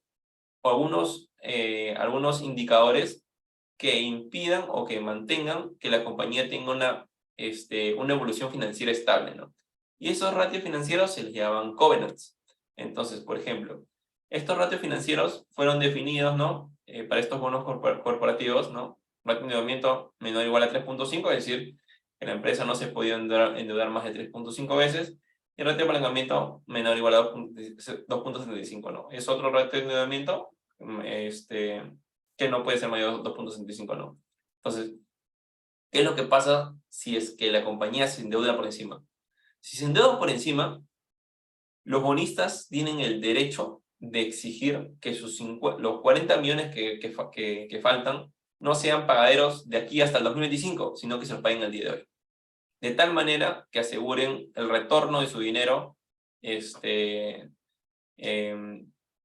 o algunos indicadores que impidan o que mantengan que la compañía tenga una evolución financiera estable, ¿no? Y esos ratios financieros se les llaman covenants. Entonces, por ejemplo, estos ratios financieros fueron definidos, ¿no?, para estos bonos corporativos, ¿no? Ratio de endeudamiento menor o igual a 3.5, es decir, que la empresa no se podía endeudar más de 3.5 veces, y el ratio de apalancamiento menor o igual a 2.75, ¿no? Es otro ratio de endeudamiento que no puede ser mayor a 2.65, ¿no? Entonces, ¿qué es lo que pasa si es que la compañía se endeuda por encima? Si se endeuda por encima, los bonistas tienen el derecho de exigir que los 40 millones que faltan no sean pagaderos de aquí hasta el 2025, sino que se los paguen al día de hoy. De tal manera que aseguren el retorno de su dinero, que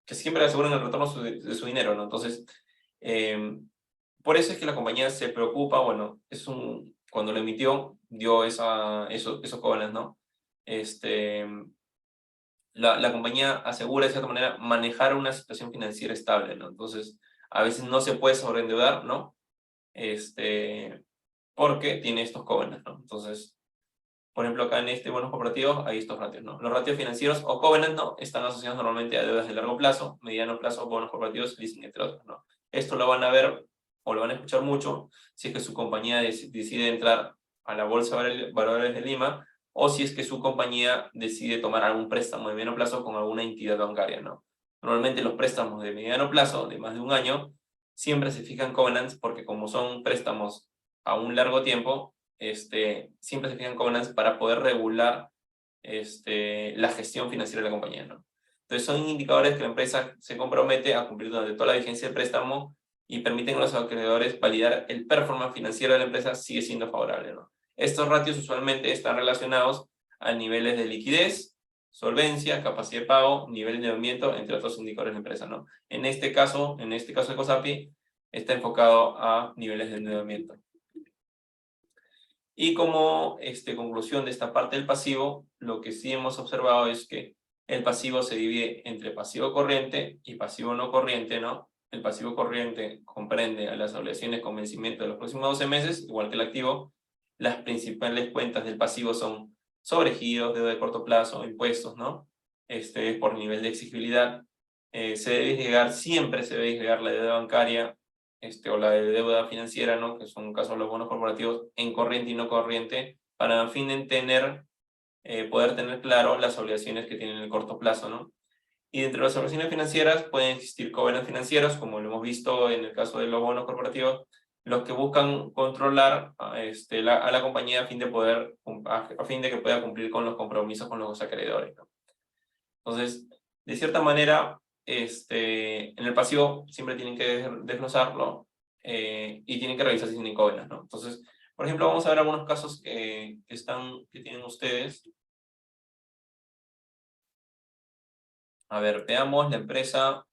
siempre aseguren el retorno de su dinero, ¿no? Entonces, por eso es que la compañía se preocupa, bueno, cuando lo emitió, dio esos covenants, ¿no? La compañía asegura de cierta manera manejar una situación financiera estable, ¿no? Entonces, a veces no se puede sobreendeudar, ¿no? Porque tiene estos covenants, ¿no? Entonces, por ejemplo, acá en bonos corporativos hay estos ratios, ¿no? Los ratios financieros o covenants, ¿no?, están asociados normalmente a deudas de largo plazo, mediano plazo, bonos corporativos, leasing, entre otros, ¿no? Esto lo van a ver o lo van a escuchar mucho si es que su compañía decide entrar a la Bolsa de Valores de Lima, o si es que su compañía decide tomar algún préstamo de mediano plazo con alguna entidad bancaria, ¿no? Normalmente los préstamos de mediano plazo, de más de un año, siempre se fijan covenants porque como son préstamos a un largo tiempo, siempre se fijan covenants para poder regular la gestión financiera de la compañía, ¿no? Entonces son indicadores que la empresa se compromete a cumplir durante toda la vigencia del préstamo y permiten a los acreedores validar el performance financiero de la empresa sigue siendo favorable, ¿no? Estos ratios usualmente están relacionados a niveles de liquidez, solvencia, capacidad de pago, nivel de endeudamiento, entre otros indicadores de la empresa, ¿no? En este caso de COSAPI, está enfocado a niveles de endeudamiento. Y como conclusión de esta parte del pasivo, lo que sí hemos observado es que el pasivo se divide entre pasivo corriente y pasivo no corriente, ¿no? El pasivo corriente comprende a las obligaciones con vencimiento de los próximos 12 meses, igual que el activo. Las principales cuentas del pasivo son sobregiros, deuda de corto plazo, impuestos, ¿no? Por nivel de exigibilidad. Siempre se debe disgregar la deuda bancaria o la de deuda financiera, ¿no? Que son casos los bonos corporativos en corriente y no corriente, para a fin de poder tener claro las obligaciones que tienen en el corto plazo, ¿no? Y dentro de las obligaciones financieras pueden existir covenants financieros, como lo hemos visto en el caso de los bonos corporativos, los que buscan controlar a la compañía a fin de que pueda cumplir con los compromisos con los acreedores, ¿no? Entonces, de cierta manera, en el pasivo siempre tienen que desglosarlo y tienen que revisar si tienen covenants, ¿no? Entonces, por ejemplo, vamos a ver algunos casos que tienen ustedes. A ver, veamos la empresa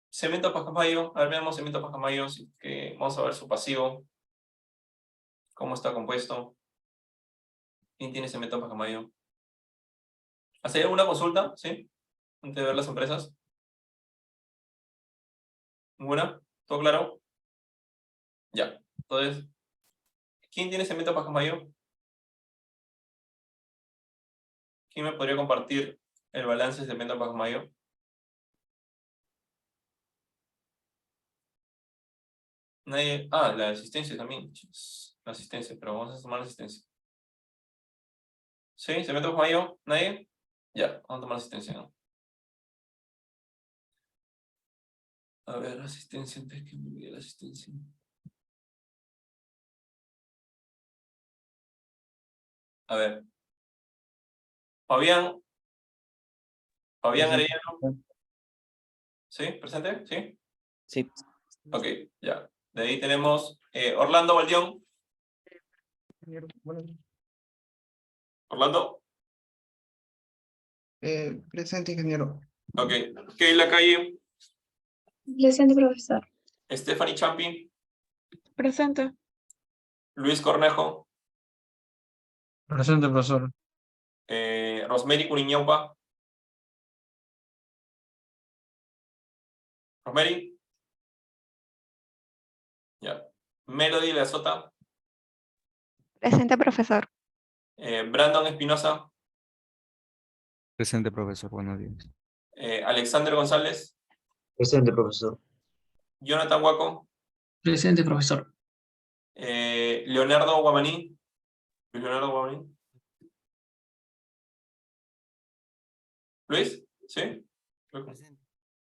Cemento Pacamayo. A ver, veamos Cemento Pacamayo, vamos a ver su pasivo, cómo está compuesto. ¿Quién tiene Cemento Pacamayo? ¿Hacer alguna consulta? ¿Sí? Antes de ver las empresas. ¿Ninguna? ¿Todo claro? Ya. Entonces, ¿quién tiene Cemento Pacamayo? ¿Quién me podría compartir el balance de Cemento Pacamayo? Nadie. Ah, la asistencia también. La asistencia, pero vamos a tomar la asistencia. ¿Sí? ¿Cemento Pacamayo? ¿Nadie? Ya, vamos a tomar la asistencia, ¿no? A ver, asistencia, antes que me olvide la asistencia. A ver. Fabián Arellano. ¿Sí? ¿Presente? ¿Sí? Sí. Ok, ya. De ahí tenemos Orlando Valdión. Orlando. Presente, ingeniero. Ok. Keila Calle. Presente, profesor. Stephanie Champi. Presente. Luis Cornejo. Presente, profesor. Rosemary Curiñaupa. Rosemary. Ya. Melody La Sota. Presente, profesor. Brandon Espinosa. Presente, profesor. Buenos días. Alexander González. Presente, profesor. Jonathan Huaco. Presente, profesor. Leonardo Guamaní. Leonardo Guamaní. Luis, ¿sí?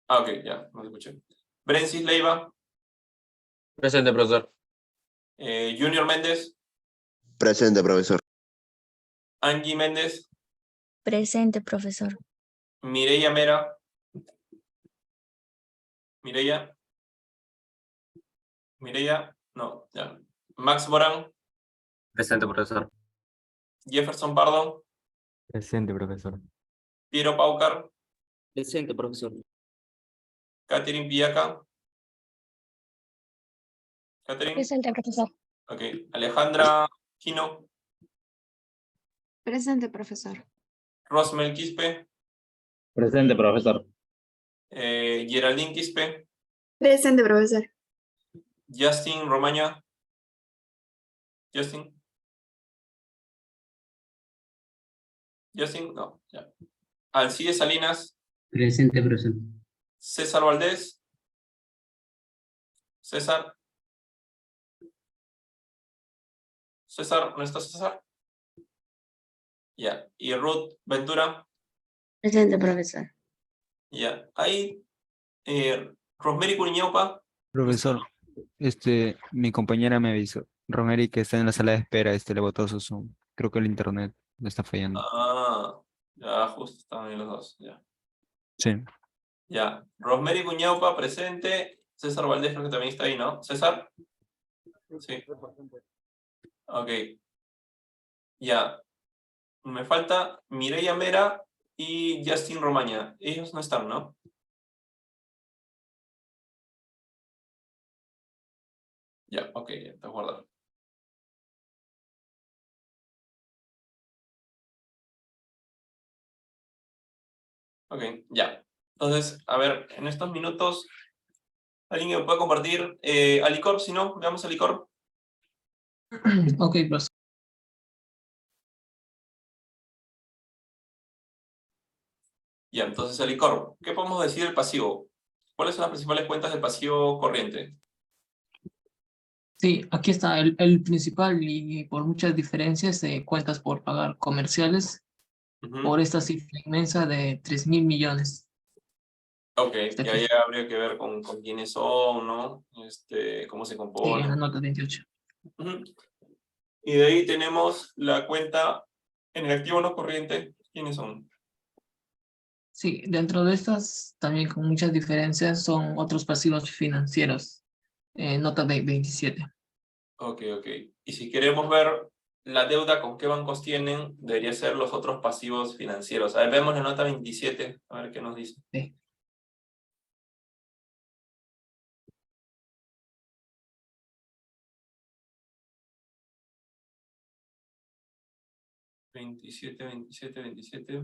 Ah, ok, ya, no te escuché. Brensis Leiva. Presente, profesor. Junior Méndez. Presente, profesor. Angie Méndez. Presente, profesor. Mireya Mera. Mireya, no, ya. Max Morán. Presente, profesor. Jefferson Pardo. Presente, profesor. Piero Paucar. Presente, profesor. Catherine Pillaca. Catherine. Presente, profesor. Ok. Alejandra Quino. Presente, profesor. Rosmel Quispe. Presente, profesor. Geraldine Quispe. Presente, profesor. Justin Romaña. Justin, no, ya. Alcides Salinas. Presente, profesor. César Valdés. César, ¿no está César? Ya. Y Ruth Ventura. Presente, profesor. Ya. Ahí, Rosemary Curiñaupa. Profesor, mi compañera me avisó. Rosemary que está en la sala de espera, le botó su Zoom. Creo que el internet le está fallando. Ah, Ya, justo estaban ahí los dos, ya. Sí. Ya, Rosemary Cuñaupa presente, César Valdés creo que también está ahí, ¿no? ¿César? Sí. Ok. Ya. Me falta Mireia Mera y Justin Romaña. Ellos no están, ¿no? Ya, ok, ya está guardado. Ok, ya. Entonces, a ver, en estos minutos, ¿alguien me puede compartir Alicorp? Si no, veamos Alicorp. Ok, profesor. Ya, entonces Alicorp. ¿Qué podemos decir del pasivo? ¿Cuáles son las principales cuentas del pasivo corriente? Sí, aquí está el principal y por muchas diferencias de cuentas por pagar comerciales Ujú. por esta cifra inmensa de 3.000 millones. Ok, Está y aquí. ahí habría que ver con quiénes son, ¿no? Cómo se Sí, en componen. la nota 28. Ujú. Y de ahí tenemos la cuenta en el activo no corriente. ¿Quiénes son? Sí, dentro de estas, también con muchas diferencias, son otros pasivos financieros. Nota de 27. Ok, ok. Y si queremos ver la deuda con qué bancos tienen, debería ser los otros pasivos financieros. A ver, vemos la nota 27, a ver qué nos dice. Sí. 27, 27, 27.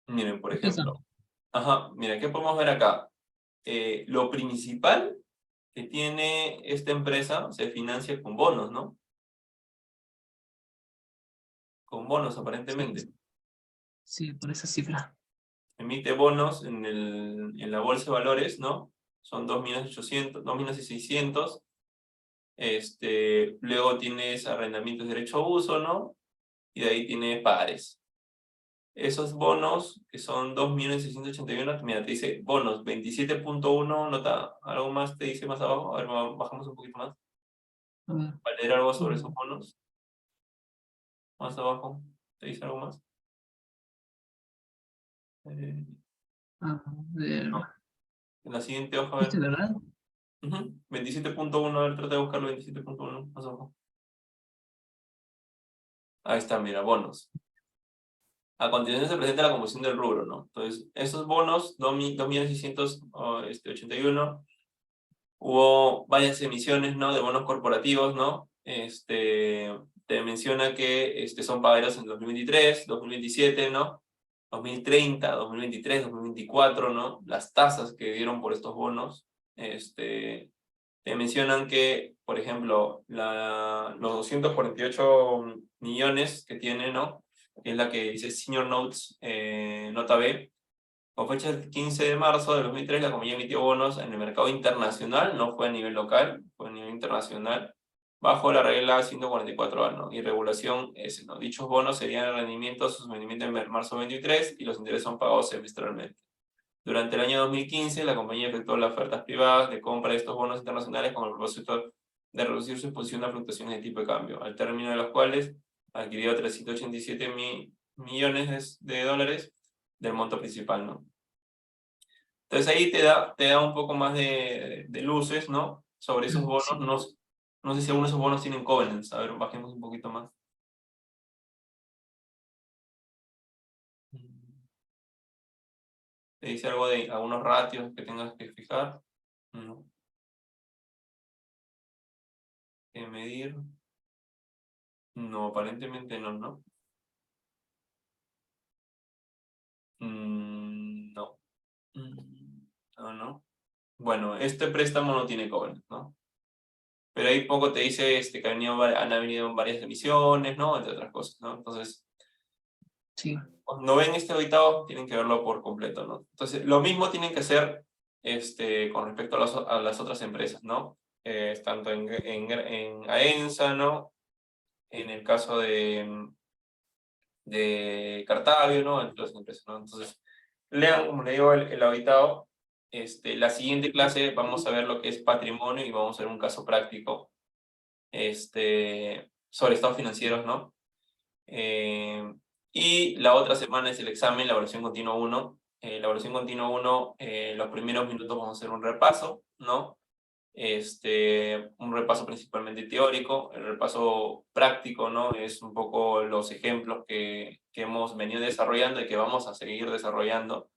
Miren, por Aquí está. ejemplo. Ajá, mira, ¿qué podemos ver acá? Lo principal que tiene esta empresa se financia con bonos, ¿no? Con bonos, aparentemente. Sí, por esa cifra. Emite bonos en la bolsa de valores, ¿no? Son 2.800.000, 2.600.000. Luego tienes arrendamientos de derecho a uso, ¿no? Y de ahí tienes pares. Esos bonos, que son 2.681.000, mira, te dice bonos 27.1, nota, algo más te dice más abajo. A ver, bajamos un poquito más. A ver. Para leer algo sobre esos bonos. Más abajo, ¿te dice algo más? A ver. No. En la siguiente hoja, a ¿Este, ver. verdad? 27.1, a ver, trata de buscarlo, 27.1, más abajo. Ahí está, mira, bonos. A continuación se presenta la composición del rubro, ¿no? Entonces, esos bonos, 2.681.000, hubo varias emisiones, ¿no? De bonos corporativos, ¿no? Te menciona que son pagaderos en 2023, 2027, ¿no? 2030, 2023, 2024, ¿no? Las tasas que dieron por estos bonos, te mencionan que, por ejemplo, los 248 millones que tiene, ¿no? Que es la que dice Senior Notes, nota B, con fecha del 15 de marzo de 2003, la compañía emitió bonos en el mercado internacional, no fue a nivel local, fue a nivel internacional, bajo la regla 144A, ¿no? Y regulación S, ¿no? Dichos bonos serían el rendimiento, su rendimiento en marzo 23 y los intereses son pagados semestralmente. Durante el año 2015, la compañía efectuó las ofertas privadas de compra de estos bonos internacionales con el propósito de reducir su exposición a fluctuaciones de tipo de cambio, al término de los cuales adquirió 387 millones de dólares del monto principal, ¿no? Entonces ahí te da un poco más de luces, ¿no? Sobre esos bonos. Sí. No sé si algunos de esos bonos tienen covenants. A ver, bajemos un poquito más. ¿Te dice algo de algunos ratios que tengas que fijar? No. ¿Qué medir? No, aparentemente no, ¿no? No. No, no. Bueno, este préstamo no tiene covenant, ¿no? Pero ahí poco te dice que han venido varias emisiones, ¿no? Entre otras cosas, ¿no? Entonces, Sí. cuando ven este auditado, tienen que verlo por completo, ¿no? Entonces, lo mismo tienen que hacer con respecto a las otras empresas, ¿no? Tanto en AENSA, ¿no? En el caso de Cartavio, ¿no? Entre otras empresas, ¿no? Entonces, lean, como le digo, el auditado. La siguiente clase vamos a ver lo que es patrimonio y vamos a ver un caso práctico sobre estados financieros, ¿no? Y la otra semana es el examen, la evaluación continua 1. La evaluación continua 1, los primeros minutos vamos a hacer un repaso, ¿no? Un repaso principalmente teórico. El repaso práctico, ¿no? Es un poco los ejemplos que hemos venido desarrollando y que vamos a seguir desarrollando.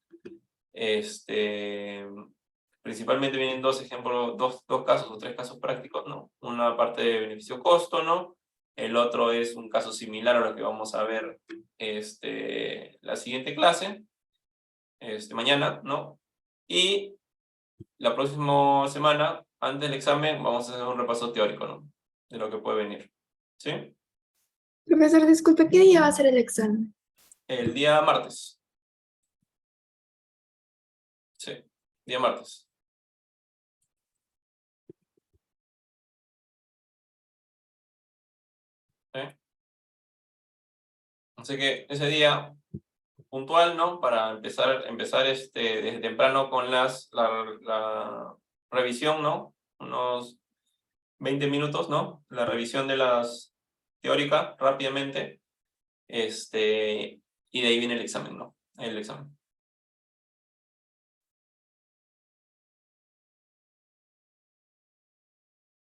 Principalmente vienen dos ejemplos, dos casos o tres casos prácticos, ¿no? Una parte de beneficio-costo, ¿no? El otro es un caso similar a lo que vamos a ver la siguiente clase, mañana, ¿no? Y la próxima semana, antes del examen, vamos a hacer un repaso teórico, ¿no? De lo que puede venir, ¿sí? Profesor, disculpe, ¿qué día va a ser el examen? El día martes. Sí, día martes. ¿Sí? Así que ese día puntual, ¿no? Para empezar desde temprano con la revisión, ¿no? Unos 20 minutos, ¿no? La revisión de las teóricas rápidamente. Y de ahí viene el examen, ¿no? El examen.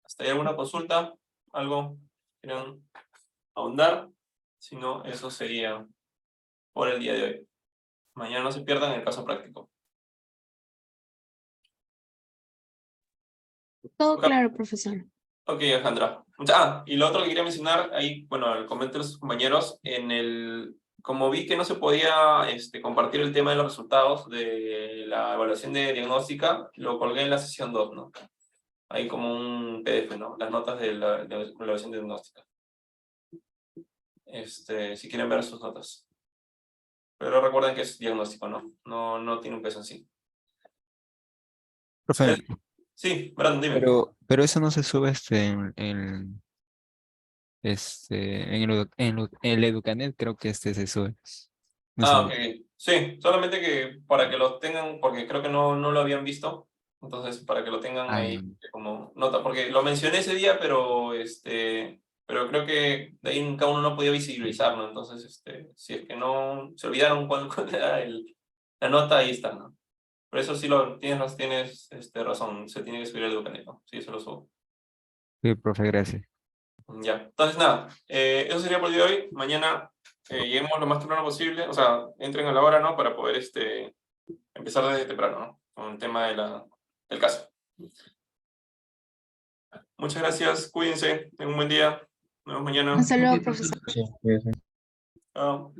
¿Hasta ahí alguna consulta? ¿Algo quieran ahondar? Si no, eso sería por el día de hoy. Mañana no se pierdan el caso práctico. Todo claro, profesor. Ok, Alejandra. Y lo otro que quería mencionar, ahí, bueno, el comentario de sus compañeros, como vi que no se podía compartir el tema de los resultados de la evaluación de diagnóstica, lo colgué en la sesión 2, ¿no? Hay como un PDF, ¿no? Las notas de la evaluación de diagnóstica. Si quieren ver sus notas. Pero recuerden que es diagnóstico, ¿no? No tiene un peso en sí. Profe, Sí, Brandon, dime. pero eso no se sube en el Educanet, creo que se sube. No sé. Ok. Sí, solamente que para que lo tengan, porque creo que no lo habían visto, entonces para que lo tengan ahí como nota, porque lo mencioné ese día, pero creo que de ahí cada uno no podía visibilizarlo, entonces si es que no se olvidaron cuál era la nota, ahí está, ¿no? Por eso sí tienes razón, se tiene que subir el Educanet, ¿no? Sí, se lo subo. Sí, profe, gracias. Ya, entonces nada, eso sería por el día de hoy. Mañana lleguemos lo más temprano posible, o sea, entren a la hora, ¿no? Para poder empezar desde temprano, ¿no? Con el tema del caso. Muchas gracias, cuídense, tengan un buen día. Nos vemos mañana. Hasta luego, profesor. Chao.